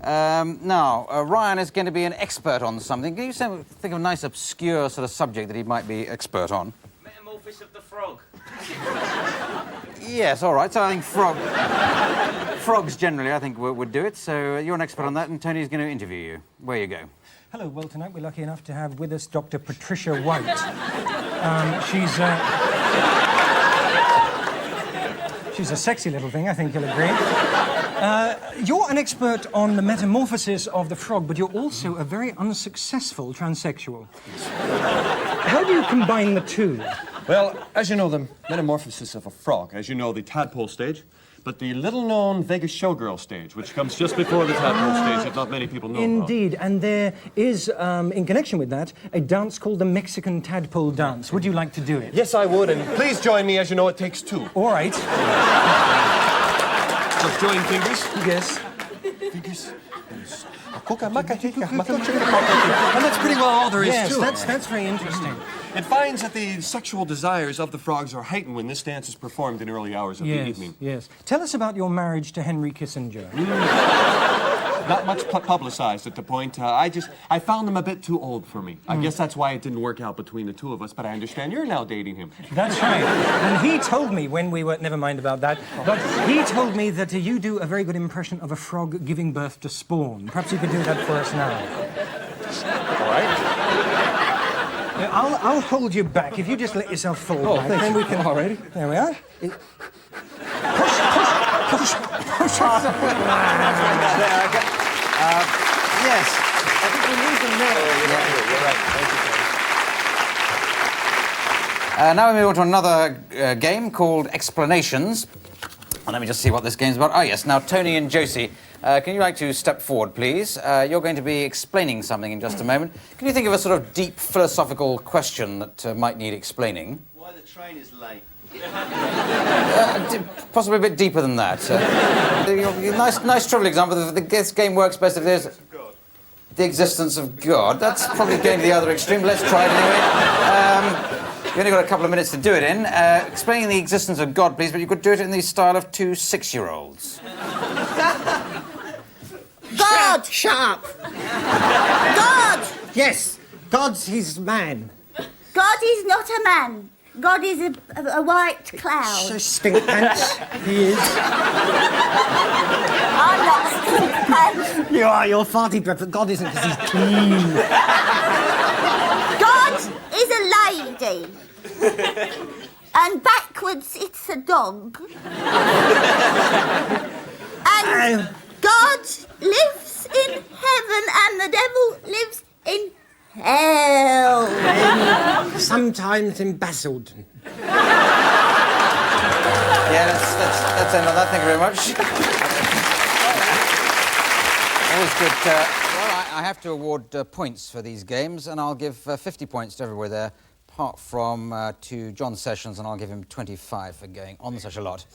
Now, Ryan is going to be an expert on something. Can you think of a nice, obscure sort of subject that he might be expert on? Metamorphosis of the frog. Yes, all right. So I think frogs generally, I think, would do it. So you're an expert on that, and Tony's going to interview you. Where you go. Hello, well, tonight we're lucky enough to have with us Dr. Patricia White. She's a sexy little thing, I think you'll agree. You're an expert on the metamorphosis of the frog, but you're also a very unsuccessful transsexual. How do you combine the two? Well, as you know, the metamorphosis of a frog, as you know, the tadpole stage, but the little-known Vegas showgirl stage, which comes just before the tadpole stage that not many people know Indeed, and there is, in connection with that, a dance called the Mexican tadpole dance. Would you like to do it? Yes, I would, and please join me. As you know, it takes two. All right. Just join fingers. Yes. Fingers. And that's pretty well all there is to it. Yes, that's very interesting. It finds that the sexual desires of the frogs are heightened when this dance is performed in early hours of the evening. Yes. Tell us about your marriage to Henry Kissinger. Not much publicized at the point. I found him a bit too old for me. I guess that's why it didn't work out between the two of us, but I understand you're now dating him. That's right. And he told me when we were... Never mind about that. But he told me that you do a very good impression of a frog giving birth to spawn. Perhaps you could do that for us now. All right. I'll hold you back. If you just let yourself fall back, then we can... All right. There we are. Push. Yes. I think we need them now. You're right. Thank you. Now we move on to another game called Explanations. And let me just see what this game's about. Oh, yes. Now, Tony and Josie, can you like to step forward, please? You're going to be explaining something in just a moment. Can you think of a sort of deep philosophical question that might need explaining? Why the train is late? Possibly a bit deeper than that. Nice trivial example. This game works best if there's the existence of God. That's probably going to the other extreme. Let's try it anyway. You've only got a couple of minutes to do it in. Explaining the existence of God, please, but you could do it in the style of two 6-year-olds. God! Shut up! God! Yes, God's his man. God is not a man. God is a white cloud. Stink pants. He is. I'm not stink pants. You are, you're farty breath, but God isn't because he's clean. God is a lady. And backwards, it's a dog. And God lives in heaven and the devil lives in hell. Sometimes in Basildon. Yeah, that's end on that. Thank you very much. Always good. Well, I have to award points for these games, and I'll give 50 points to everybody there, apart from to John Sessions, and I'll give him 25 for going on such a lot.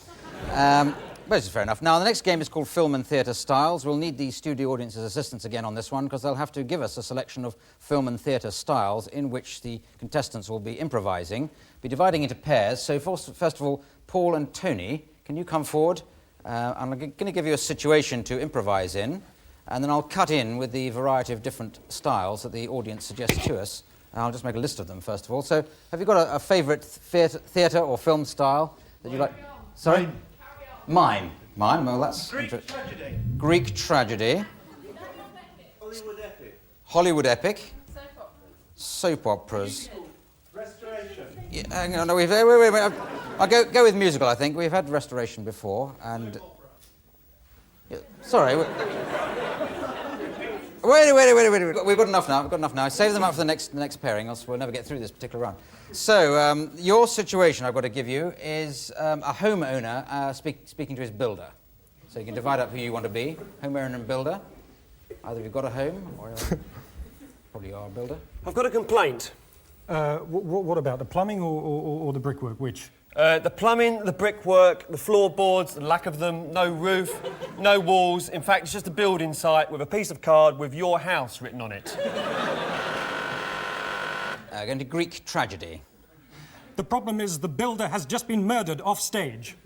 But it's fair enough. Now, the next game is called Film and Theatre Styles. We'll need the studio audience's assistance again on this one, because they'll have to give us a selection of film and theatre styles in which the contestants will be improvising, be dividing into pairs. So first of all, Paul and Tony, can you come forward? I'm going to give you a situation to improvise in, and then I'll cut in with the variety of different styles that the audience suggests to us. I'll just make a list of them, first of all. So, have you got a favourite theatre or film style that you like? Sorry? Mine. Well, that's... Greek tragedy. Greek tragedy. Hollywood epic. Hollywood epic. Soap operas. Restoration. Yeah, hang on, no, wait. I'll go with musical, I think. We've had Restoration before, and... Yeah, sorry. Wait. We've got enough now. Save them up for the next pairing, else we'll never get through this particular round. So, your situation I've got to give you is a homeowner speaking to his builder. So you can divide up who you want to be, homeowner and builder. Either you've got a home, or probably you are a builder. I've got a complaint. What about the plumbing or the brickwork? Which? The plumbing, the brickwork, the floorboards, the lack of them, no roof, no walls. In fact, it's just a building site with a piece of card with your house written on it. Going to Greek tragedy. The problem is the builder has just been murdered off stage.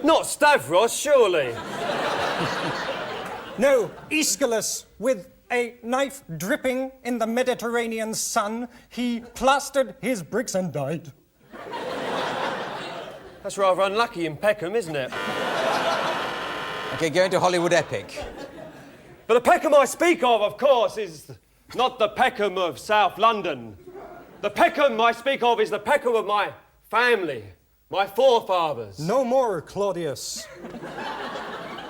Not Stavros, surely. No, Aeschylus with a knife dripping in the Mediterranean sun. He plastered his bricks and died. That's rather unlucky in Peckham, isn't it? Okay, going to Hollywood epic. But the Peckham I speak of course, is not the Peckham of South London. The Peckham I speak of is the Peckham of my family, my forefathers. No more, Claudius.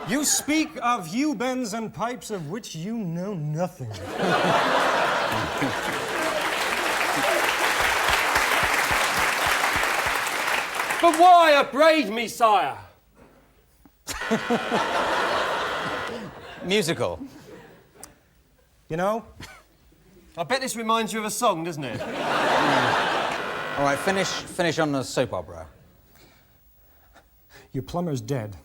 You speak of U-bends and pipes of which you know nothing. But why upbraid me, sire? Musical. You know? I bet this reminds you of a song, doesn't it? All right, finish on the soap opera. Your plumber's dead.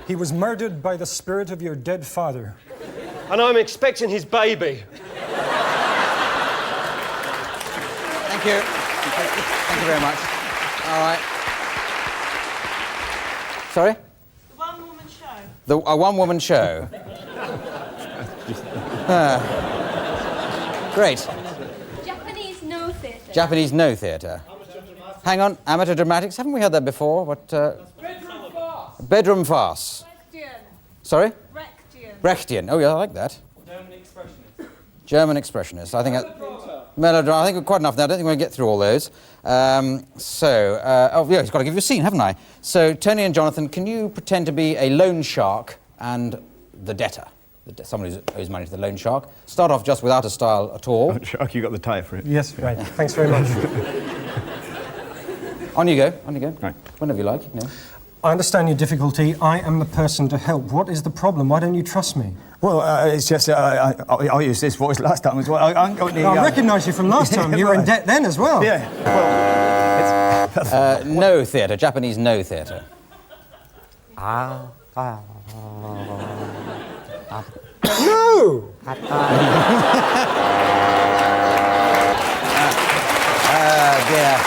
He was murdered by the spirit of your dead father. And I'm expecting his baby. Thank you. Thank you very much. All right. Sorry? The one-woman show. A one-woman show. Great. Japanese no theatre. Japanese no theatre. Hang on, amateur dramatics. Haven't we had that before? What? Bedroom farce. Bedroom farce. Brechtian. Sorry? Brechtian. Brechtian. Oh yeah, I like that. German expressionist. German expressionist. I think melodrama. I think we're quite enough now. I don't think we're going to get through all those. Oh yeah, he's got to give you a scene, haven't I? So Tony and Jonathan, can you pretend to be a loan shark and the debtor? Somebody who owes money to the loan shark. Start off just without a style at all. Oh, shark, you got the tie for it. Yes, right. Thanks very much. On you go. Right. Whenever you like. You know. I understand your difficulty. I am the person to help. What is the problem? Why don't you trust me? Well, it's just I used this voice last time as well. I recognise you from last time. You were in debt then as well. Yeah. Well, no theatre. Japanese no theatre. No! Dear.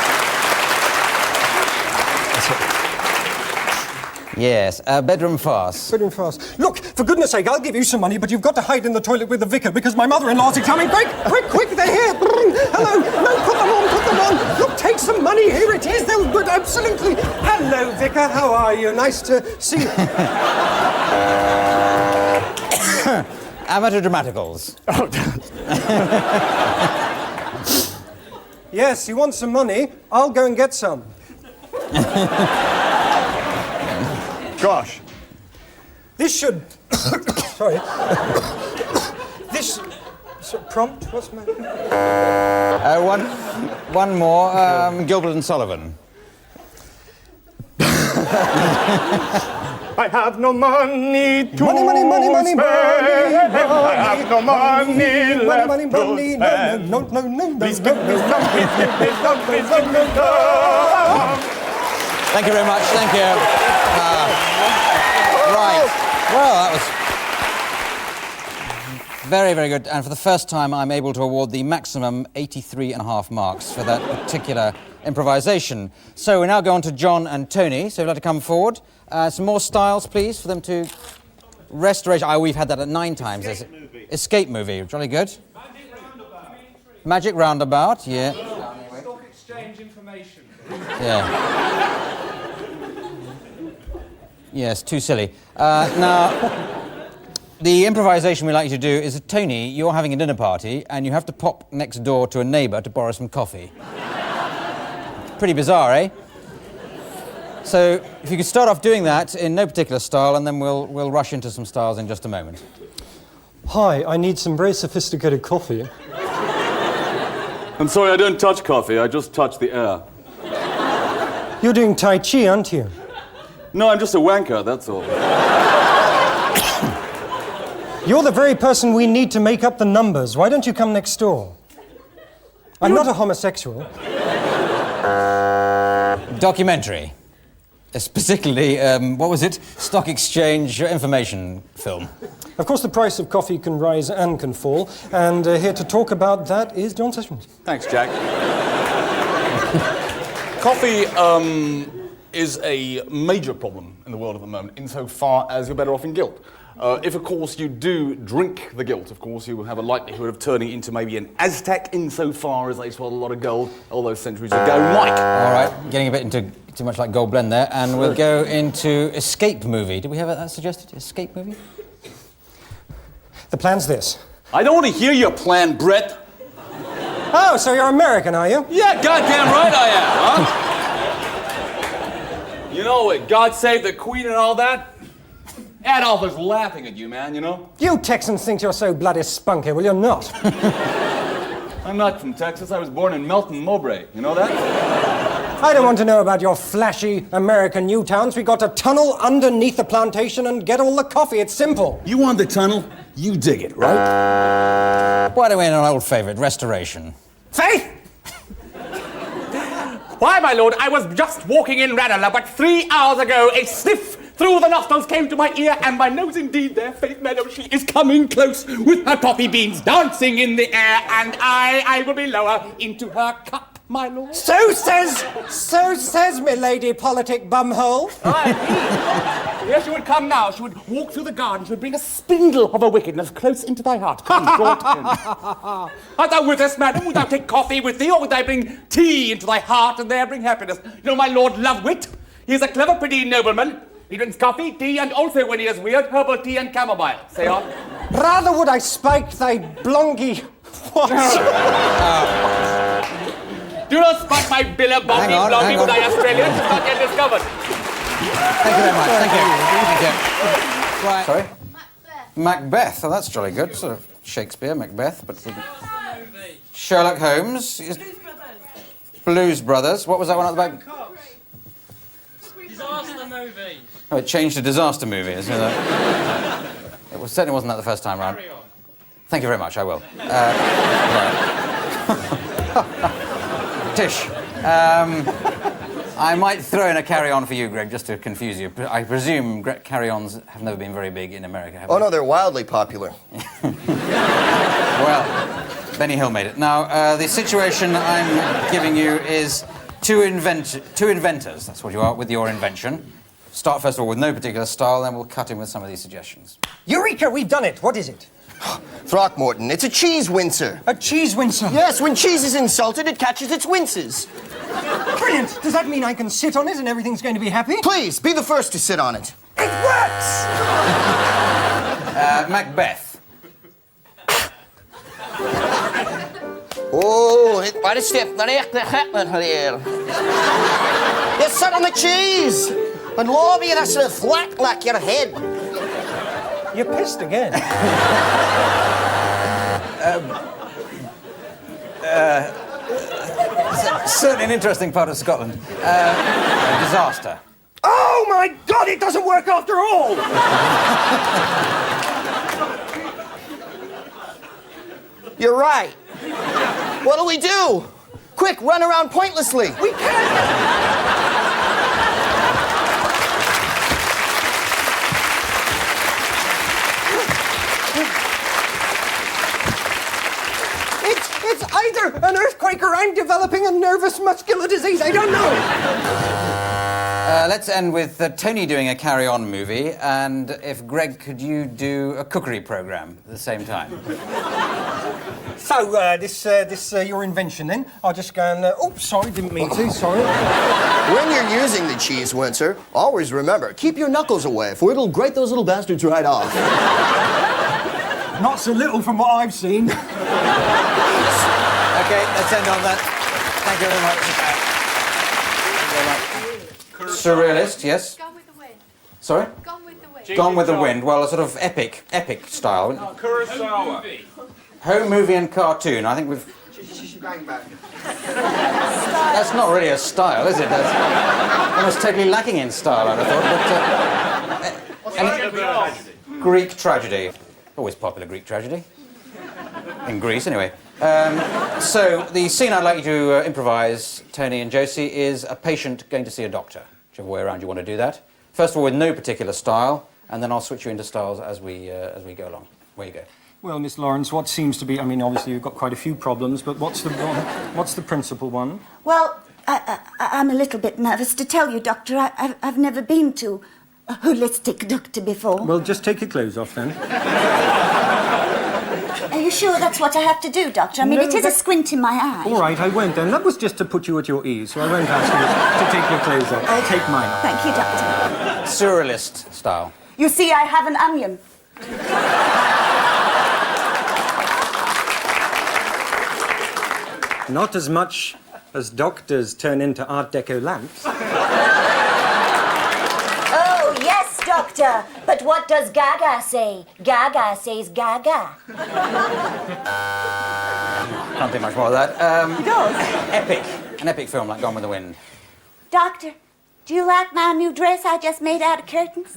Yes, bedroom farce. Bedroom farce. Look, for goodness sake, I'll give you some money, but you've got to hide in the toilet with the vicar because my mother-in-law's coming. Quick, they're here. Hello, no, put them on. Look, take some money. Here it is. They'll good, absolutely. Hello, vicar. How are you? Nice to see you. Amateur dramaticals. Yes, you want some money? I'll go and get some. Gosh. This should... Sorry. This... prompt? What's my... One more. Gilbert and Sullivan. I have no money to money, spend. money. I have no money left money, to spend. No. Please give me some, please give me some, please give me some. Thank you very much. Thank you. Right. Well, that was very, very good. And for the first time, I'm able to award the maximum 83.5 marks for that particular improvisation. So we now go on to John and Tony. So if you'd like to come forward. Some more styles, please, for them to... Restoration. We've had that at 9 times. Escape movie. Jolly good. Magic Roundabout, yeah. Stock exchange information. Yeah. Yes, too silly. Now, the improvisation we like you to do is, Tony, you're having a dinner party and you have to pop next door to a neighbour to borrow some coffee. Pretty bizarre, eh? So, if you could start off doing that in no particular style, and then we'll rush into some styles in just a moment. Hi, I need some very sophisticated coffee. I'm sorry, I don't touch coffee, I just touch the air. You're doing Tai Chi, aren't you? No, I'm just a wanker, that's all. You're the very person we need to make up the numbers. Why don't you come next door? I'm not a homosexual. Documentary. Particularly, what was it? Stock exchange information film. Of course, the price of coffee can rise and can fall, and here to talk about that is John Sessions. Thanks, Jack. Coffee is a major problem in the world at the moment, insofar as you're better off in guilt. If, of course, you do drink the guilt, of course, you will have a likelihood of turning into maybe an Aztec, insofar as they swallowed a lot of gold all those centuries ago, Mike. All right, getting a bit into too much like Gold Blend there, and we'll go into Escape Movie. Did we have that suggested? Escape Movie? The plan's this. I don't want to hear your plan, Brett. Oh, so you're American, are you? Yeah, goddamn right I am, huh? You know what, God Save the Queen and all that? Adolf is laughing at you, man, you know? You Texans think you're so bloody spunky, well, you're not. I'm not from Texas. I was born in Melton Mowbray. You know that? I don't want to know about your flashy American new towns. We got to tunnel underneath the plantation and get all the coffee. It's simple. You want the tunnel? You dig it, right? Why don't we in an old favourite, Restoration? Faith! Why, my lord, I was just walking in Ranelagh, but 3 hours ago a sniff through the nostrils came to my ear, and my nose indeed there, Faith Meadow, she is coming close with her coffee beans dancing in the air, and I will be lower into her cup, my lord. So says me lady politic bumhole. Here she would come now, she would walk through the garden, she would bring a spindle of her wickedness close into thy heart. Come, draw it in. Art thou with us, madam? Wilt thou take coffee with thee, or wilt thou bring tea into thy heart, and there bring happiness? You know my lord Lovewit? He is a clever, pretty nobleman. He drinks coffee, tea, and also, when he is weird, herbal tea and chamomile. Say on. Rather would I spike thy blongy... What? Do not spike my billabongy blongy with thy Australian. It's not yet discovered. Thank you very much. Thank you. Right. Sorry? Macbeth. Oh, that's jolly good. Sort of Shakespeare, Macbeth, but with Sherlock Holmes. Blues Brothers. What was that one at the back? Disaster movie. Oh, it changed to disaster movie. Isn't it? It certainly wasn't that the first time round. Thank you very much. I will. Tish. I might throw in a carry-on for you, Greg, just to confuse you. I presume carry-ons have never been very big in America, have they? Oh, no, they're wildly popular. Well, Benny Hill made it. Now, the situation I'm giving you is two inventors, that's what you are, with your invention. Start, first of all, with no particular style, then we'll cut in with some of these suggestions. Eureka, we've done it. What is it? Throckmorton, it's a cheese wincer. A cheese wincer? Yes, when cheese is insulted, it catches its winces. Brilliant. Does that mean I can sit on it and everything's going to be happy? Please, be the first to sit on it. It works! Macbeth. Oh, waar is dit? Dan echt de gekker hier. You suck on the cheese. And Lawrie, that's a flat like your head. You pissed again. Certainly an interesting part of Scotland. A disaster. Oh my God, it doesn't work after all! You're right. What do we do? Quick, run around pointlessly. We can't. It's either an earthquake or I'm developing a nervous muscular disease. I don't know. Let's end with Tony doing a carry-on movie, and if Greg, could you do a cookery program at the same time? So, this your invention then? I'll just go and... oops, sorry, didn't mean to, sorry. When you're using the cheese, Windsor, always remember, keep your knuckles away, for it'll grate those little bastards right off. Not so little from what I've seen. Okay, let's end on that. Thank you very much. Surrealist, yes? Gone with the Wind. Sorry? Gone with the Wind. Gone with the Wind. Well, a sort of epic style. Kurosawa. Home movie and cartoon. I think we've... That's not really a style, is it? That's almost totally lacking in style, I'd have thought. But, Greek tragedy. Always popular Greek tragedy. In Greece, anyway. So, the scene I'd like you to improvise, Tony and Josie, is a patient going to see a doctor. Whichever way around you want to do that. First of all, with no particular style, and then I'll switch you into styles as we go along. Where you go. Well, Miss Lawrence, what seems to be... I mean, obviously you've got quite a few problems, but what's the principal one? Well, I'm a little bit nervous to tell you, Doctor. I've never been to a holistic doctor before. Well, just take your clothes off, then. Are you sure that's what I have to do, Doctor? I mean, No, it is a squint in my eye. All right, I won't then. That was just to put you at your ease, so I won't ask you to take your clothes off. I'll take mine off. Thank you, Doctor. Surrealist style. You see, I have an onion. Not as much as doctors turn into Art Deco lamps. Oh, yes, Doctor. But what does Gaga say? Gaga says Gaga. Can't do much more of that. He does. Epic. An epic film like Gone with the Wind. Doctor, do you like my new dress I just made out of curtains?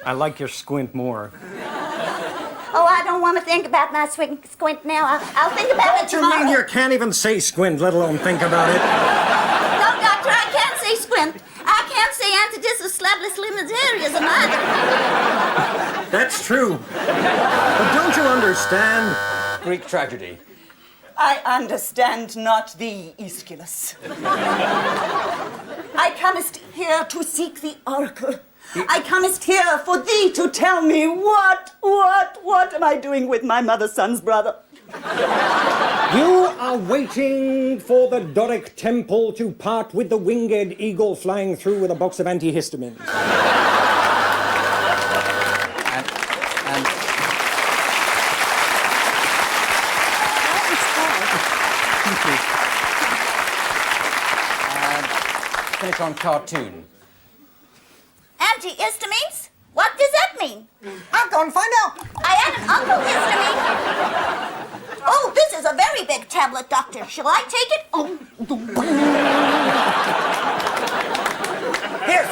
I like your squint more. Oh, I don't want to think about my squint now. I'll think about it tomorrow. You mean you can't even say squint, let alone think about it? No, Doctor, I can't say squint. I can't say antidistal slabless limitarianism either. That's true. But don't you understand? Greek tragedy. I understand not the Aeschylus. I comest here to seek the oracle. I comest here for thee to tell me what am I doing with my mother's son's brother? You are waiting for the Doric temple to part with the winged eagle flying through with a box of antihistamines. Finish on cartoon. Antihistamines? What does that mean? I'll go and find out. I had an uncle histamine. Oh, this is a very big tablet, Doctor. Shall I take it? Oh. Here.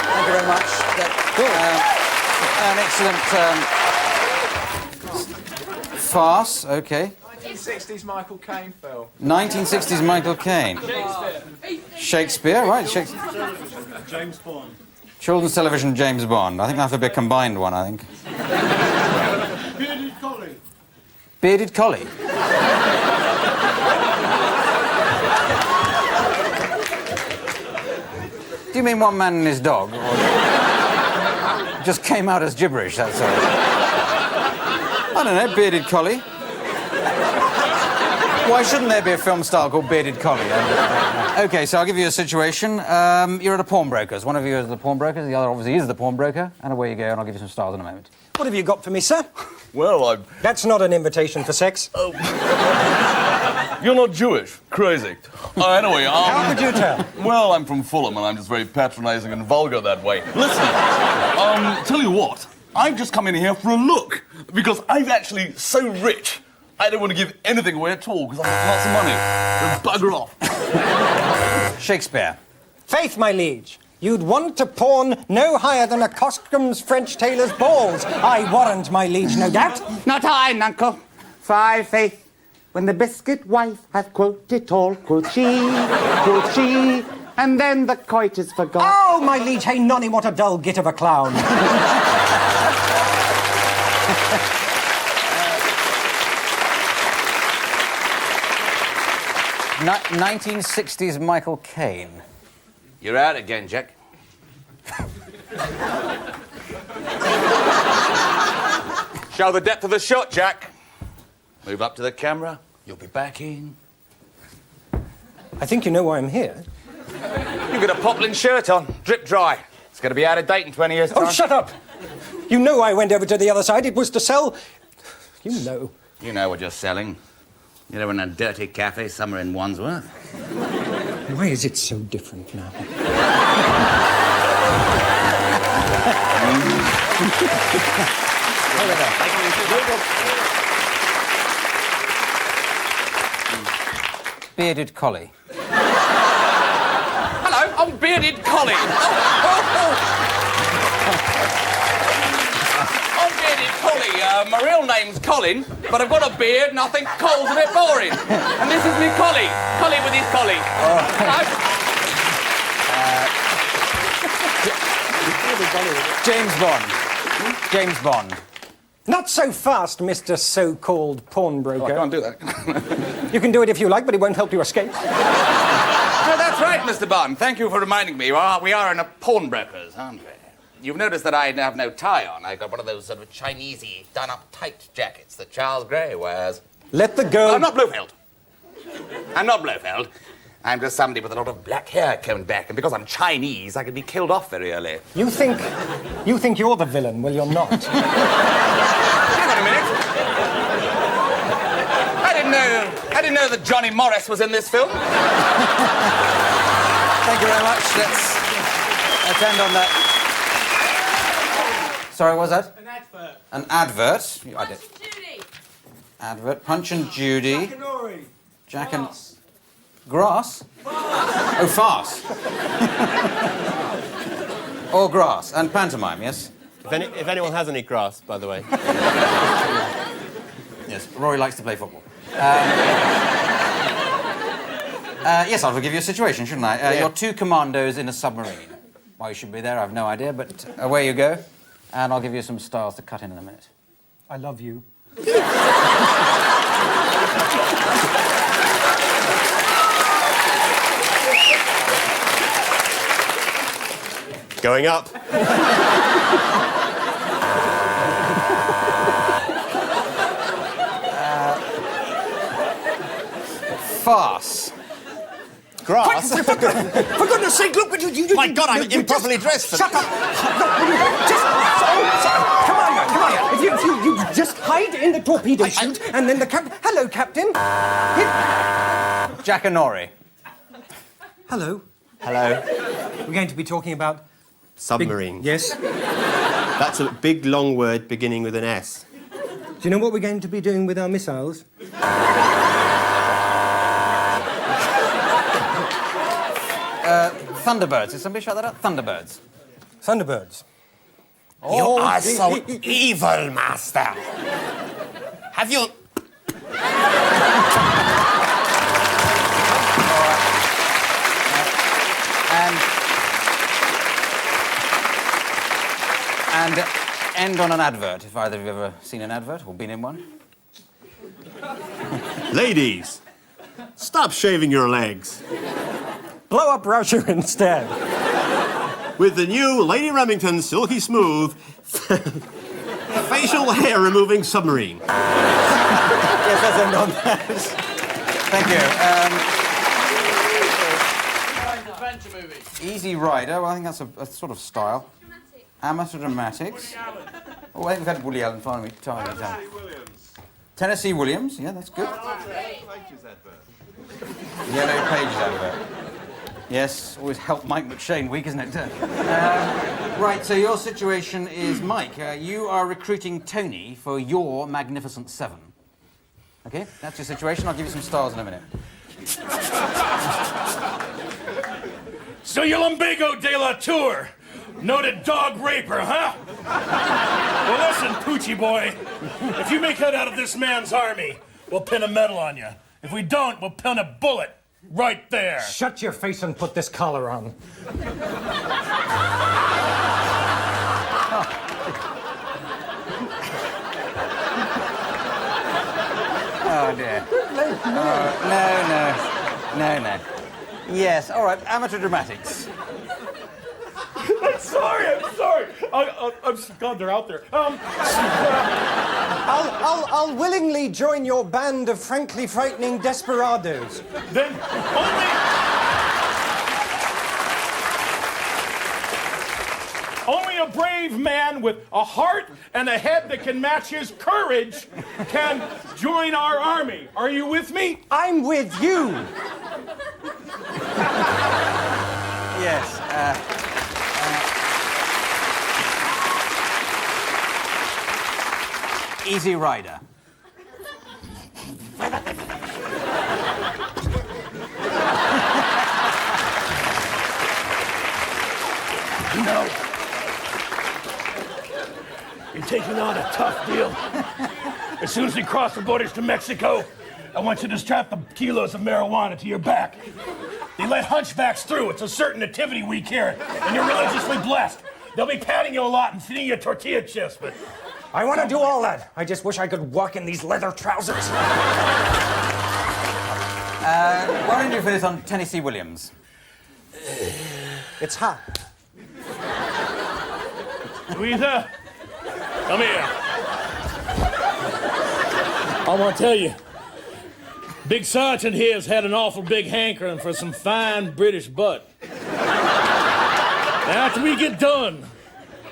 Thank you very much. An excellent farce, okay. 1960s Michael Caine film. 1960s Michael Caine. Shakespeare, right? James Bond. Children's television James Bond. I think that'll be a combined one, I think. Bearded collie. Bearded collie. Do you mean one man and his dog? Or just came out as gibberish, that's all. I don't know, bearded collie. Why shouldn't there be a film star called Bearded Collie? OK, so I'll give you a situation. You're at a pawnbroker's. One of you is the pawnbroker, the other obviously is the pawnbroker. And away you go, and I'll give you some stars in a moment. What have you got for me, sir? Well, I'm... That's not an invitation for sex. Oh. You're not Jewish. Crazy. Anyway, How could you tell? Well, I'm from Fulham, and I'm just very patronising and vulgar that way. Listen, tell you what, I've just come in here for a look, because I'm actually so rich, I don't want to give anything away at all, because I have lots of money. So bugger off. Shakespeare. Faith, my liege. You'd want to pawn no higher than a Coscombe's French tailor's balls. I warrant, my liege, no doubt. Not I, nuncle. For I, faith, when the biscuit wife hath quote it all, quoth she, and then the coit is forgot. Oh, my liege, hey, nonny, what a dull git of a clown. 1960s Michael Caine. You're out again, Jack. Show the depth of the shot, Jack. Move up to the camera. You'll be back in. I think you know why I'm here. You've got a poplin shirt on, drip dry. It's going to be out of date in 20 years' time. Oh, shut up! You know I went over to the other side. It was to sell... You know. You know what you're selling. You're in a dirty cafe somewhere in Wandsworth. Why is it so different now? Bearded Collie. Hello, I'm Bearded Collie. I'm Bearded Collie. My real name's Colin, but I've got a beard and I think Cole's a bit boring. And this is me Collie. Collie with his collie. James Bond. James Bond. Not so fast, Mr. So-called pawnbroker. Oh, I can't do that. You can do it if you like, but it won't help you escape. No, that's right, Mr. Bond. Thank you for reminding me. We are in a pawnbroker's, aren't we? You've noticed that I have no tie on. I've got one of those sort of Chinesey, done-up tight jackets that Charles Grey wears. Let the girl... I'm not Blofeld. I'm not Blofeld. I'm just somebody with a lot of black hair combed back, and because I'm Chinese, I could be killed off very early. You think you're the villain? Well, you're not. Hang on a minute. I didn't know that Johnny Morris was in this film. Thank you very much. Let's end on that. Sorry, what was that? An advert. An advert. I did. Punch and Judy. Advert. Punch and Judy. Jack and Lawrie. Jack and... Grass? Oh, farce. Or grass. And pantomime, yes? If anyone has any grass, by the way. Yes, Rory likes to play football. Yes, I'll give you a situation, shouldn't I? Yeah. You're two commandos in a submarine. Why you should be there, I have no idea, but away you go. And I'll give you some stars to cut in a minute. I love you. Going up. Farce. Grass. For goodness sake, look what you... My God, I'm improperly dressed for Shut up! Look, will you just... Come on, If you just hide in the torpedo chute, and then the captain... Hello, Captain. Jack and Lawrie. Hello. Hello. We're going to be talking about... Submarine. Yes? That's a big, long word beginning with an S. Do you know what we're going to be doing with our missiles? Thunderbirds. Did somebody shout that out? Thunderbirds. Thunderbirds. You are so evil, Master. Have you... And end on an advert, if either of you have ever seen an advert or been in one. Ladies, stop shaving your legs. Blow up Russia instead. With the new Lady Remington Silky Smooth facial hair removing submarine. Yes, let's end on that. Thank you. Adventure movie. Easy Rider, well, I think that's a sort of style. Amateur dramatics. Oh, I think we've had Woody Allen finally. Tennessee Williams, yeah, that's good. Yellow Pages advert. Yes, always help Mike McShane week, isn't it? Right, so your situation is, Mike, you are recruiting Tony for your Magnificent Seven. Okay, that's your situation. I'll give you some stars in a minute. So you're Lumbago de la Tour, noted dog raper, huh? Well, listen, Poochie boy, if you make it out of this man's army, we'll pin a medal on you. If we don't, we'll pin a bullet right there. Shut your face and put this collar on. Oh, dear. No. Yes, all right, amateur dramatics. I'm sorry. I'm God, they're out there. I'll willingly join your band of frankly frightening desperados. Then only a brave man with a heart and a head that can match his courage can join our army. Are you with me? I'm with you. Yes. Easy Rider. No. You're taking on a tough deal. As soon as we cross the borders to Mexico, I want you to strap the kilos of marijuana to your back. They let hunchbacks through. It's a certain nativity week here, and you're religiously blessed. They'll be patting you a lot and feeding you tortilla chips, but... I want to do all that. I just wish I could walk in these leather trousers. Why don't you finish on Tennessee Williams? It's hot. Louisa, come here. I want to tell you, Big Sergeant here has had an awful big hankering for some fine British butt. Now, after we get done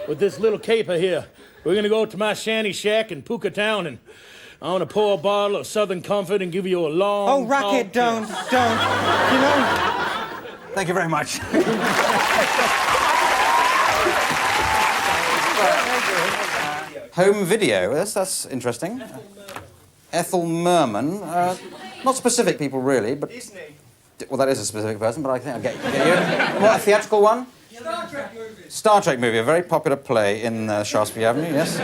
with this little caper here, we're going to go to my shanty shack in Puckett Town, and I want to pour a bottle of Southern Comfort and give you a long... Oh, Rocket, don't. You know... Thank you very much. Home video, that's interesting. Ethel Merman, not specific people really, but... Disney. Well, that is a specific person, but I think I'll get you. What, a theatrical one? Star Trek movie. Star Trek movie, a very popular play in Shaftesbury Avenue, yes.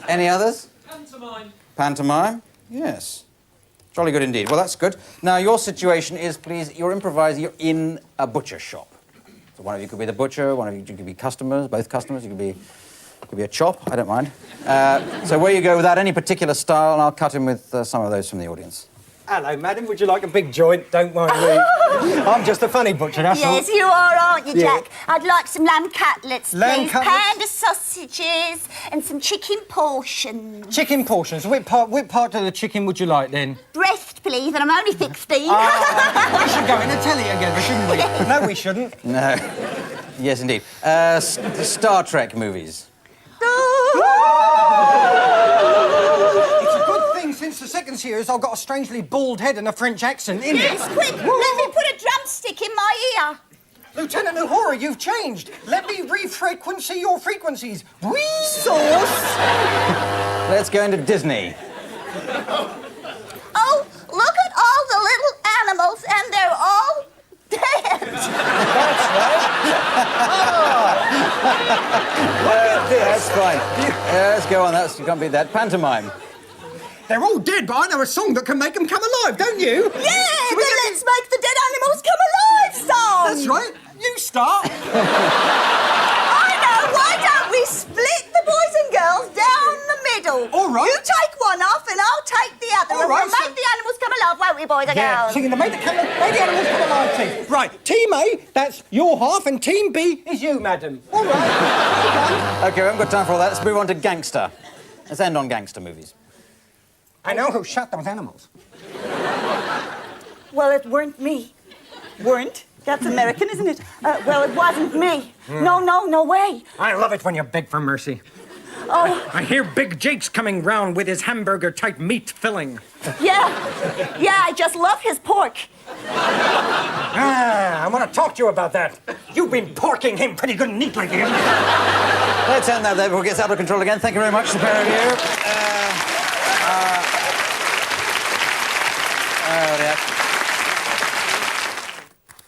Any others? Pantomime. Pantomime? Yes. Jolly good indeed. Well, that's good. Now, your situation is, please, you're improvising, you're in a butcher shop. So one of you could be the butcher, one of you could be customers, both customers, you could be a chop, I don't mind. So where you go without any particular style, and I'll cut in with some of those from the audience. Hello, madam. Would you like a big joint? Don't mind me. I'm just a funny butcher, that's all. Yes, you are, aren't you, Jack? I'd like some lamb cutlets, Lamb please. cutlets? Pound of sausages and some chicken portions. Chicken portions. Which part of the chicken would you like, then? Breast, please, and I'm only 16. We should go in a telly together, shouldn't we? No, we shouldn't. No. Yes, indeed. Star Trek movies. It's a good thing since the second series I've got a strangely bald head and a French accent, isn't Yes, it? quick, let me put a drumstick in my ear. Lieutenant Uhura, you've changed. Let me re-frequency your frequencies. Wee sauce. Let's go into Disney. Oh, look at all the little animals, and they're all dead. That's right. That's fine. Let's go on. You can't beat that. Pantomime. They're all dead, but I know a song that can make them come alive, don't you? Yeah, then let's make the dead animals come alive song. That's right. You start. I know. Why don't we split the boys and girls down the middle? All right. You take one off, and I'll take the other. All and right, we'll make the animals come alive, won't we, boys and girls? Singing the Make the Animals Come Alive team. Right, Team A, that's your half, and Team B is you, madam. All right. Okay, we haven't got time for all that. Let's move on to gangster. Let's end on gangster movies. I know who shot those animals. Well, it weren't me. Weren't? That's American, isn't it? Well, it wasn't me. No way. I love it when you beg for mercy. Oh. I hear Big Jake's coming round with his hamburger-type meat filling. Yeah, I just love his pork. I want to talk to you about that. You've been porking him pretty good and neat lately. Let's end that there before it gets out of control again. Thank you very much, the pair of you.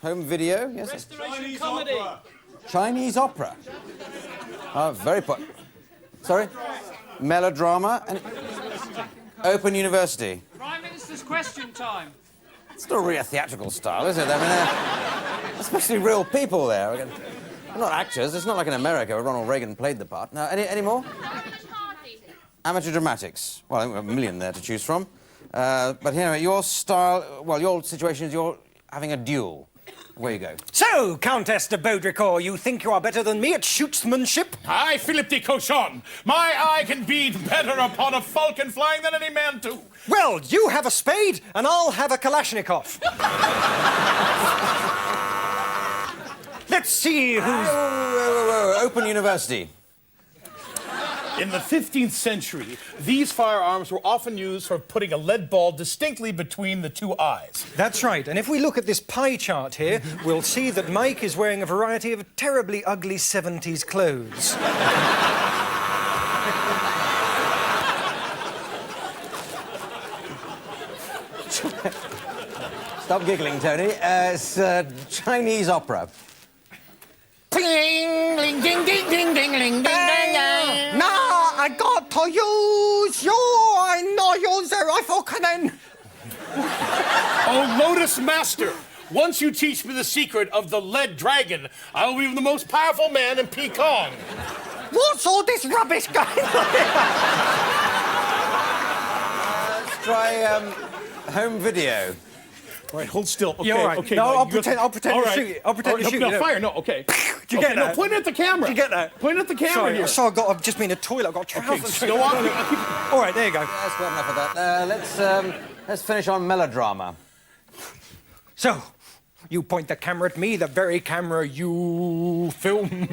Home video, yes? Restoration comedy. Chinese opera. Very sorry? Melodrama and Open University. Prime Minister's question time. It's not really a theatrical style, is it? I mean, especially real people there. They're not actors. It's not like in America where Ronald Reagan played the part. Now, any more? Amateur dramatics. Well, I think we have a million there to choose from. But anyway, your style, well, your situation is you're having a duel. Where you go? So, Countess de Baudricourt, you think you are better than me at shootsmanship? I, Philip de Cochon, my eye can beat better upon a falcon flying than any man do. Well, you have a spade, and I'll have a Kalashnikov. Let's see who's... Open University. In the 15th century, these firearms were often used for putting a lead ball distinctly between the two eyes. That's right, and if we look at this pie chart here, we'll see that Mike is wearing a variety of terribly ugly 70s clothes. Stop giggling, Tony. It's Chinese opera. Ding, ding, ding, ding, ding, ding, ding, ding. Now I got to use you. I know you're the rifle cannon. Oh, Lotus Master, once you teach me the secret of the lead dragon, I will be the most powerful man in Pekong. What's all this rubbish going on? Let's try home video. All right, hold still. Okay, You're all right. Okay. No, now I'll you pretend to shoot you. I'll pretend to shoot you. No, fire. No, okay. Did you get that? No, point at the camera. Did you get that? Point at the camera Sorry, here. I've just been in a toilet. I've got trousers. Okay, go on. All right, there you go. That's got enough of that. Let's finish on melodrama. So, you point the camera at me, the very camera you filmed.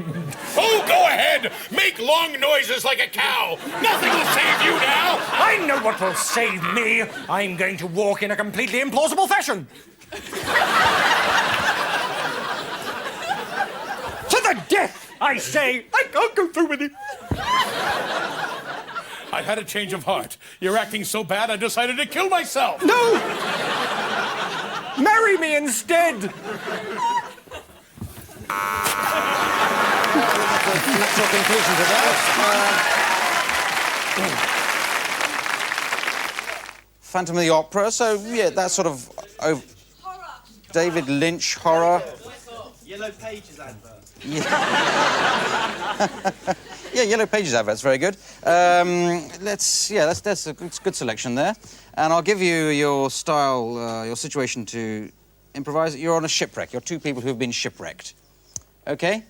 Oh, go ahead! Make long noises like a cow! Nothing will save you now! I know what will save me. I'm going to walk in a completely implausible fashion. To the death, I say! I can't go through with it. I had a change of heart. You're acting so bad, I decided to kill myself! No! Marry me instead! Natural conclusion to that. Phantom of the Opera, so yeah, that's sort of David Lynch horror. Yellow Pages advert. Yeah, Yellow Pages advert's very good. That's a good selection there. And I'll give you your style, your situation to improvise. You're on a shipwreck. You're two people who have been shipwrecked. Okay?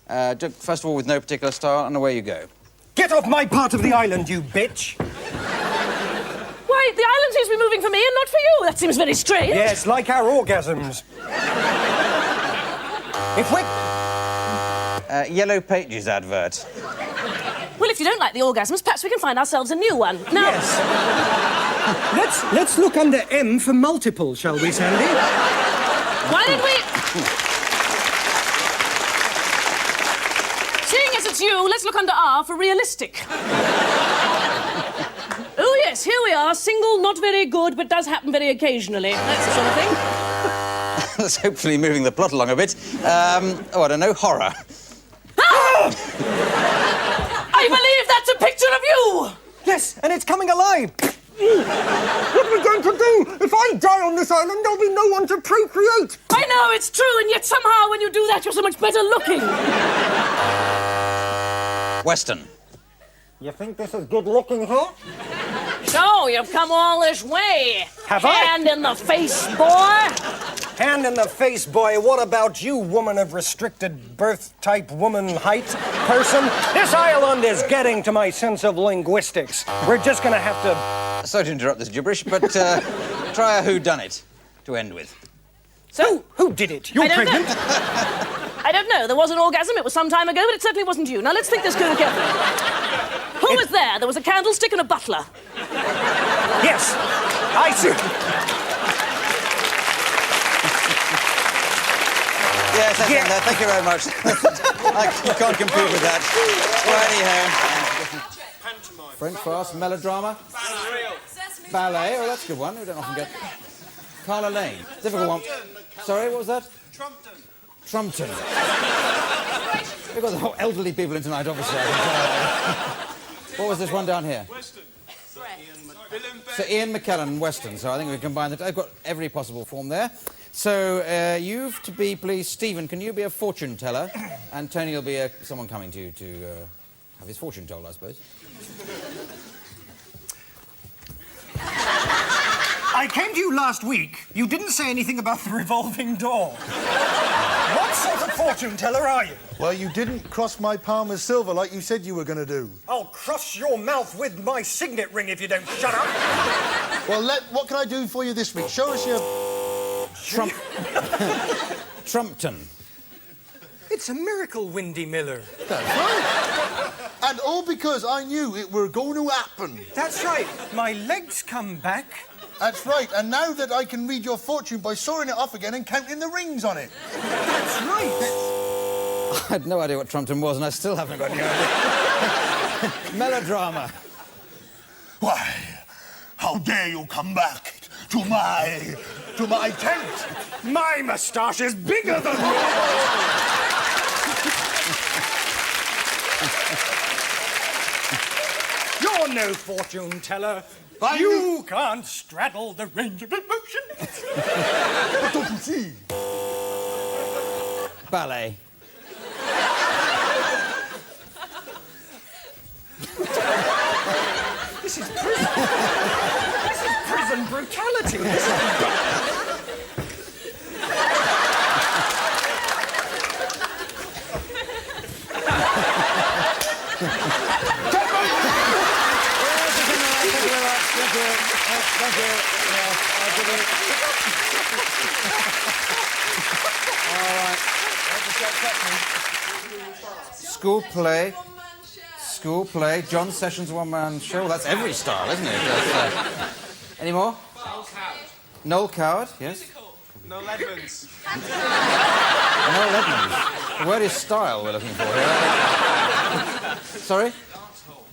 Yep. First of all, with no particular style, and away you go. Get off my part of the island, you bitch! Why, the island seems to be moving for me and not for you. That seems very strange. Yes, like our orgasms. If we... Yellow Pages advert. Well, if you don't like the orgasms, perhaps we can find ourselves a new one. Now... Yes. Let's look under M for multiple, shall we, Sandy? Why don't we... Seeing as it's you, let's look under R for realistic. Oh, yes, here we are. Single, not very good, but does happen very occasionally. That's the sort of thing. That's hopefully moving the plot along a bit. I don't know, horror. Ah! I believe that's a picture of you! Yes, and it's coming alive. What are we going to do? If I die on this island, there'll be no one to procreate. I know, it's true, and yet somehow when you do that, you're so much better looking. Western. You think this is good looking, huh? So, you've come all this way. Have I? Hand in the face, boy. Hand in the face, boy. What about you, woman of restricted birth type, woman height person? This island is getting to my sense of linguistics. We're just gonna have to... Sorry to interrupt this gibberish, but try a whodunit. to end with. So, who did it? You're pregnant? I don't know. There was an orgasm. It was some time ago, but it certainly wasn't you. Now, let's think this through carefully. Who was there? There was a candlestick and a butler. Yes, I see. Yes, that's in there. Thank you very much. You can't compete with that. Well, anyhow. French farce, melodrama. Ballet. Oh, that's a good one. We don't often get. Carla Lane. Difficult one. Sorry, what was that? Trumpton. We've got the whole elderly people in tonight, obviously. What was this one down here? Western. So Ian McKellen, Western. So I think we combine that. I've got every possible form there. So you've to be, please, Stephen, can you be a fortune teller? And Tony will be someone coming to have his fortune told, I suppose. I came to you last week. You didn't say anything about the revolving door. What sort of fortune teller are you? Well, you didn't cross my palm with silver like you said you were going to do. I'll cross your mouth with my signet ring if you don't shut up. Well, what can I do for you this week? Show us your... Trumpton. It's a miracle, Windy Miller. That's right. And all because I knew it were going to happen. That's right. My legs come back. That's right. And now that I can read your fortune by sawing it off again and counting the rings on it. That's right. I had no idea what Trumpton was, and I still haven't got any idea. Melodrama. Why, how dare you come back to my tent? My moustache is bigger than yours. You're no fortune teller. You can't straddle the range of emotion. What don't you see? Ballet. This is prison. This is prison brutality. Thank you. All right. School play. John Sessions one-man show. Well, that's every style, isn't it? Any more? Noel Coward, yes. Noel Edmonds. Noel Edmonds. The word is style we're looking for here. Sorry?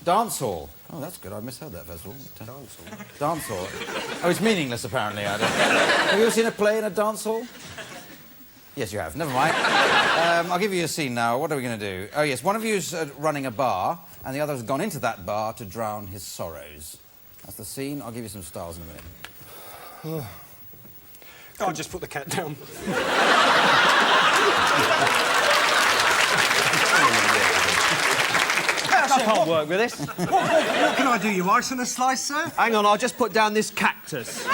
Dance hall. Oh, that's good. I misheard that, first of all. Dance hall. Oh, it's meaningless, apparently. Have you ever seen a play in a dance hall? Yes, you have. Never mind. I'll give you a scene now. What are we going to do? Oh, yes. One of you is running a bar, and the other has gone into that bar to drown his sorrows. That's the scene. I'll give you some styles in a minute. I'll just put the cat down. I can't work with this. What can I do? You ice on a slice, sir? Hang on, I'll just put down this cactus.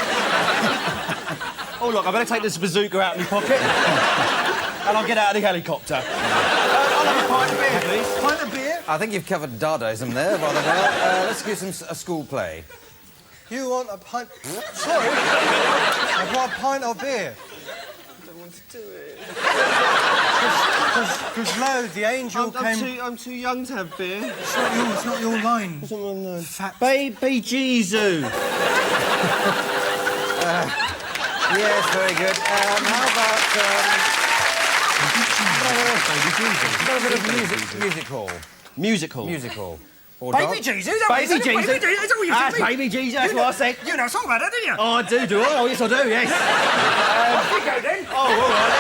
Oh, look, I better take this bazooka out of my pocket. And I'll get out of the helicopter. I'll have a pint of beer, please. Pint of beer? I think you've covered Dadaism there rather well. Let's do a school play. You want a pint... Sorry. I've got a pint of beer. I don't want to do it. Because Lo, the angel came... I'm too young to have beer. It's not your line. Fat Baby Jesus. Yes, very good. How about a bit of music hall? Musical. Or Baby Jesus? Baby Jesus. Baby Jesus? Is that what you said? Baby Jesus, that's what I said. You know something about that, didn't you? Oh, I do I? Oh, yes, I do, yes. Off you go, then. Oh, all right.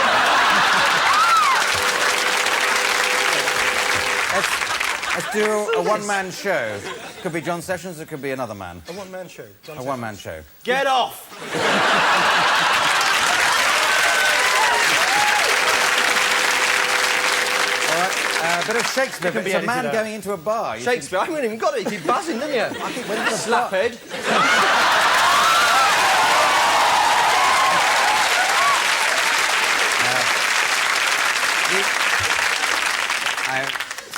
Let's do a one-man show. Could be John Sessions, it could be another man. A one-man show. A one-man show. Get off! All right, a bit of Shakespeare. It's a man going into a bar. Shakespeare? I haven't even got it. You keep buzzing, didn't you? I think when it's a slaphead. I'm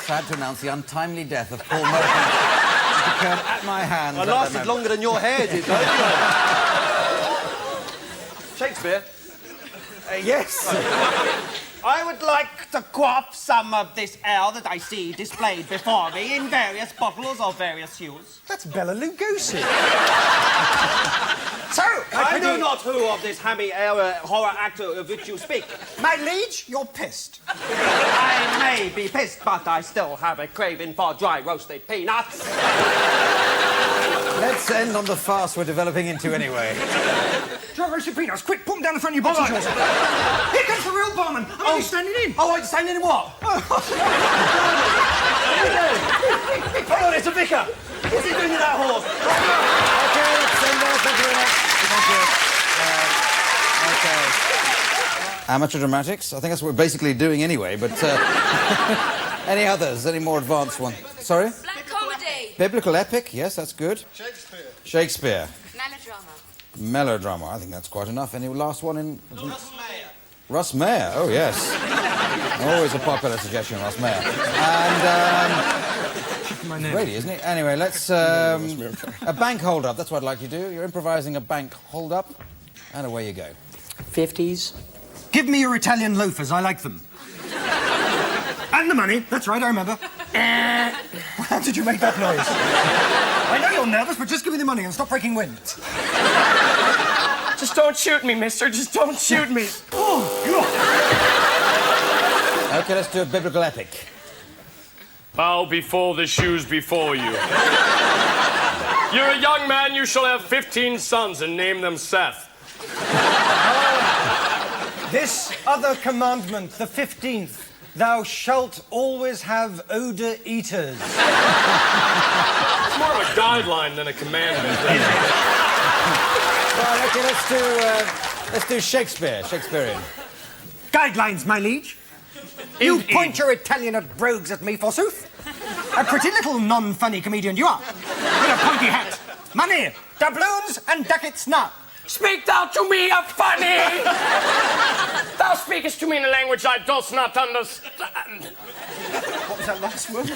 sad to announce the untimely death of Paul Merton, which occurred at my hands. I lasted longer than your hair did, though. Shakespeare? Yes. I would like to quaff some of this ale that I see displayed before me in various bottles of various hues. That's Bela Lugosi. So, I know not who of this hammy ale horror actor of which you speak. My liege, you're pissed. I may be pissed, but I still have a craving for dry roasted peanuts. Let's end on the farce we're developing into anyway. Dry roasted peanuts, quick, put them down the front of your boxer shorts. Here comes the real barman. I'm only standing in. Oh, are you standing in what? Hold on, it's a vicar. What's he doing with that horse? Okay, let's end there. Thank you very much. Thank you. Okay. Amateur dramatics? I think that's what we're basically doing anyway, but... any others? Any more advanced ones? Sorry? Black comedy. Biblical epic? Yes, that's good. Shakespeare. Shakespeare. Melodrama. Melodrama. I think that's quite enough. Any last one in... Russ Mayer. Russ Mayer. Oh, yes. Always a popular suggestion, Russ Mayer. And, really, isn't it? Anyway, let's... a bank hold-up. That's what I'd like you to do. You're improvising a bank hold-up, and away you go. 50s. Give me your Italian loafers. I like them. And the money. That's right, I remember. How did you make that noise? I know you're nervous, but just give me the money and stop breaking wind. Just don't shoot me, mister. Just don't shoot me. Oh, God. Okay, let's do a biblical epic. Bow before the shoes before you. You're a young man, you shall have 15 sons and name them Seth. This other commandment, the 15th, thou shalt always have odor eaters. It's more of a guideline than a commandment. Right, okay, let's do Shakespeare, Shakespearean. Guidelines, my liege. You point your Italian brogues at me, forsooth. A pretty little non-funny comedian you are. With a pointy hat. Money, doubloons, and ducats now. Speak thou to me a funny! Thou speakest to me in a language I does not understand. What was that last word?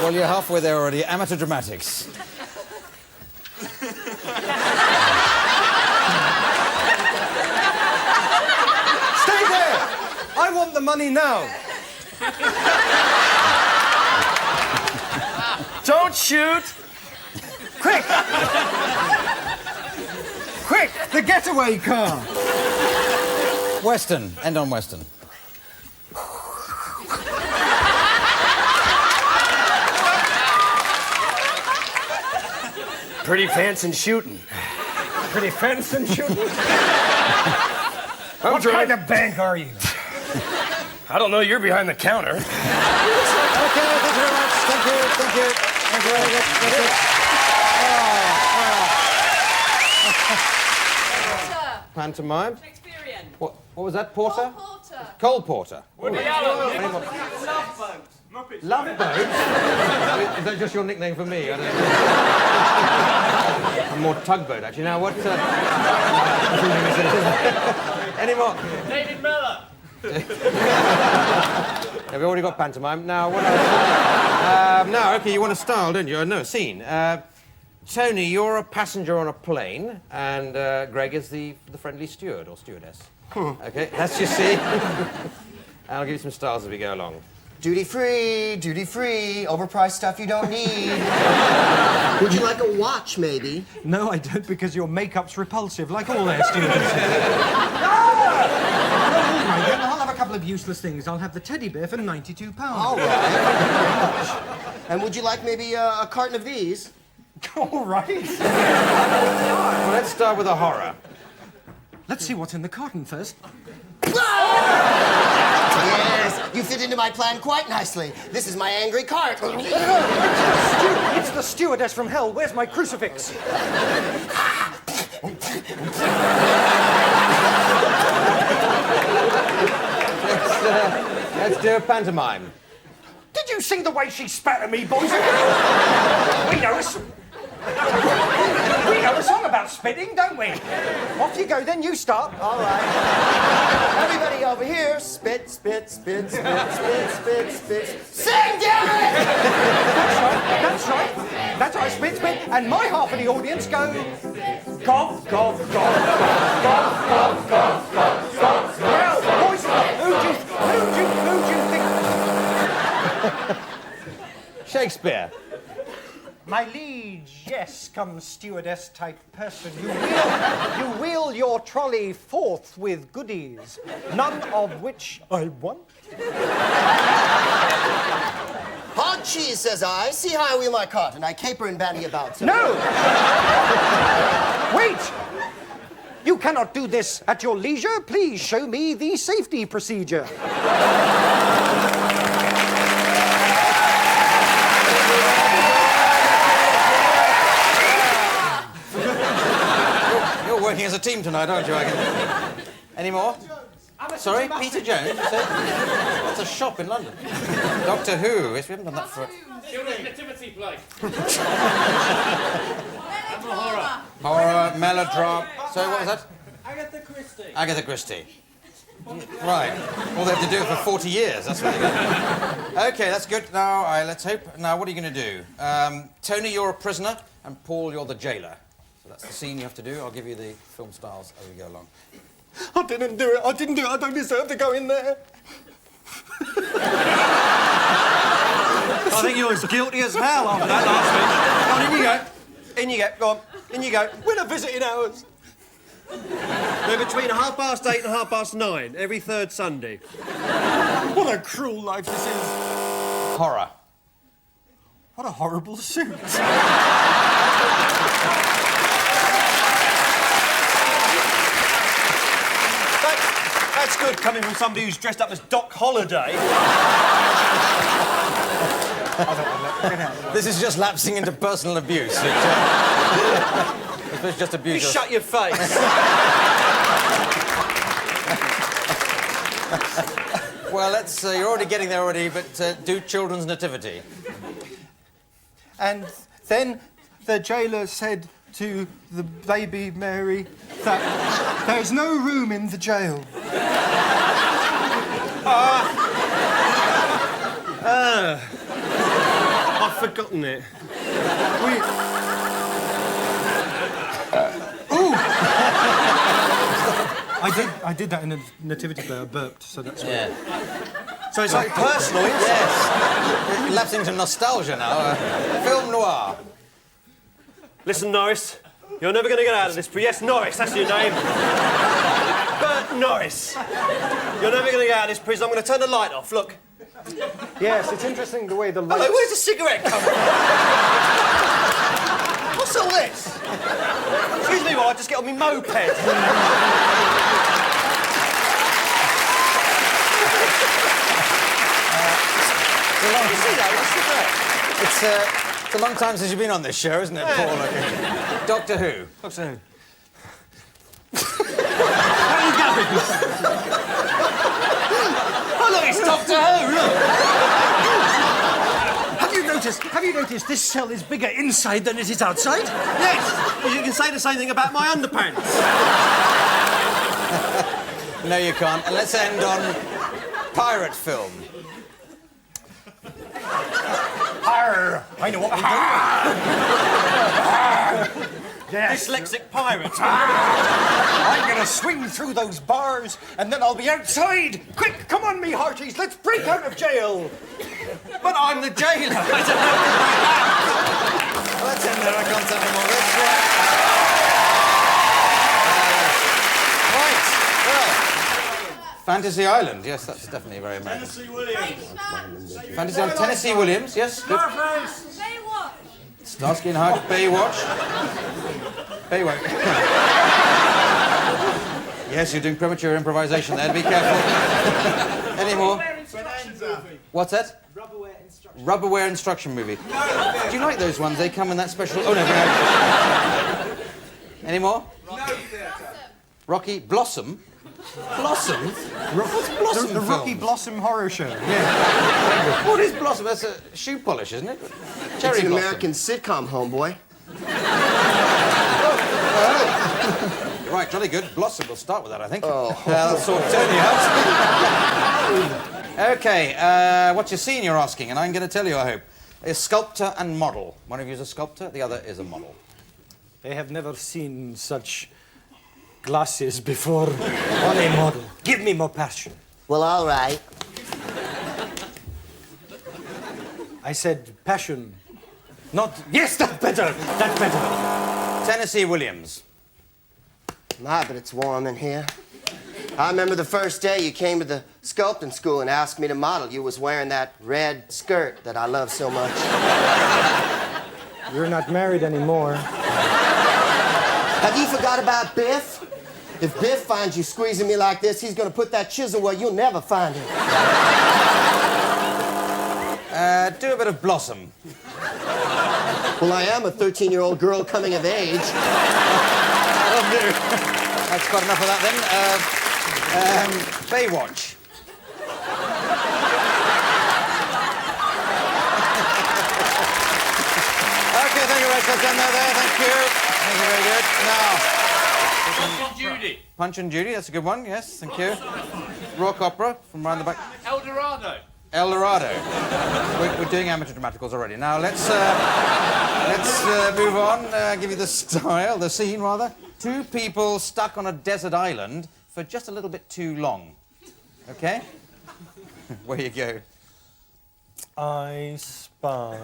Well, you're halfway there already. Amateur dramatics. Stay there! I want the money now. Don't shoot! Quick! Quick! The getaway car! Western. End on Western. Pretty fence and shooting. Pretty fence and shooting? What kind of bank are you? I don't know, you're behind the counter. Okay, thank you very much. Thank you. Thank you very much. That's it. Pantomime. Shakespearean. What was that, Porter? Porter. Cole Porter. Love Love boat? Is that just your nickname for me? I don't know. I'm more tugboat, actually. Now, what... Any more? David Miller. Yeah, we've already got pantomime. Now, what else? Now, OK, you want a style, don't you? No, a scene. Tony, you're a passenger on a plane, and Greg is the friendly steward or stewardess. OK, that's your scene. I'll give you some styles as we go along. Duty free, overpriced stuff you don't need. Would you like a watch, maybe? No, I don't, because your makeup's repulsive, like all air stewardesses. Then I'll have a couple of useless things. I'll have the teddy bear for £92. All right. And would you like maybe a carton of these? All right. Well, let's start with a horror. Let's see what's in the carton first. Yes, you fit into my plan quite nicely. This is my angry cart. It's the stewardess from hell. Where's my crucifix? Let's do a pantomime. Did you see the way she spat at me, boys? We know know a song about spitting, don't we? Off you go, then you start. All right. Everybody over here, spit, spit, spit, spit, spit, spit, spit. Sing, Derek! That's right. That's right, spit, spit. And my half of the audience go... Cough, cough, cough, cough, cough, cough, cough, cough, cough. Well, boys, who do you think... Shakespeare. My liege, yes, come stewardess-type person. You wheel your trolley forth with goodies, none of which I want. Hard cheese, says I. See how I wheel my cart, and I caper and bandy about. So. No! Wait! You cannot do this at your leisure. Please show me the safety procedure. You're working as a team tonight, aren't you? Any more? Sorry, Peter Jones? You said? That's a shop in London. Doctor Who? Yes, we haven't done that for... Children's nativity play. Horror, melodrama... Sorry, what was that? Agatha Christie. Agatha Christie. Right. All they have to do it for 40 years. That's really good. OK, that's good. Now, let's hope... Now, what are you going to do? Tony, you're a prisoner, and Paul, you're the jailer. So that's the scene you have to do. I'll give you the film styles as we go along. I didn't do it. I didn't do it. I don't deserve to go in there. I think you're as guilty as hell after that last week. Go on, in you go. In you go. Go on. In you go. When are visiting hours? They're between 8:30 and 9:30, every third Sunday. What a cruel life this is. Horror. What a horrible suit. That's good, coming from somebody who's dressed up as Doc Holliday. This is just lapsing into personal abuse. It's just abuse. You shut your face. Well, let's... you're already getting there already, but do children's nativity. And then the jailer said to the baby Mary that there's no room in the jail. I've forgotten it. I did that in a nativity play. I burped, so that's yeah. So it's like personal, isn't it? Yes. We're lapsing into nostalgia now. Film noir. Listen, Norris, you're never going to get out of this. But yes, Norris, that's your name. Bert Norris. You're never going to get out of this prison. I'm going to turn the light off. Look. Yes, it's interesting the way the lights... Hello, where's the cigarette come from? What's all this? Excuse me while I just get on my moped. It's a long time since you've been on this show, isn't it, Paul? Doctor Who. Doctor Who. Oh, look, it's Doctor Who, look! Have you noticed this cell is bigger inside than it is outside? Yes! You can say the same thing about my underpants. No, you can't. And let's end on pirate film. Arr! I know what we do. Yes. Dyslexic pirates. I'm gonna swing through those bars and then I'll be outside. Quick, come on, me hearties, let's break out of jail. But I'm the jailer. Well, let's end there. I can't say any more. Right. Well, Fantasy Island. Yes, that's definitely very American. Tennessee Williams. Fantasy Island. Tennessee Williams. Yes. Good. Baywatch. Starsky and Hutch. Baywatch. Baywatch. Yes, you're doing premature improvisation there. Be careful. Any more? What's that? Rubberware instruction movie. Do you like those ones? They come in that special... Oh, no. Any more? Rocky Blossom? Blossom? What's Blossom? The Rocky Blossom horror show. Yeah. What is Blossom? That's a shoe polish, isn't it? Cherry It's an Blossom. American sitcom, homeboy. Right, jolly good. Blossom, we'll start with that, I think. Oh. That'll sort Tony out. OK, what's your scene, you're asking? And I'm going to tell you, I hope. A sculptor and model. One of you is a sculptor, the other is a model. I have never seen such glasses before on a model. Give me more passion. Well, all right. I said passion. Not... Yes, that's better. That's better. Tennessee Williams. My, but it's warm in here. I remember the first day you came to the sculpting school and asked me to model. You was wearing that red skirt that I love so much. You're not married anymore. Have you forgot about Biff? If Biff finds you squeezing me like this, he's gonna put that chisel where you'll never find it. Do a bit of Blossom. Well, I am a 13-year-old girl coming of age. That's quite enough of that, then. Baywatch. OK, thank you, Rachel. Done there. Thank you. Thank you, very good. Now... Punch and Judy. Punch and Judy, that's a good one, yes, thank you. Rock opera from round the back. El Dorado. El Dorado. We're doing amateur dramaticals already. Now, let's move on. Give you the style, the scene, rather. Two people stuck on a desert island for just a little bit too long. OK? Where you go. I spy.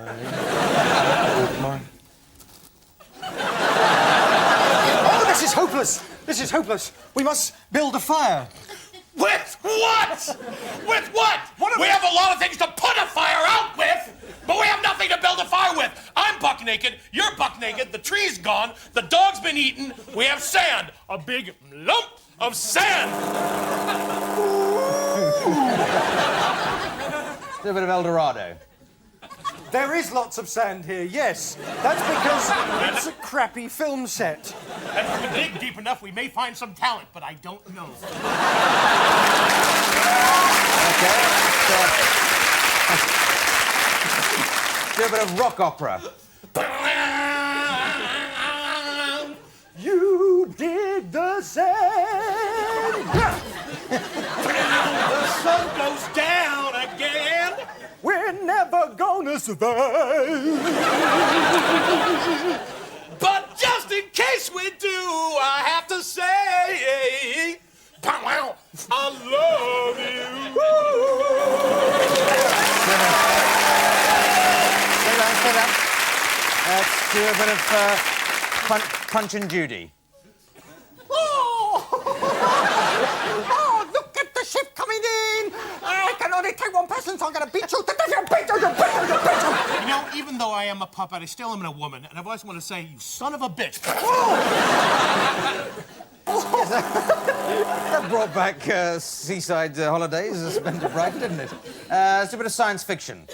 Oh, this is hopeless. This is hopeless. We must build a fire. With what? With what? We have a lot of things to put a fire out with, but we have nothing to build a fire with. I'm buck naked, you're buck naked, the tree's gone, the dog's been eaten, we have sand. A big lump of sand. Do a bit of El Dorado. There is lots of sand here, yes. That's because it's a crappy film set. And if we dig deep enough, we may find some talent, but I don't know. Do a bit of rock opera. You dig the sand. The sun goes down again. We're never gonna survive. But just in case we do, I have to say, I love you. Sit down. Let's do a bit of Punch and Judy. Oh, look at the ship coming in! I can only take one person, so I'm gonna beat you. Beat you. You know, even though I am a puppet, I still am a woman, and I've always wanted to say, you son of a bitch. That brought back seaside holidays as spent at Brighton, didn't it? It's a bit of science fiction.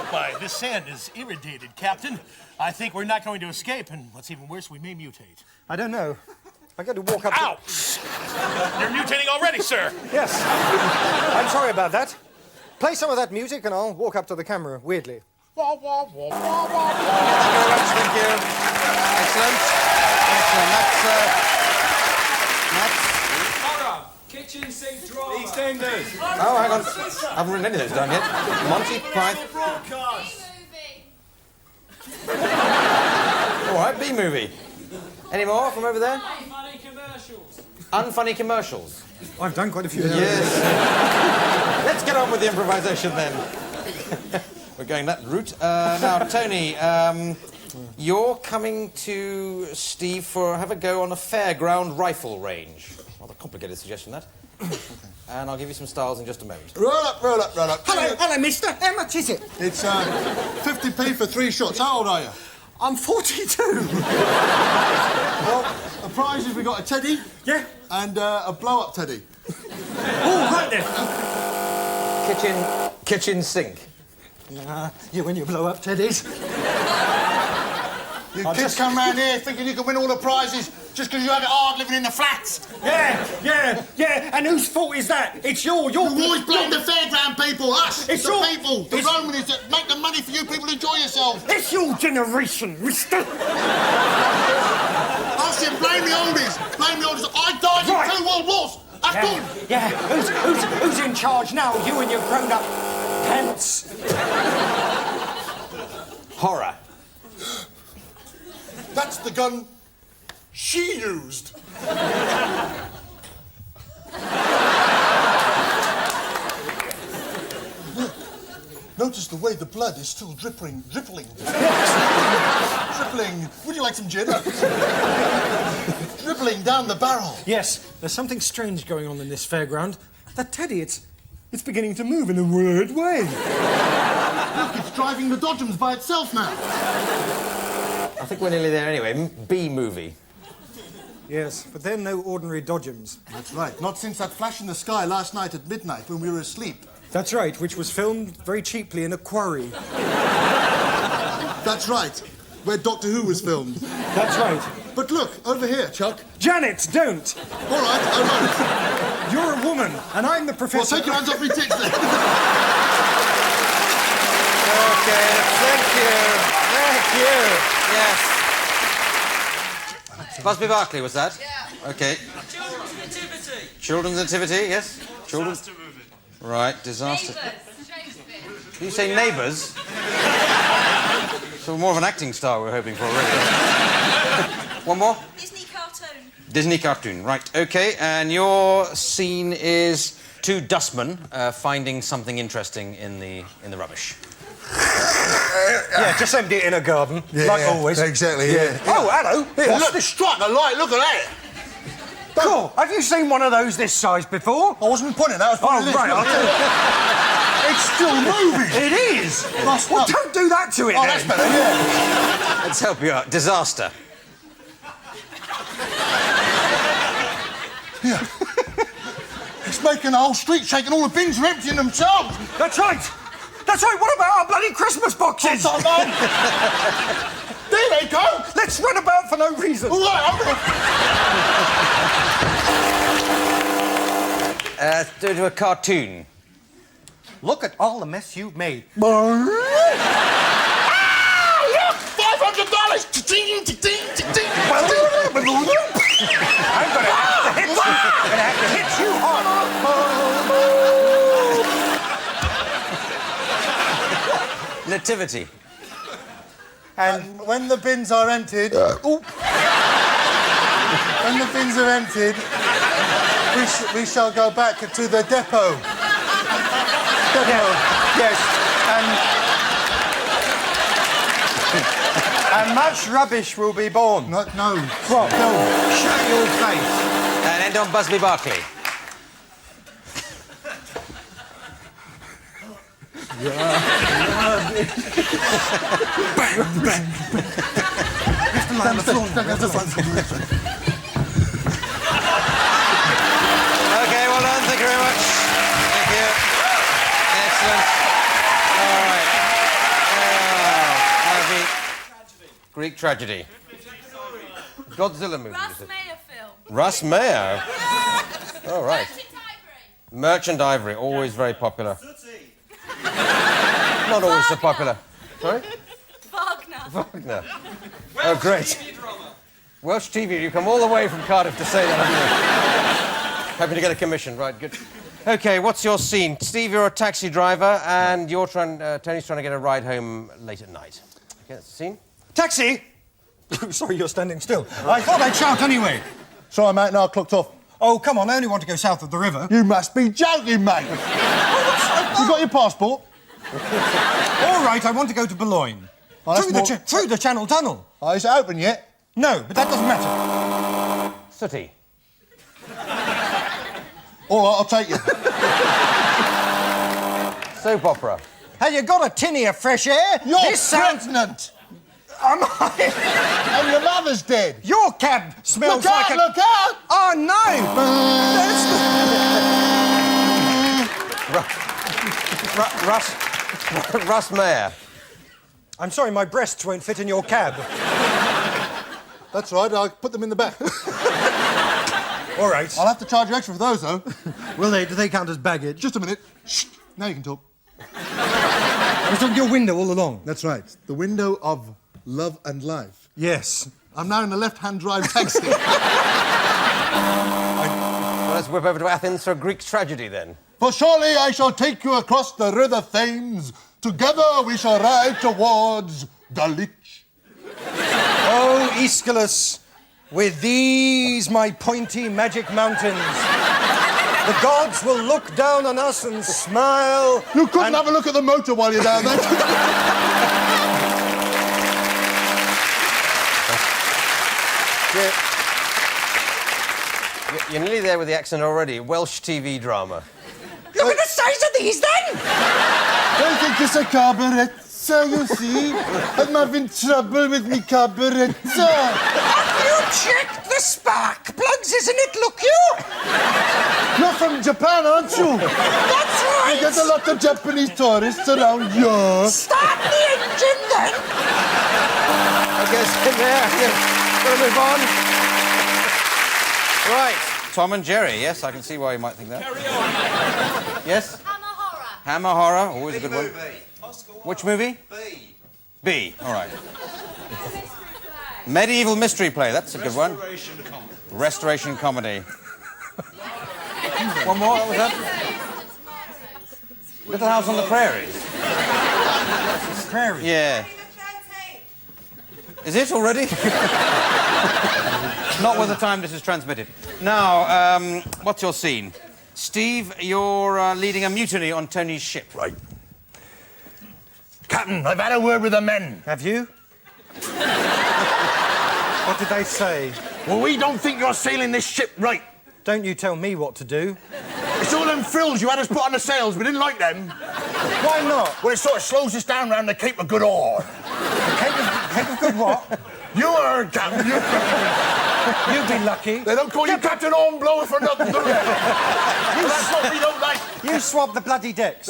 Why, this sand is irritated, Captain. I think we're not going to escape, and what's even worse, we may mutate. I don't know. I got to walk up. Ouch! You're mutating already, sir. Yes. I'm sorry about that. Play some of that music and I'll walk up to the camera weirdly. Thank you very much, thank you. Excellent. That's... Horror. Kitchen sink drama. EastEnders. Oh, hang on. I haven't written any of those down yet. Monty Python. All right, B-movie. Any more from over there? Funny commercials. Unfunny commercials. I've done quite a few. Yes. Let's get on with the improvisation then. We're going that route. Now, Tony, you're coming to Steve for have a go on a fairground rifle range. Rather complicated suggestion, that. And I'll give you some styles in just a moment. Roll up. Hello, mister. How much is it? It's 50p for 3 shots. How old are you? I'm 42. Well, the prize is we got a teddy. Yeah. And a blow-up teddy. Oh, right then. Kitchen sink. You win your blow-up teddies. You kids come round here thinking you can win all the prizes. just because you have it hard living in the flats. Yeah. And whose fault is that? It's your... You always blame the fairground people, us, it's the your... people, the Romans that make the money for you people to enjoy yourselves. It's your generation, mister. I said blame the oldies. Blame the oldies. I died in 2 world wars. That's good. Yeah, who's in charge now? You and your grown-up pants. Horror. That's the gun she used. Notice the way the blood is still dripping. Drippling. Would you like some gin? Dribbling down the barrel. Yes, there's something strange going on in this fairground. That teddy, it's beginning to move in a weird way. Look, it's driving the dodgems by itself now. I think we're nearly there anyway. B-movie. Yes, but they're no ordinary dodgems. That's right. Not since that flash in the sky last night at midnight when we were asleep. That's right, which was filmed very cheaply in a quarry. That's right, where Doctor Who was filmed. That's right. But look, over here, Chuck. Janet, don't! All right, I won't. You're a woman, and I'm the professor. Well, take your hands off me tits then. Okay, thank you. Yes. Busby Barkley, was that? Yeah. Okay. Children's Nativity. Children's Nativity, yes? Children's... Disaster movie. Right, disaster. Neighbours. You say Neighbours? So more of an acting star we're hoping for already. One more? Disney cartoon. Disney cartoon, right. OK, and your scene is 2 dustmen finding something interesting in the rubbish. Yeah, just empty it in a garden, like always. Exactly, yeah. Oh, hello. Here, look, the strut, the light, look at that. Cool. Have you seen one of those this size before? I wasn't pointing, that was pointing this. Right, I'll tell you. It's still moving. It is. Well, don't do that to it, Oh, then. that's better, yeah. Let's help you out. Disaster. Yeah. It's making the whole street shake and all the bins are emptying themselves. That's right. That's right. What about our bloody Christmas boxes? There they go. Let's run about for no reason. All right, Do a cartoon. Look at all the mess you've made. Look! $500! Cha-ching, cha-ching, cha-ching, I'm gonna have to hit you hard. Nativity. And when the bins are emptied... when the bins are emptied, we shall go back to the depot. Yes, and much rubbish will be born. No. What? No. Shut your face. And end on Busby Barkley. Bang, bang, bang. Okay, well done. Thank you very much. Thank you. Excellent. All right. Greek tragedy. Godzilla movie. Russ Meyer film. Russ Meyer. All right. Merchant Ivory, always very popular. Not always so popular. Sorry? Wagner. Oh, great. Welsh TV, you come all the way from Cardiff to say that, haven't you? Hoping to get a commission, right, good. OK, what's your scene? Steve, you're a taxi driver, and you're Tony's trying to get a ride home late at night. OK, that's the scene. Taxi! Sorry, you're standing still. I thought I'd shout anyway. Sorry, mate, no, I clocked off. Oh, come on, I only want to go south of the river. You must be joking, mate. You got your passport? All right, I want to go to Boulogne. Oh, through the Channel Tunnel. Oh, is it open yet? No, but that doesn't matter. Sooty. All right, I'll take you. Soap opera. Have you got a tinny of fresh air? You're pregnant. Am I? And your mother's dead. Your cab smells look like out, Look out! Oh, no! Russ Meyer. I'm sorry, my breasts won't fit in your cab. That's right, I'll put them in the back. All right. I'll have to charge you extra for those, though. Will they? Do they count as baggage? Just a minute. Shh. Now you can talk. I was on your window all along. That's right. The window of love and life. Yes. I'm now in a left-hand drive taxi. Well, let's whip over to Athens for a Greek tragedy, then. For surely I shall take you across the river Thames. Together we shall ride towards the Lich. Oh, Aeschylus, with these my pointy magic mountains, the gods will look down on us and smile. You couldn't have a look at the motor while you're down there. You're nearly there with the accent already. Welsh TV drama. Look at the size of these, then! I think it's a carburettor, you see. I'm having trouble with me carburettor. Have you checked the spark plugs, isn't it? Look, you! You're from Japan, aren't you? That's right! You get a lot of Japanese tourists around here. Start the engine, then! Okay, sit there. Gotta move on. Right, Tom and Jerry. Yes, I can see why you might think that. Carry on. Yes? Hammer horror. Hammer horror, always a good one. Movie. Which movie? B. B, all right. Medieval mystery play, that's a good one. Restoration comedy. Restoration comedy. One more, what was that? Little House on the Prairies. Prairie. Yeah. Is it already? Not with the time this is transmitted. Now, what's your scene? Steve, you're leading a mutiny on Tony's ship. Right. Captain, I've had a word with the men. Have you? What did they say? Well, we don't think you're sailing this ship right. Don't you tell me what to do. It's all them frills you had us put on the sails. We didn't like them. Why not? Well, it sort of slows us down round the Cape of Good Ore. Cape of Good what? You heard, Captain. You'd be lucky. They don't call you Captain Hornblower for nothing, do they? That's what we don't like. You swabbed the bloody decks.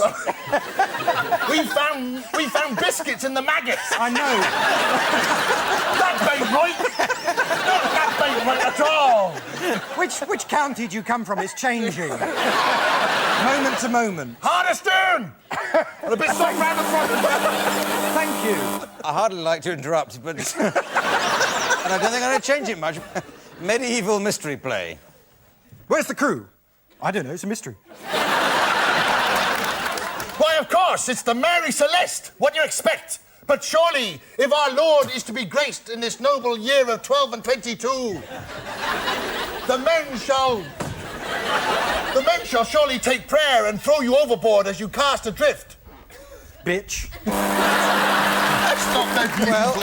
We found biscuits in the maggots. I know. That ain't right. That ain't right at all. Which county do you come from? It's changing. Moment to moment. Hard astern. And a bit soft round the front. Thank you. I hardly like to interrupt, but... and I don't think I'm going to change it much. Medieval mystery play. Where's the crew? I don't know, it's a mystery. Why, of course, it's the Mary Celeste. What do you expect? But surely, if our Lord is to be graced in this noble year of 12 and 22, the men shall surely take prayer and throw you overboard as you cast adrift. Bitch. That's not medieval.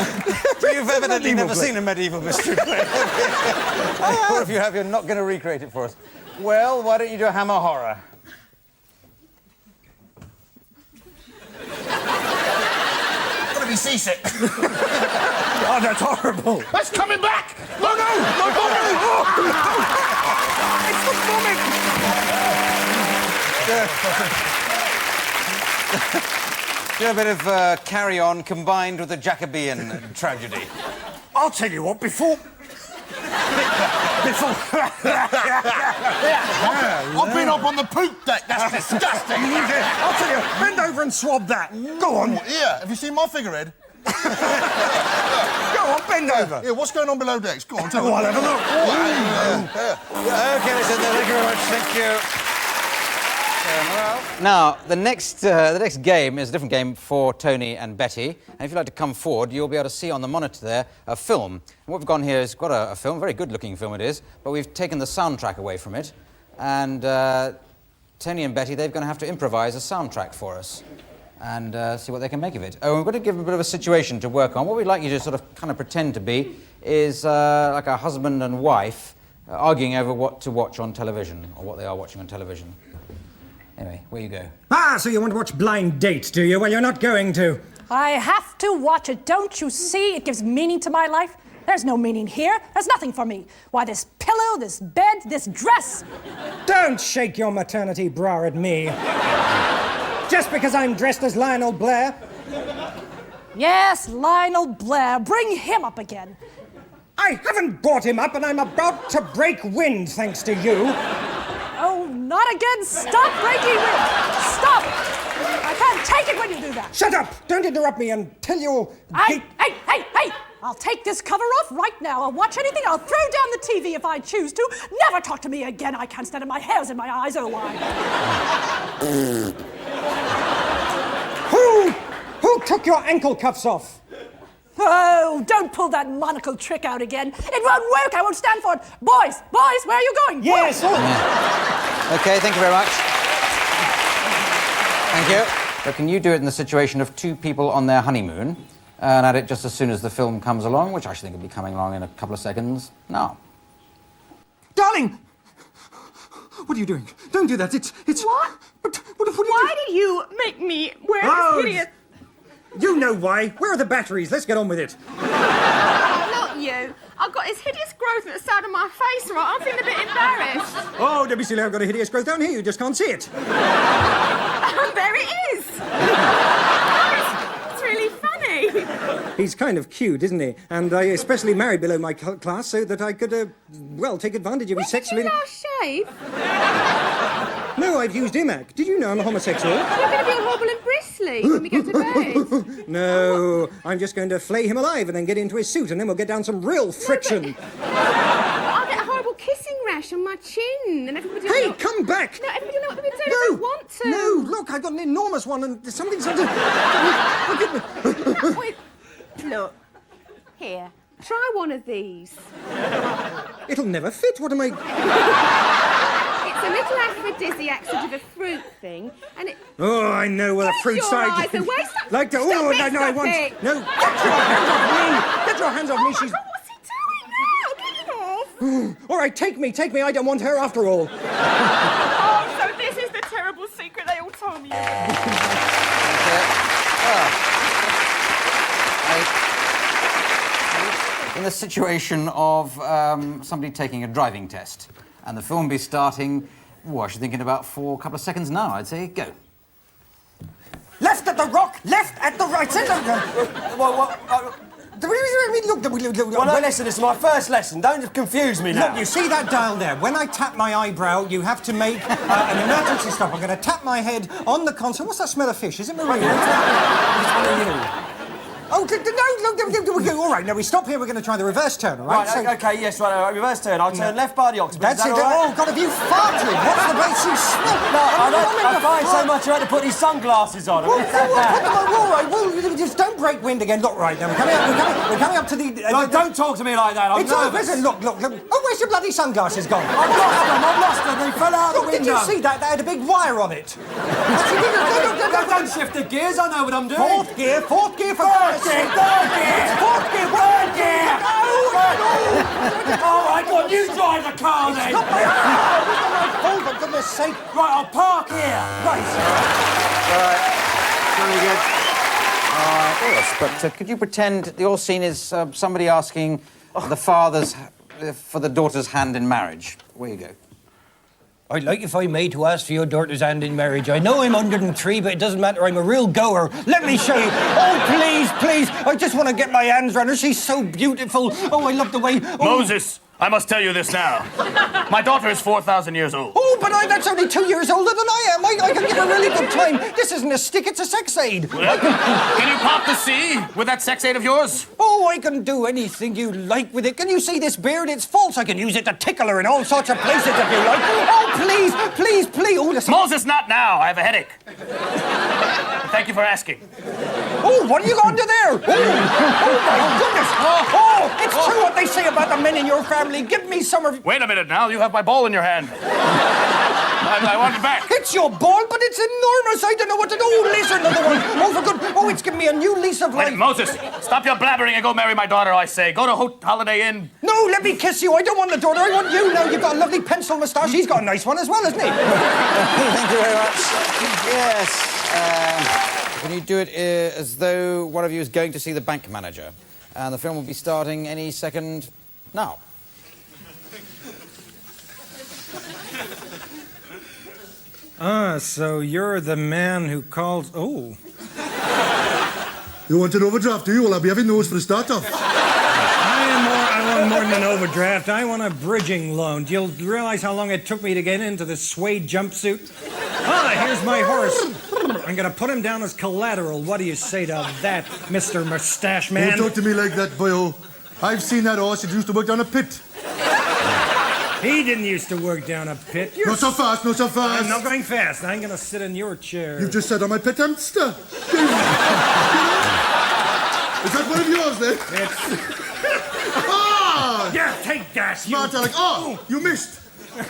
Well, you've evidently never seen a medieval mystery play. Or if you have, you're not going to recreate it for us. Well, why don't you do a Hammer horror? I'm gonna be seasick. Oh, that's horrible. That's coming back! Oh, no! No, It's the vomit! Do a bit of Carry On combined with the Jacobean tragedy. I'll tell you what, before... I've been up on the poop deck. That's disgusting. I'll tell you, bend over and swab that. Go on. Yeah, have you seen my figurehead? Go on, bend over. Yeah, what's going on below decks? Go on, tell me. I'll have a look. Okay, listen, thank you very much. Thank you. Now, the next game is a different game for Tony and Betty. And if you'd like to come forward, you'll be able to see on the monitor there a film. And what we've got here is got a film, very good-looking film it is, but we've taken the soundtrack away from it. And Tony and Betty, they're going to have to improvise a soundtrack for us and see what they can make of it. Oh, we're going to give them a bit of a situation to work on. What we'd like you to sort of kind of pretend to be is like a husband and wife arguing over what to watch on television, or what they are watching on television. Anyway, where you go? Ah, so you want to watch Blind Date, do you? Well, you're not going to. I have to watch it, don't you see? It gives meaning to my life. There's no meaning here. There's nothing for me. Why, this pillow, this bed, this dress. Don't shake your maternity bra at me. Just because I'm dressed as Lionel Blair. Yes, Lionel Blair. Bring him up again. I haven't brought him up, and I'm about to break wind, thanks to you. Oh, not again. Stop breaking wind. Stop. I can't take it when you do that. Shut up! Don't interrupt me until you... Hey! I'll take this cover off right now. I'll watch anything. I'll throw down the TV if I choose to. Never talk to me again. I can't stand it. My hair's in my eyes. Oh, why? Who took your ankle cuffs off? Oh, don't pull that monocle trick out again. It won't work. I won't stand for it. Boys, where are you going? Yes. Okay, thank you very much. Thank you. So can you do it in the situation of two people on their honeymoon and add it just as soon as the film comes along, which I should think will be coming along in a couple of seconds now. Darling! What are you doing? Don't do that. It's... What? Why did you make me wear this hideous... You know why. Where are the batteries? Let's get on with it. Not you. I've got this hideous growth at the side of my face, right? I'm feeling a bit embarrassed. Oh, don't be silly. I've got a hideous growth down here. You just can't see it. There it is. It's really funny. He's kind of cute, isn't he? And I especially married below my class so that I could, take advantage of his sexually... Did you last shave? No, I've used Imac. Did you know I'm a homosexual? You're going to be all horrible and bristly when we get to bed. No, I'm just going to flay him alive and then get into his suit and then we'll get down some real friction. I'll get a horrible kissing rash on my chin and everybody... Hey, come back! No, everybody know what they're doing. I don't want to. No, look, I've got an enormous one and something's... Wait, look, here, try one of these. It'll never fit. What am I... It's a little aphrodisiac sort of a fruit thing, and it... Oh, I know what a fruit side... Eyes away. Stop, like the... stop Oh, it, no, I stop want... it. No, get your hands off me! Get your hands off me, she's... What's he doing now? Get it off. All right, take me. I don't want her after all. Oh, so this is the terrible secret they all told me. In the situation of somebody taking a driving test, and the film will be starting, I should think in about a couple of seconds now, I'd say. Go. Left at the rock, left at the right. Well, listen, this is my first lesson. Don't confuse me now. Look, you see that dial there? When I tap my eyebrow, you have to make an emergency stop. I'm going to tap my head on the console. What's that smell of fish? Is it marine? Oh, no, look, all right, now we stop here, we're going to try the reverse turn, all right? Right, okay, yes, right, reverse turn. I'll turn left by the oxygen. That's it. Oh, God, have you farted? What's the base you smell? No, I find so much you had to put these sunglasses on. All right, just don't break wind again. Look, right, now, we're coming up to the... No, don't talk to me like that, I'm nervous. Listen, look. Oh, where's your bloody sunglasses gone? I've lost them, they fell out the window. Did you see that? They had a big wire on it. Don't shift the gears, I know what I'm doing. Fourth gear for... Third gear! Oh, my God, you drive the car then! Oh, for goodness sake. Right, I'll park here. Right. Very good. Yes, but could you pretend your scene is somebody asking the father's for the daughter's hand in marriage? Where you go. I'd like, if I may, to ask for your daughter's hand in marriage. I know I'm 103, but it doesn't matter. I'm a real goer. Let me show you. Oh, please. I just want to get my hands around her. She's so beautiful. Oh, I love the way... Oh. Moses, I must tell you this now. My daughter is 4,000 years old. Oh, but that's only 2 years older than I am. I can give a really good time. This isn't a stick, it's a sex aid. Well, can you pop the C with that sex aid of yours? Oh, I can do anything you like with it. Can you see this beard? It's false. I can use it to tickle her in all sorts of places if you like. Oh, please. Oh, listen. Moses, not now. I have a headache. Thank you for asking. Oh, what are you going to there? Oh, my goodness. Oh, it's true what they say about the men in your family. Give me some of... Wait a minute now. You have my ball in your hand. I want it back. It's your ball, but it's enormous. I don't know what to do. Oh, here's another one. Oh, for good. Oh, it's given me a new lease of life. Wait, Moses, stop your blabbering and go marry my daughter, I say. Go to Holiday Inn. No, let me kiss you. I don't want the daughter. I want you now. You've got a lovely pencil moustache. He's got a nice one as well, hasn't he? Thank you very much. Yes. Can you do it as though one of you is going to see the bank manager? And the film will be starting any second now. So you're the man who called... Oh. You want an overdraft, do you? Well, I'll be having those for the start-off. I want more than an overdraft. I want a bridging loan. You'll realize how long it took me to get into this suede jumpsuit? Ah, here's my horse. I'm gonna put him down as collateral. What do you say to that, Mr. Mustache Man? Don't talk to me like that, boyo. I've seen that horse. It used to work down a pit. He didn't used to work down a pit. Not so fast, not so fast. I'm not going fast. I'm gonna sit in your chair. You've just sat on my pet hamster. Is that one of yours, then? Ah! Yeah, take that. Smart, Alec. Oh, you missed. You're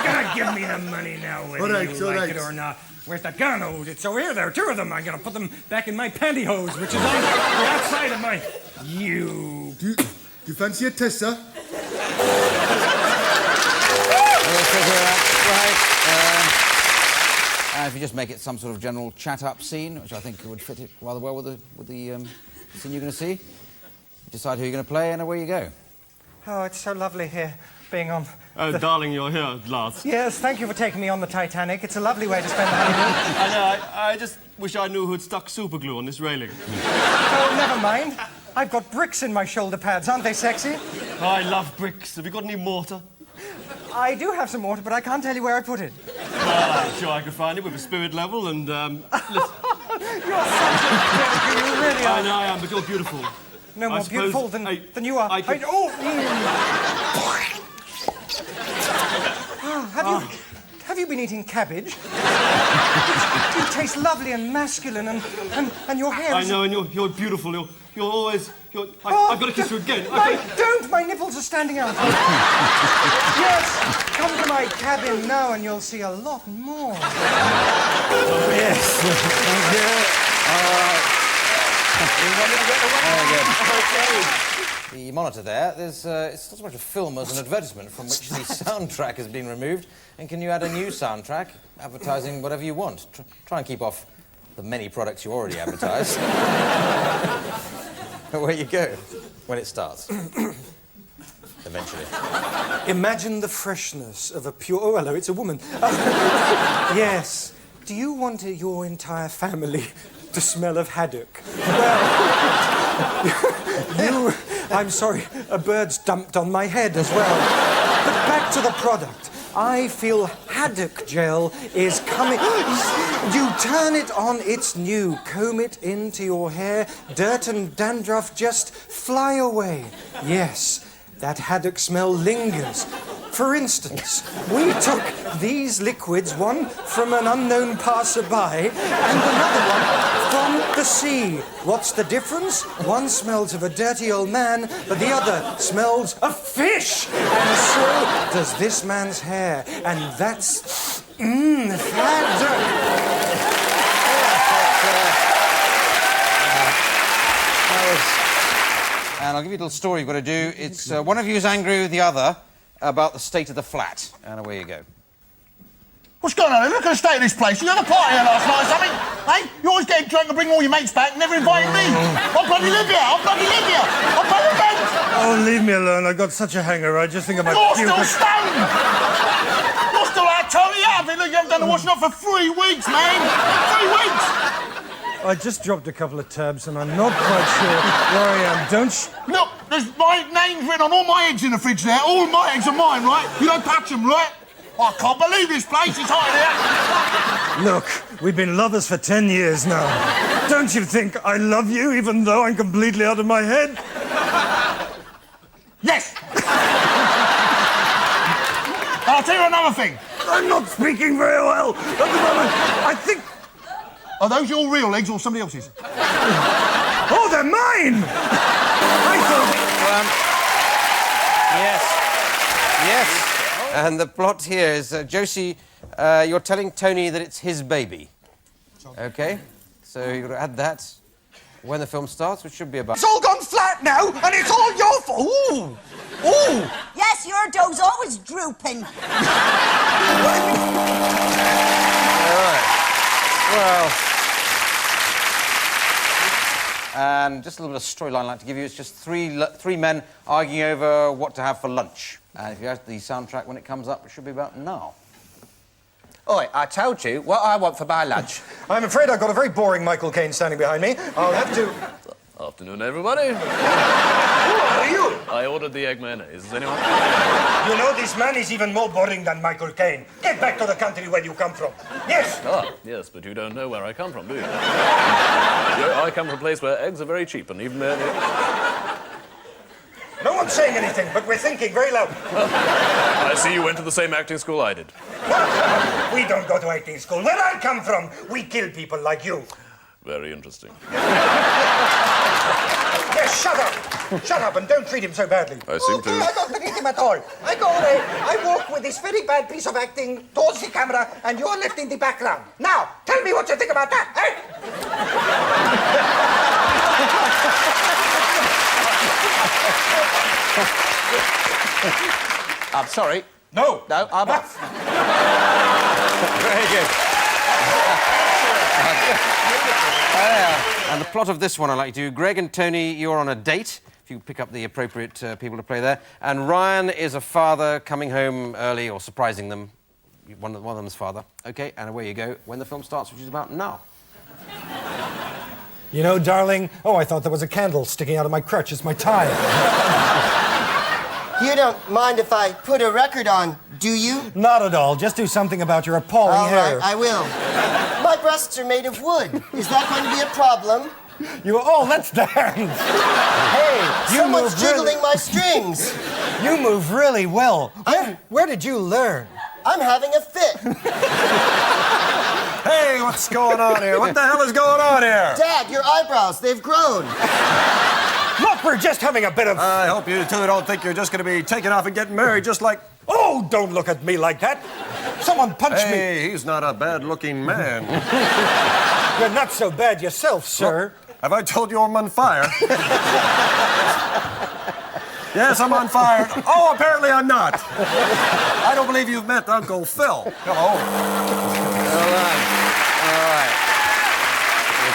gonna give me the money now, whether All right, you like it or not. Where's the gun? Oh, it's over here. There are two of them. I'm gonna put them back in my pantyhose, which is on the outside of my... You... Do you fancy a Tessa? If you just make it some sort of general chat-up scene, which I think would fit it rather well with the scene you're going to see. Decide who you're going to play and away you go. Oh, it's so lovely here, being on... Oh, darling, you're here at last. Yes, thank you for taking me on the Titanic. It's a lovely way to spend the honeymoon. I know, I just wish I knew who'd stuck super glue on this railing. Oh, never mind. I've got bricks in my shoulder pads. Aren't they sexy? Oh, I love bricks. Have you got any mortar? I do have some mortar, but I can't tell you where I put it. Well, I'm sure I could find it with a spirit level and, listen. You're such a joker, you really are. I know I am, but you're beautiful. No more beautiful than you are. Have you been eating cabbage? You taste lovely and masculine, and your hair is... I know, and you're beautiful. You're always... I've got to kiss you again. Don't! My nipples are standing out. Yes, come to my cabin now and you'll see a lot more. Yes. Thank you. All right. The monitor there, it's not so much a film as an advertisement from which the soundtrack has been removed. And can you add a new soundtrack, advertising whatever you want? Try and keep off the many products you already advertise. Away you go when it starts. Eventually. Imagine the freshness of a pure... Oh, hello, it's a woman. Yes. Do you want your entire family to smell of haddock? Well, I'm sorry, a bird's dumped on my head as well. But back to the product. I feel haddock gel is coming. You turn it on, it's new. Comb it into your hair. Dirt and dandruff just fly away. Yes, that haddock smell lingers. For instance, we took these liquids, one from an unknown passerby and another one from the sea. What's the difference? One smells of a dirty old man, but the other smells of fish. And so does this man's hair. And that's... haddock. And I'll give you a little story you've got to do. It's one of you is angry with the other about the state of the flat. And away you go. What's going on? Look at the state of this place. You had a party here last night or something? Hey, you always getting drunk and bringing all your mates back and never inviting me. I bloody live here. I bloody live here. I pay the rent. Oh, leave me alone. I've got such a hangover. I just think about... You're still stoned. You're still out, Tony. Yeah, look, you haven't done the washing up for 3 weeks, man. 3 weeks. I just dropped a couple of tabs and I'm not quite sure where I am. Look, there's my name's written on all my eggs in the fridge there. All my eggs are mine, right? You don't touch them, right? I can't believe this place is hot here. Look, we've been lovers for 10 years now. Don't you think I love you even though I'm completely out of my head? Yes! I'll tell you another thing. I'm not speaking very well at the moment. I think... Are those your real eggs or somebody else's? Oh, they're mine! I thought... Yes. And the plot here is, Josie, you're telling Tony that it's his baby. OK? So you've got to add that when the film starts, which should be about... It's all gone flat now, and it's all your fault. Ooh! Ooh! Yes, your dough's always drooping. All right. Well... And just a little bit of storyline I'd like to give you. It's just three men arguing over what to have for lunch. And if you add the soundtrack when it comes up, it should be about now. Oi, I told you what I want for my lunch. I'm afraid I've got a very boring Michael Caine standing behind me. I'll have to... Afternoon, everybody. Who are you? I ordered the egg mayonnaise. Is anyone? You know, this man is even more boring than Michael Caine. Get back to the country where you come from. Yes? Ah, yes, but you don't know where I come from, do you? I come from a place where eggs are very cheap, and even there... No one's saying anything, but we're thinking very loud. I see you went to the same acting school I did. What? We don't go to acting school. Where I come from, we kill people like you. Very interesting. Yes, shut up. Shut up and don't treat him so badly. I seem okay, I don't treat him at all. I go there, I walk with this very bad piece of acting towards the camera, and you're left in the background. Now, tell me what you think about that, eh? I'm sorry. No. No, I'm off. Very good. And the plot of this one I'd like you to do. Greg and Tony, you're on a date, if you pick up the appropriate people to play there. And Ryan is a father coming home early or surprising them. One of them's father. OK, and away you go when the film starts, which is about now. You know, darling, I thought there was a candle sticking out of my crutch. It's my tie. You don't mind if I put a record on, do you? Not at all. Just do something about your appalling All hair. right, I will. My breasts are made of wood. Is that going to be a problem? Let's dance. Hey, someone's jiggling my strings. You move really well. Where did you learn? I'm having a fit. Hey, what's going on here? What the hell is going on here? Dad, your eyebrows, they've grown. Look, we're just having a bit of... I hope you two don't think you're just going to be taking off and getting married just like... Oh, don't look at me like that. Someone punched me. Hey, he's not a bad-looking man. You're not so bad yourself, sir. Well, have I told you I'm on fire? Yes, I'm on fire. Oh, apparently I'm not. I don't believe you've met Uncle Phil. Hello. All right.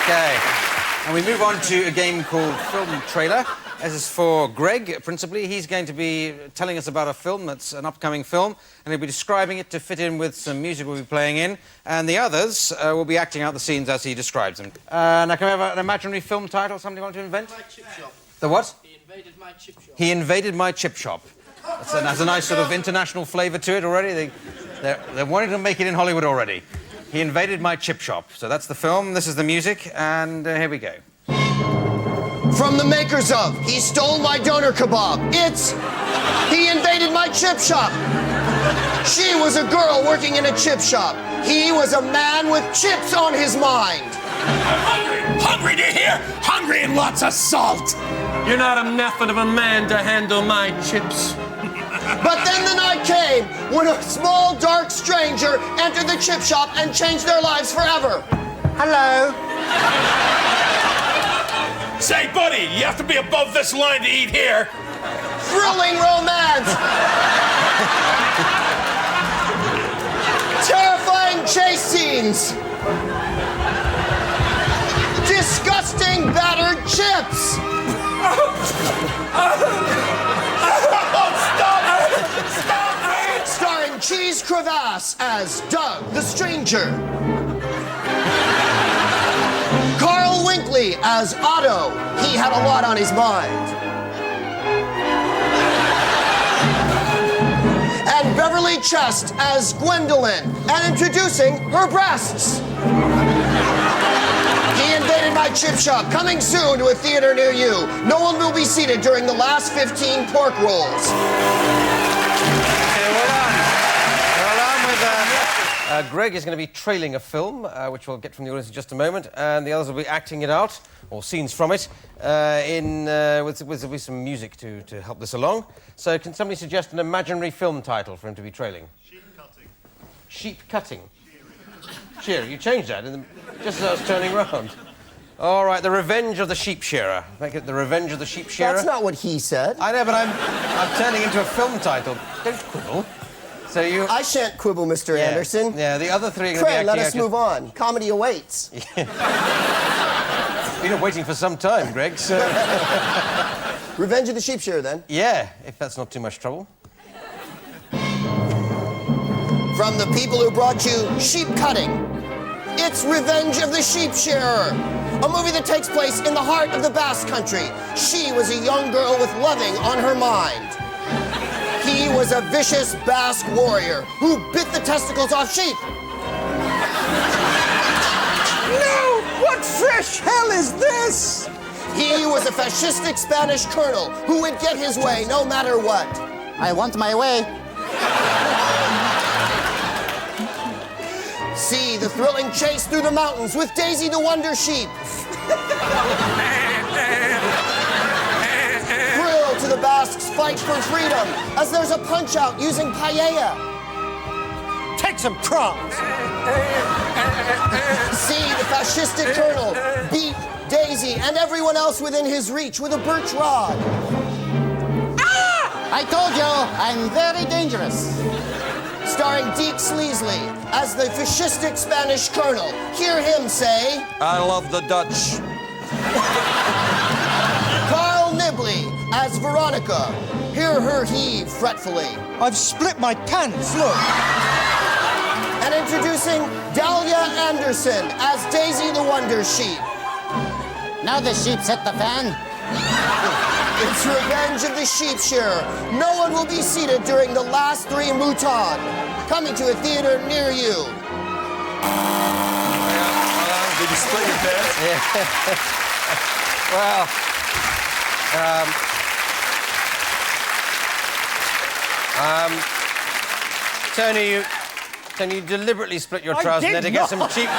OK. And we move on to a game called Film Trailer. This is for Greg, principally. He's going to be telling us about a film that's an upcoming film, and he'll be describing it to fit in with some music we'll be playing in, and the others will be acting out the scenes as he describes them. Now, can we have an imaginary film title somebody want to invent? My chip shop. The what? He invaded my chip shop. He invaded my chip shop. That has a nice sort of international flavour to it already. They're wanting to make it in Hollywood already. He invaded my chip shop. So that's the film, this is the music, and here we go. From the makers of He Stole My Doner Kebab, it's He Invaded My Chip Shop. She was a girl working in a chip shop. He was a man with chips on his mind. I'm hungry! Hungry, do you hear? Hungry and lots of salt! You're not a method of a man to handle my chips. But then the night came when a small, dark stranger entered the chip shop and changed their lives forever. Hello. Say, buddy, you have to be above this line to eat here. Thrilling romance. Terrifying chase scenes. Disgusting battered chips. Stop! Starring Cheese Crevasse as Doug the Stranger. Carl Winkley as Otto. He had a lot on his mind. And Beverly Chest as Gwendolyn. And introducing her breasts. He Invaded My Chip Shop, coming soon to a theater near you. No one will be seated during the last 15 pork rolls. Okay, well done with... Greg is going to be trailing a film, which we'll get from the audience in just a moment, and the others will be acting it out, or scenes from it, with some music to help this along. So can somebody suggest an imaginary film title for him to be trailing? Sheep cutting. Sheep cutting? Shearer. You changed that just as I was turning round. All right, The Revenge of the Sheep Shearer. Make it The Revenge of the Sheep Shearer. That's not what he said. I know, but I'm turning into a film title. Don't quibble. So you... I shan't quibble, Mr. Anderson. Yeah, the other three are going to be acting let us move on. Comedy awaits. Been waiting for some time, Greg, so... Revenge of the Sheep Shearer, then? Yeah, if that's not too much trouble. From the people who brought you sheep cutting, It's Revenge of the Sheep Shearer, a movie that takes place in the heart of the Basque Country. She was a young girl with loving on her mind. He was a vicious Basque warrior who bit the testicles off sheep. No! What fresh hell is this? He was a fascistic Spanish colonel who would get his way no matter what. I want my way. See the thrilling chase through the mountains with Daisy the Wonder Sheep. Thrill to the Basques' fight for freedom as there's a punch-out using paella. Take some crumbs. See the fascistic colonel beat Daisy and everyone else within his reach with a birch rod. I told you, I'm very dangerous. Starring Deke Sleasley as the fascistic Spanish colonel. Hear him say, I love the Dutch. Carl Nibley as Veronica. Hear her heave fretfully. I've split my pants, look. And introducing Dahlia Anderson as Daisy the Wonder Sheep. Now the sheep's hit the fan. It's Revenge of the Sheep Shearer. No one will be seated during the last 3 Mouton. Coming to a theater near you. Did you split your pants? Yeah. Well, Tony, you deliberately split your trousers to get some cheap,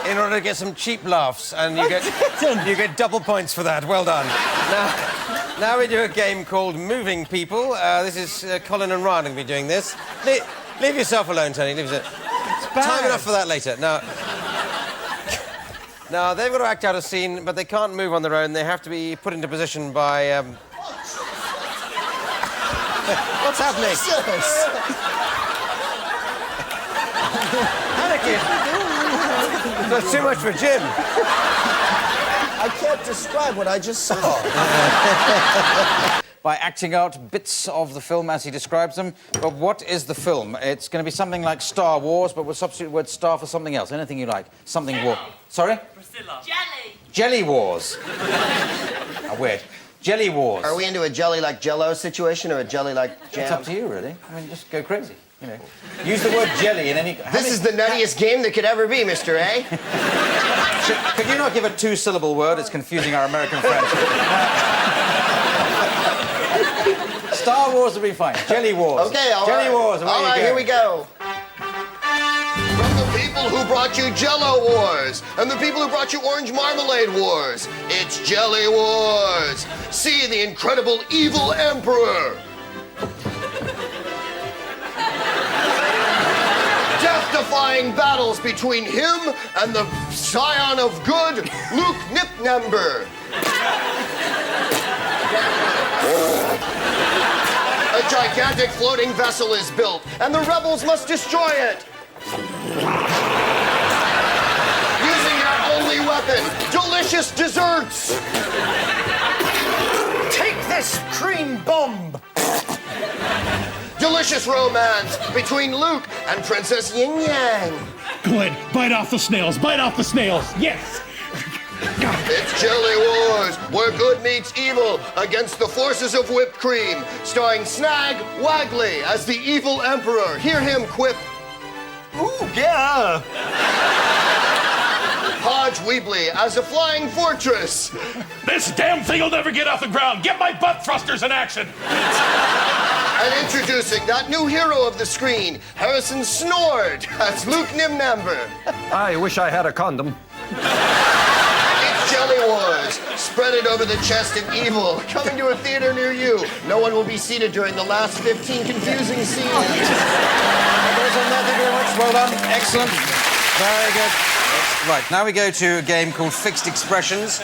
in order to get some cheap laughs, and you get double points for that. Well done. Now we do a game called Moving People. This is Colin and Ryan going to be doing this. Leave yourself alone, Tony. Leave yourself. Time enough for that later. Now, they've got to act out a scene, but they can't move on their own. They have to be put into position by. What's happening? Panicking. That's too much for Jim. I can't describe what I just saw. By acting out bits of the film as he describes them. But what is the film? It's going to be something like Star Wars, but we'll substitute the word star for something else. Anything you like. Something war. Sorry? Priscilla. Jelly. Jelly Wars. Oh, weird. Jelly Wars. Are we into a jelly like Jell-O situation or a jelly like jam? It's up to you, really. I mean, just go crazy. You know, use the word jelly in any. This is the nuttiest game that could ever be, Mr. A. Could you not give a 2-syllable word? It's confusing our American friends. Star Wars would be fine. Jelly Wars. Okay, all Jelly right. Wars. All right, here we go. From the people who brought you Jell-O Wars and the people who brought you Orange Marmalade Wars, it's Jelly Wars. See the incredible evil emperor. Death-defying battles between him and the scion of good, Luke Nipnumber. A gigantic floating vessel is built, and the rebels must destroy it. Using their only weapon, delicious desserts. Take this cream bomb. Delicious romance between Luke and Princess Yin Yang. Go ahead, bite off the snails, bite off the snails. Yes. It's Jelly Wars, where good meets evil against the forces of whipped cream, starring Snag Wagley as the evil emperor. Hear him quip. Ooh, yeah. Hodge Weebley as a flying fortress. This damn thing will never get off the ground. Get my butt thrusters in action. And introducing that new hero of the screen, Harrison Snord as Luke Nimnamber. I wish I had a condom. It's Jelly Wars. Spread it over the chest of evil. Coming to a theater near you. No one will be seated during the last 15 confusing scenes. Thank you very much. Well done. Excellent. Very good. Right, now we go to a game called Fixed Expressions.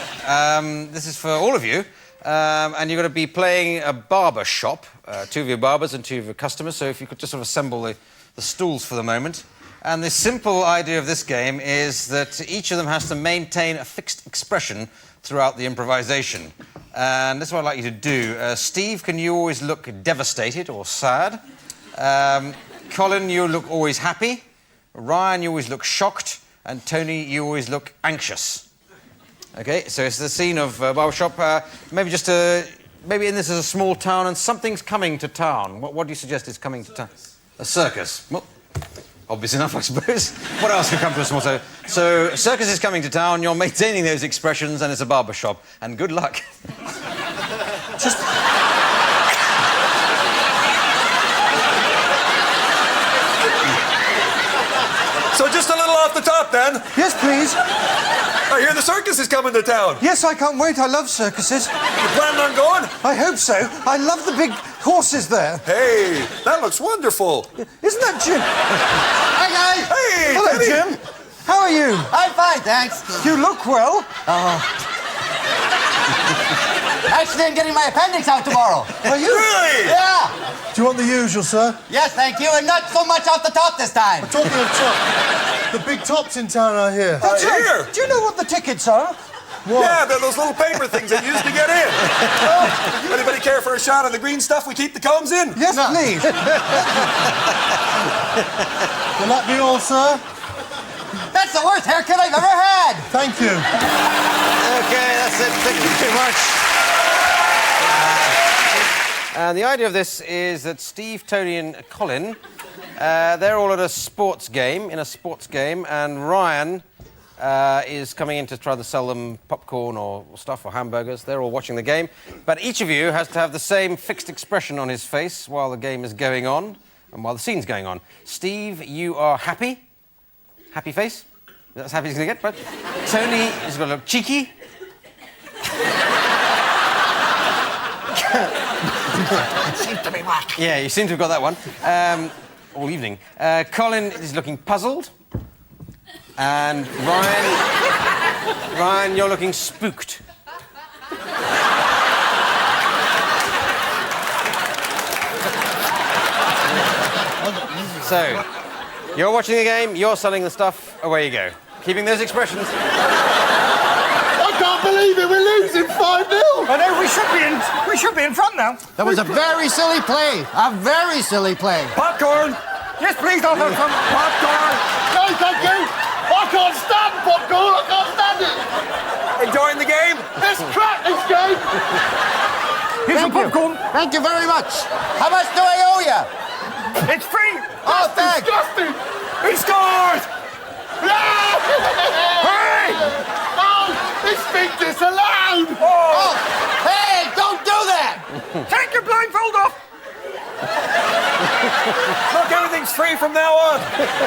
This is for all of you. And you're going to be playing a barber shop. 2 of your barbers and 2 of your customers. So if you could just sort of assemble the stools for the moment. And the simple idea of this game is that each of them has to maintain a fixed expression throughout the improvisation. And this is what I'd like you to do. Steve, can you always look devastated or sad? Colin, you look always happy. Ryan, you always look shocked. And Tony, you always look anxious. Okay, so it's the scene of barbershop. Maybe just maybe in this is a small town and something's coming to town. What do you suggest is coming to town? A circus. Well, obvious enough, I suppose. What else could come to a small town? So, a circus is coming to town, you're maintaining those expressions, and it's a barbershop. And good luck. Just... So just a little off the top, then. Yes, please. I hear the circus is coming to town. Yes, I can't wait. I love circuses. You planning on going? I hope so. I love the big horses there. Hey, that looks wonderful. Isn't that Jim? Hi, guys. Hey, Hello, Teddy. Jim. How are you? I'm fine, thanks. You look well. Actually, I'm getting my appendix out tomorrow. Are you? Really? Yeah. Do you want the usual, sir? Yes, thank you, and not so much off the top this time. Talking of top, the big tops in town are here. That's right. Do you know what the tickets are? What? Yeah, they're those little paper things that you used to get in. Oh, anybody care for a shot of the green stuff we keep the combs in? Yes, please. Will that be all, sir? That's the worst haircut I've ever had. Thank you. Okay, that's it. Thank you very much. And the idea of this is that Steve, Tony, and Colin, they're all at a sports game, and Ryan is coming in to try to sell them popcorn or stuff or hamburgers. They're all watching the game. But each of you has to have the same fixed expression on his face while the game is going on and while the scene's going on. Steve, you are happy. Happy face. That's happy he's going to get, but Tony is going to look cheeky. It seems to be whack. Yeah, you seem to have got that one. All evening. Colin is looking puzzled. And Ryan, you're looking spooked. So, you're watching the game, you're selling the stuff, away you go. Keeping those expressions. I can't believe it, we're losing 5-0. I know, we should be in front now. That was a very silly play. A very silly play. Popcorn. Yes, please, I'll have some popcorn. No, thank you. I can't stand popcorn, I can't stand it. Enjoying the game? This crap, this game. Here's some popcorn. Thank you very much. How much do I owe you? It's free. Oh, thanks. Disgusting. He scored! Hey! Oh, this thing disallowed. Oh, hey, don't do that. Take your blindfold off. Look, everything's free from now on.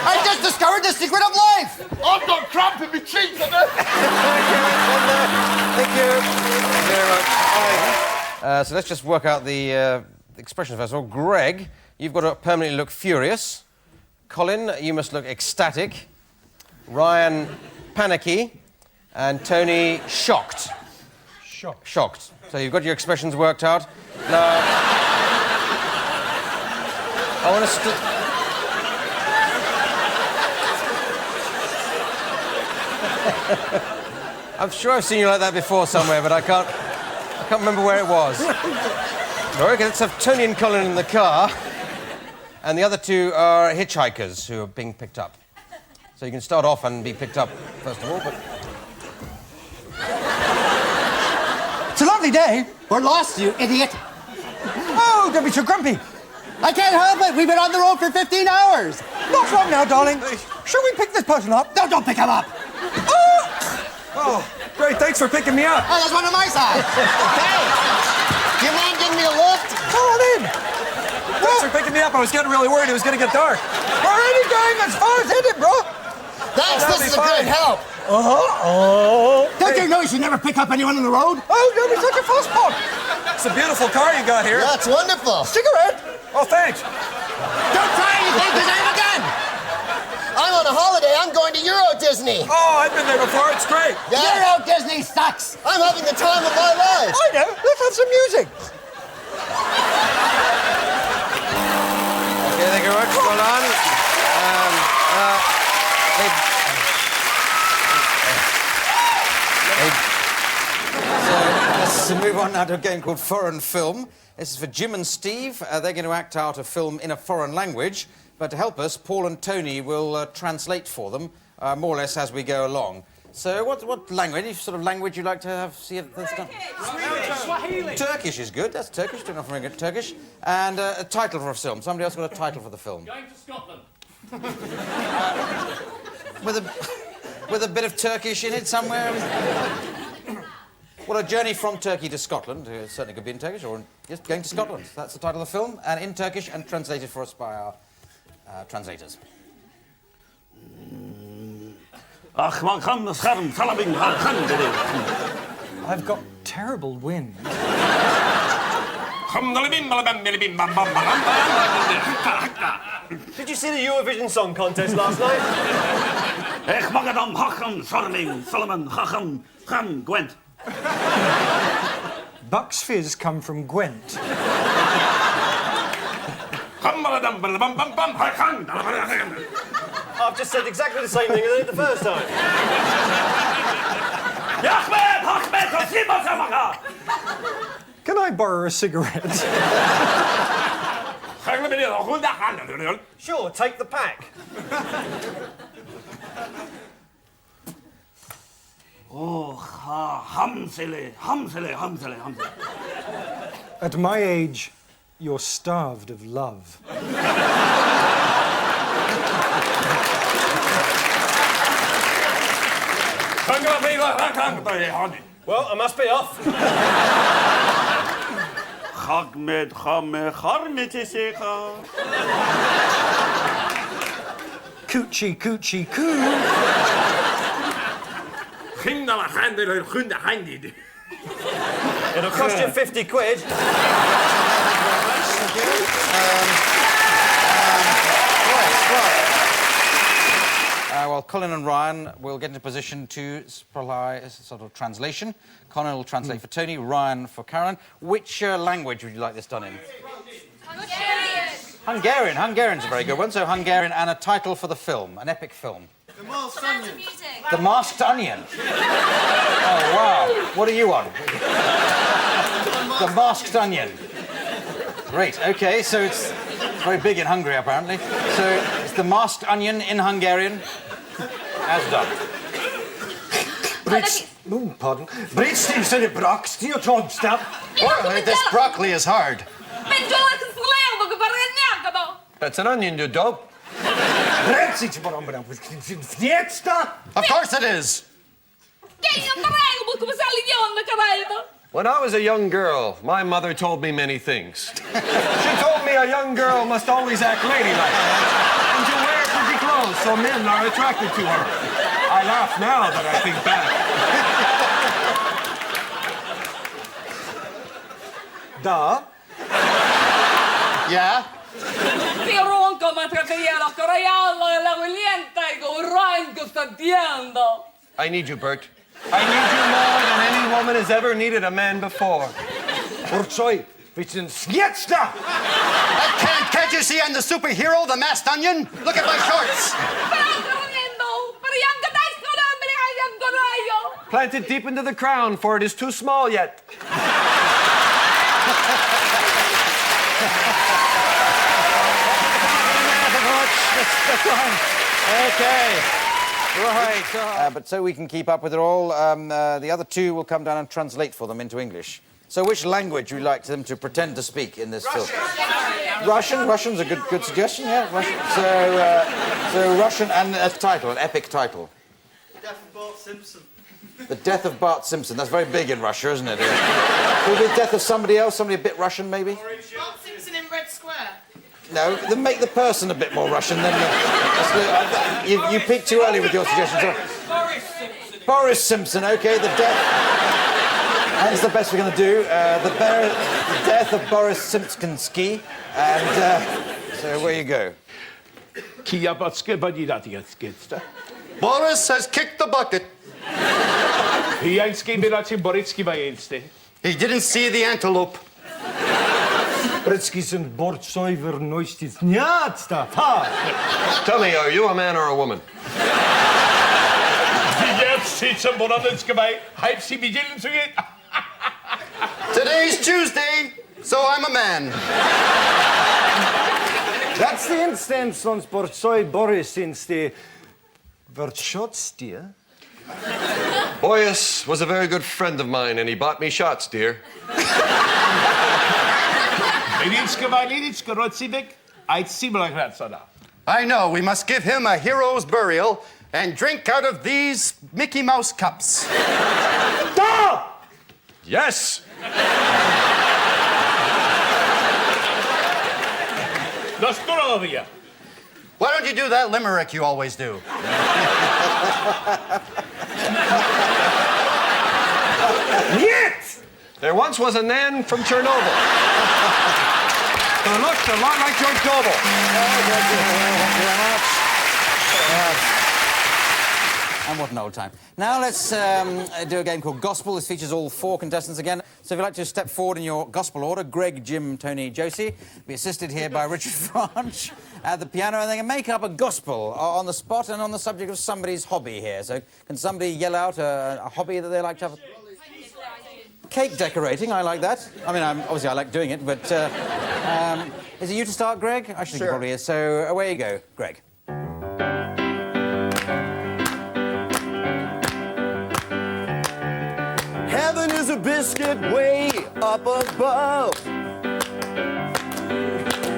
I just discovered the secret of life. I've got cramp in my cheeks. Thank you very much. So let's just work out the expression first of all. Greg, you've got to permanently look furious. Colin, you must look ecstatic. Ryan, panicky. And Tony, shocked. Shocked. So you've got your expressions worked out. Now, I want to I'm sure I've seen you like that before somewhere, but I can't remember where it was. Okay, let's have Tony and Colin in the car. And the other two are hitchhikers who are being picked up. So you can start off and be picked up, first of all, but... It's a lovely day. We're lost, you idiot. Oh, don't be so grumpy. I can't help it. We've been on the road for 15 hours. What's wrong now, darling? Shall we pick this person up? No, don't pick him up. Oh, great, thanks for picking me up. Oh, that's one on my side. Hey, do you mind giving me a lift? Come on in. Thanks for picking me up. I was getting really worried it was going to get dark. We're already going as far as Edinburgh. Thanks, this is a good help. Don't you know you should never pick up anyone on the road? Oh, don't be such a fusspot. It's a beautiful car you got here. Yeah, it's wonderful. Cigarette? Oh, thanks. Don't try anything, because I have a gun. I'm on a holiday. I'm going to Euro Disney. Oh, I've been there before. It's great. Yeah. Euro Disney sucks. I'm having the time of my life. I know. Let's have some music. Okay, thank you very much. Well done. So let's move on now to a game called Foreign Film. This is for Jim and Steve. They're going to act out a film in a foreign language. But to help us, Paul and Tony will translate for them more or less as we go along. So what language, any sort of language you'd like to have, see if that's done? Swahili. Turkish is good, that's Turkish, don't often get Turkish. And a title for a film. Somebody else got a title for the film. Going to Scotland. With a bit of Turkish in it somewhere. Well, A Journey from Turkey to Scotland, certainly could be in Turkish, or just Going to Scotland. That's the title of the film, and in Turkish and translated for us by our translators. I've got terrible wind. Did you see the Eurovision Song Contest last night? Gwent. Bucks Fizz come from Gwent. I've just said exactly the same thing as I did the first time. Can I borrow a cigarette? Sure, take the pack. At my age, you're starved of love. Well, I must be off. Coochie, coochie, coo. It'll cost you 50 quid. Well, Colin and Ryan will get into position to supply a sort of translation. Colin will translate for Tony, Ryan for Karen. Which language would you like this done in? Hungarian. Hungarian's a very good one. So Hungarian, and a title for the film, an epic film. The Masked Onion. The Masked Onion. Oh, wow. What are you on? The Masked Onion. Great, OK, so it's very big in Hungary, apparently. So it's The Masked Onion in Hungarian, as done. Pardon. Breadsticks in a brock, steel trod stamp. This broccoli is hard. That's an onion, you dope. Of course it is. When I was a young girl, my mother told me many things. She told me a young girl must always act ladylike and to wear pretty clothes so men are attracted to her. I laugh now that I think back. Da? Yeah? I need you, Bert. I need you more than any woman has ever needed a man before. Can't you see I'm the superhero, the masked onion? Look at my shorts. Plant it deep into the crown, for it is too small yet. Okay. Right. But so we can keep up with it all, the other two will come down and translate for them into English. So which language would you like them to pretend to speak in this film? Russian. Russian's a good suggestion, yeah. Russian. So Russian, and a title, an epic title. The Death of Bart Simpson. The Death of Bart Simpson. That's very big in Russia, isn't it? Could it be the death of somebody else, somebody a bit Russian, maybe? Bart Simpson in Red Square. No, then make the person a bit more Russian than you peaked too early with your suggestions. Boris Simpson. Boris Simpson, OK, the death... That's the best we're going to do. The death of Boris Simpsonsky. And so where you go. Boris has kicked the bucket. He didn't see the antelope. Tell me, are you a man or a woman? Today's Tuesday, so I'm a man. That's the instance on Sportsoi Boris since the Wird shots, dear? Boyas was a very good friend of mine, and he bought me shots, dear. I know, we must give him a hero's burial and drink out of these Mickey Mouse cups. Yes! Why don't you do that limerick you always do? Yet! There once was a man from Chernobyl who looked a lot like George Noble. Thank you very much. And what an old time. Now let's do a game called Gospel. This features all 4 contestants again. So if you'd like to step forward in your gospel order, Greg, Jim, Tony, Josie, be assisted here by Richard Franch at the piano, and they can make up a gospel on the spot and on the subject of somebody's hobby here. So can somebody yell out a hobby that they like to have? Cake decorating, I like that. I mean, obviously I like doing it, but is it you to start, Greg? I should think it probably is. So away you go, Greg. Heaven is a biscuit way up above.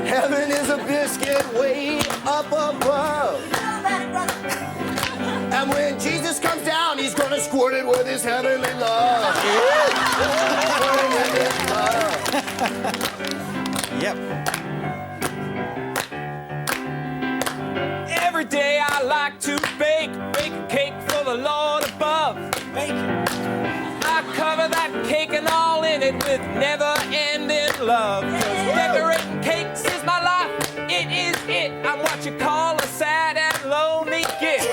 Heaven is a biscuit way up above. And when Jesus comes down, he's gonna squirt it with his heavenly love. Yep. Every day I like to bake a cake for the Lord above. I cover that cake and all in it with never-ending love. 'Cause decorating cakes is my life. It is it. I'm what you call a sad and lonely gift.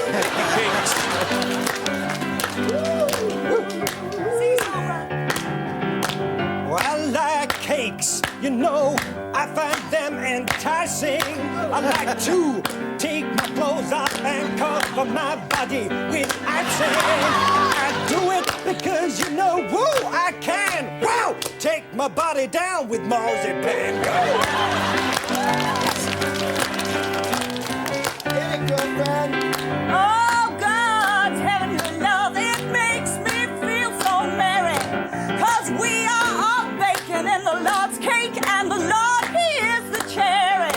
Well, I like cakes, you know, I find them enticing. I like to take my clothes off and cover my body with icing. I do it because, you know, woo, I can, wow, take my body down with marzipan. Hey, girlfriend. Oh, God's heavenly love, it makes me feel so merry. 'Cause we are all baking in the Lord's cake, and the Lord, he is the cherry.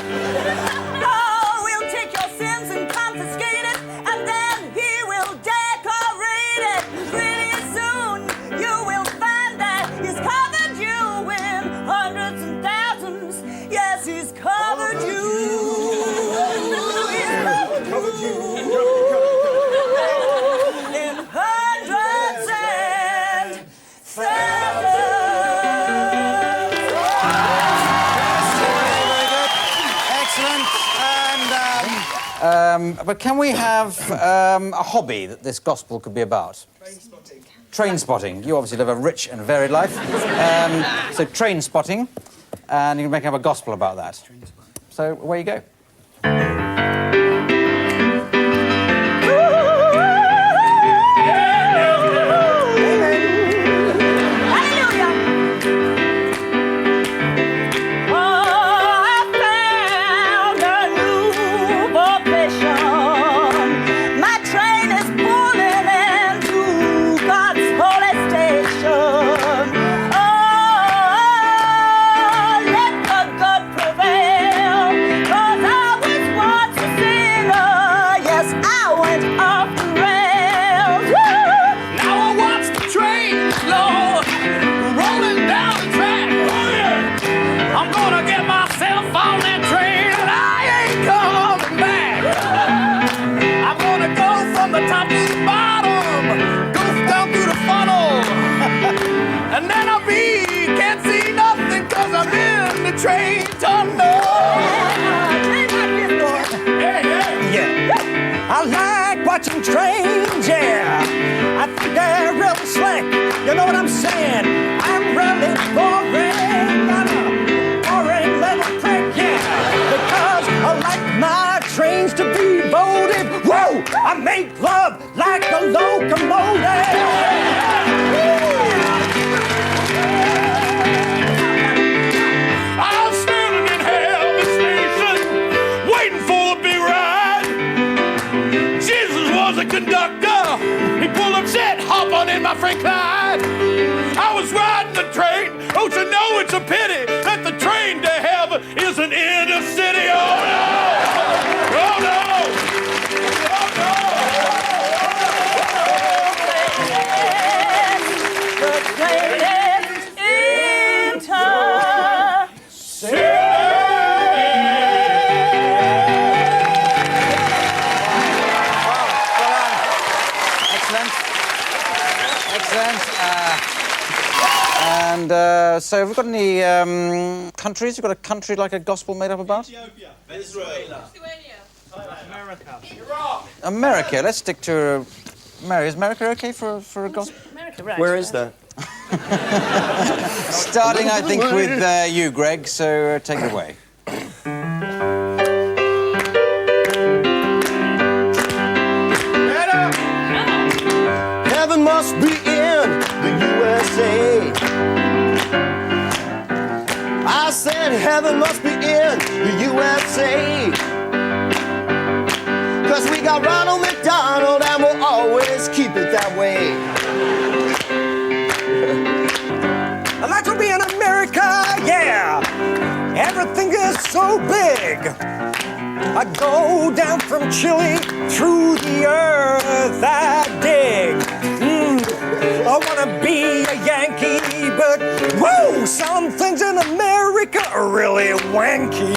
Oh, we'll take your sins and confiscate it, and then he will decorate it. Pretty soon, you will find that he's covered you in hundreds and thousands. Yes, he's covered you. Covered you. In hundreds and thousands. Excellent. And, but can we have a hobby that this gospel could be about? Train spotting. Train spotting. You obviously live a rich and varied life. So train spotting, and you can make up a gospel about that. So away you go. Train tunnel. I like watching trains, yeah. I think they're real slick. You know what I'm saying? I'm really boring. I'm a boring little prick, yeah. Because I like my trains to be voted. Whoa! I make love like a locomotive. Don't you know it's a pity that the train to heaven isn't in the city? Oh no! Oh no! Oh no! The train is intercity. And so, have we got any countries? You've got a country like a gospel made up about? Ethiopia. Venezuela. America. America. Let's stick to Mary. Is America okay for a gospel? America, right. Where is that? Starting, I think, with you, Greg. So take it away. Heaven must be in the USA. I said heaven must be in the USA. 'Cause we got Ronald McDonald and we'll always keep it that way. I like to be in America, yeah. Everything is so big. I go down from Chile through the earth I dig. I wanna be a Yankee, but whoa, some things in America are really wanky.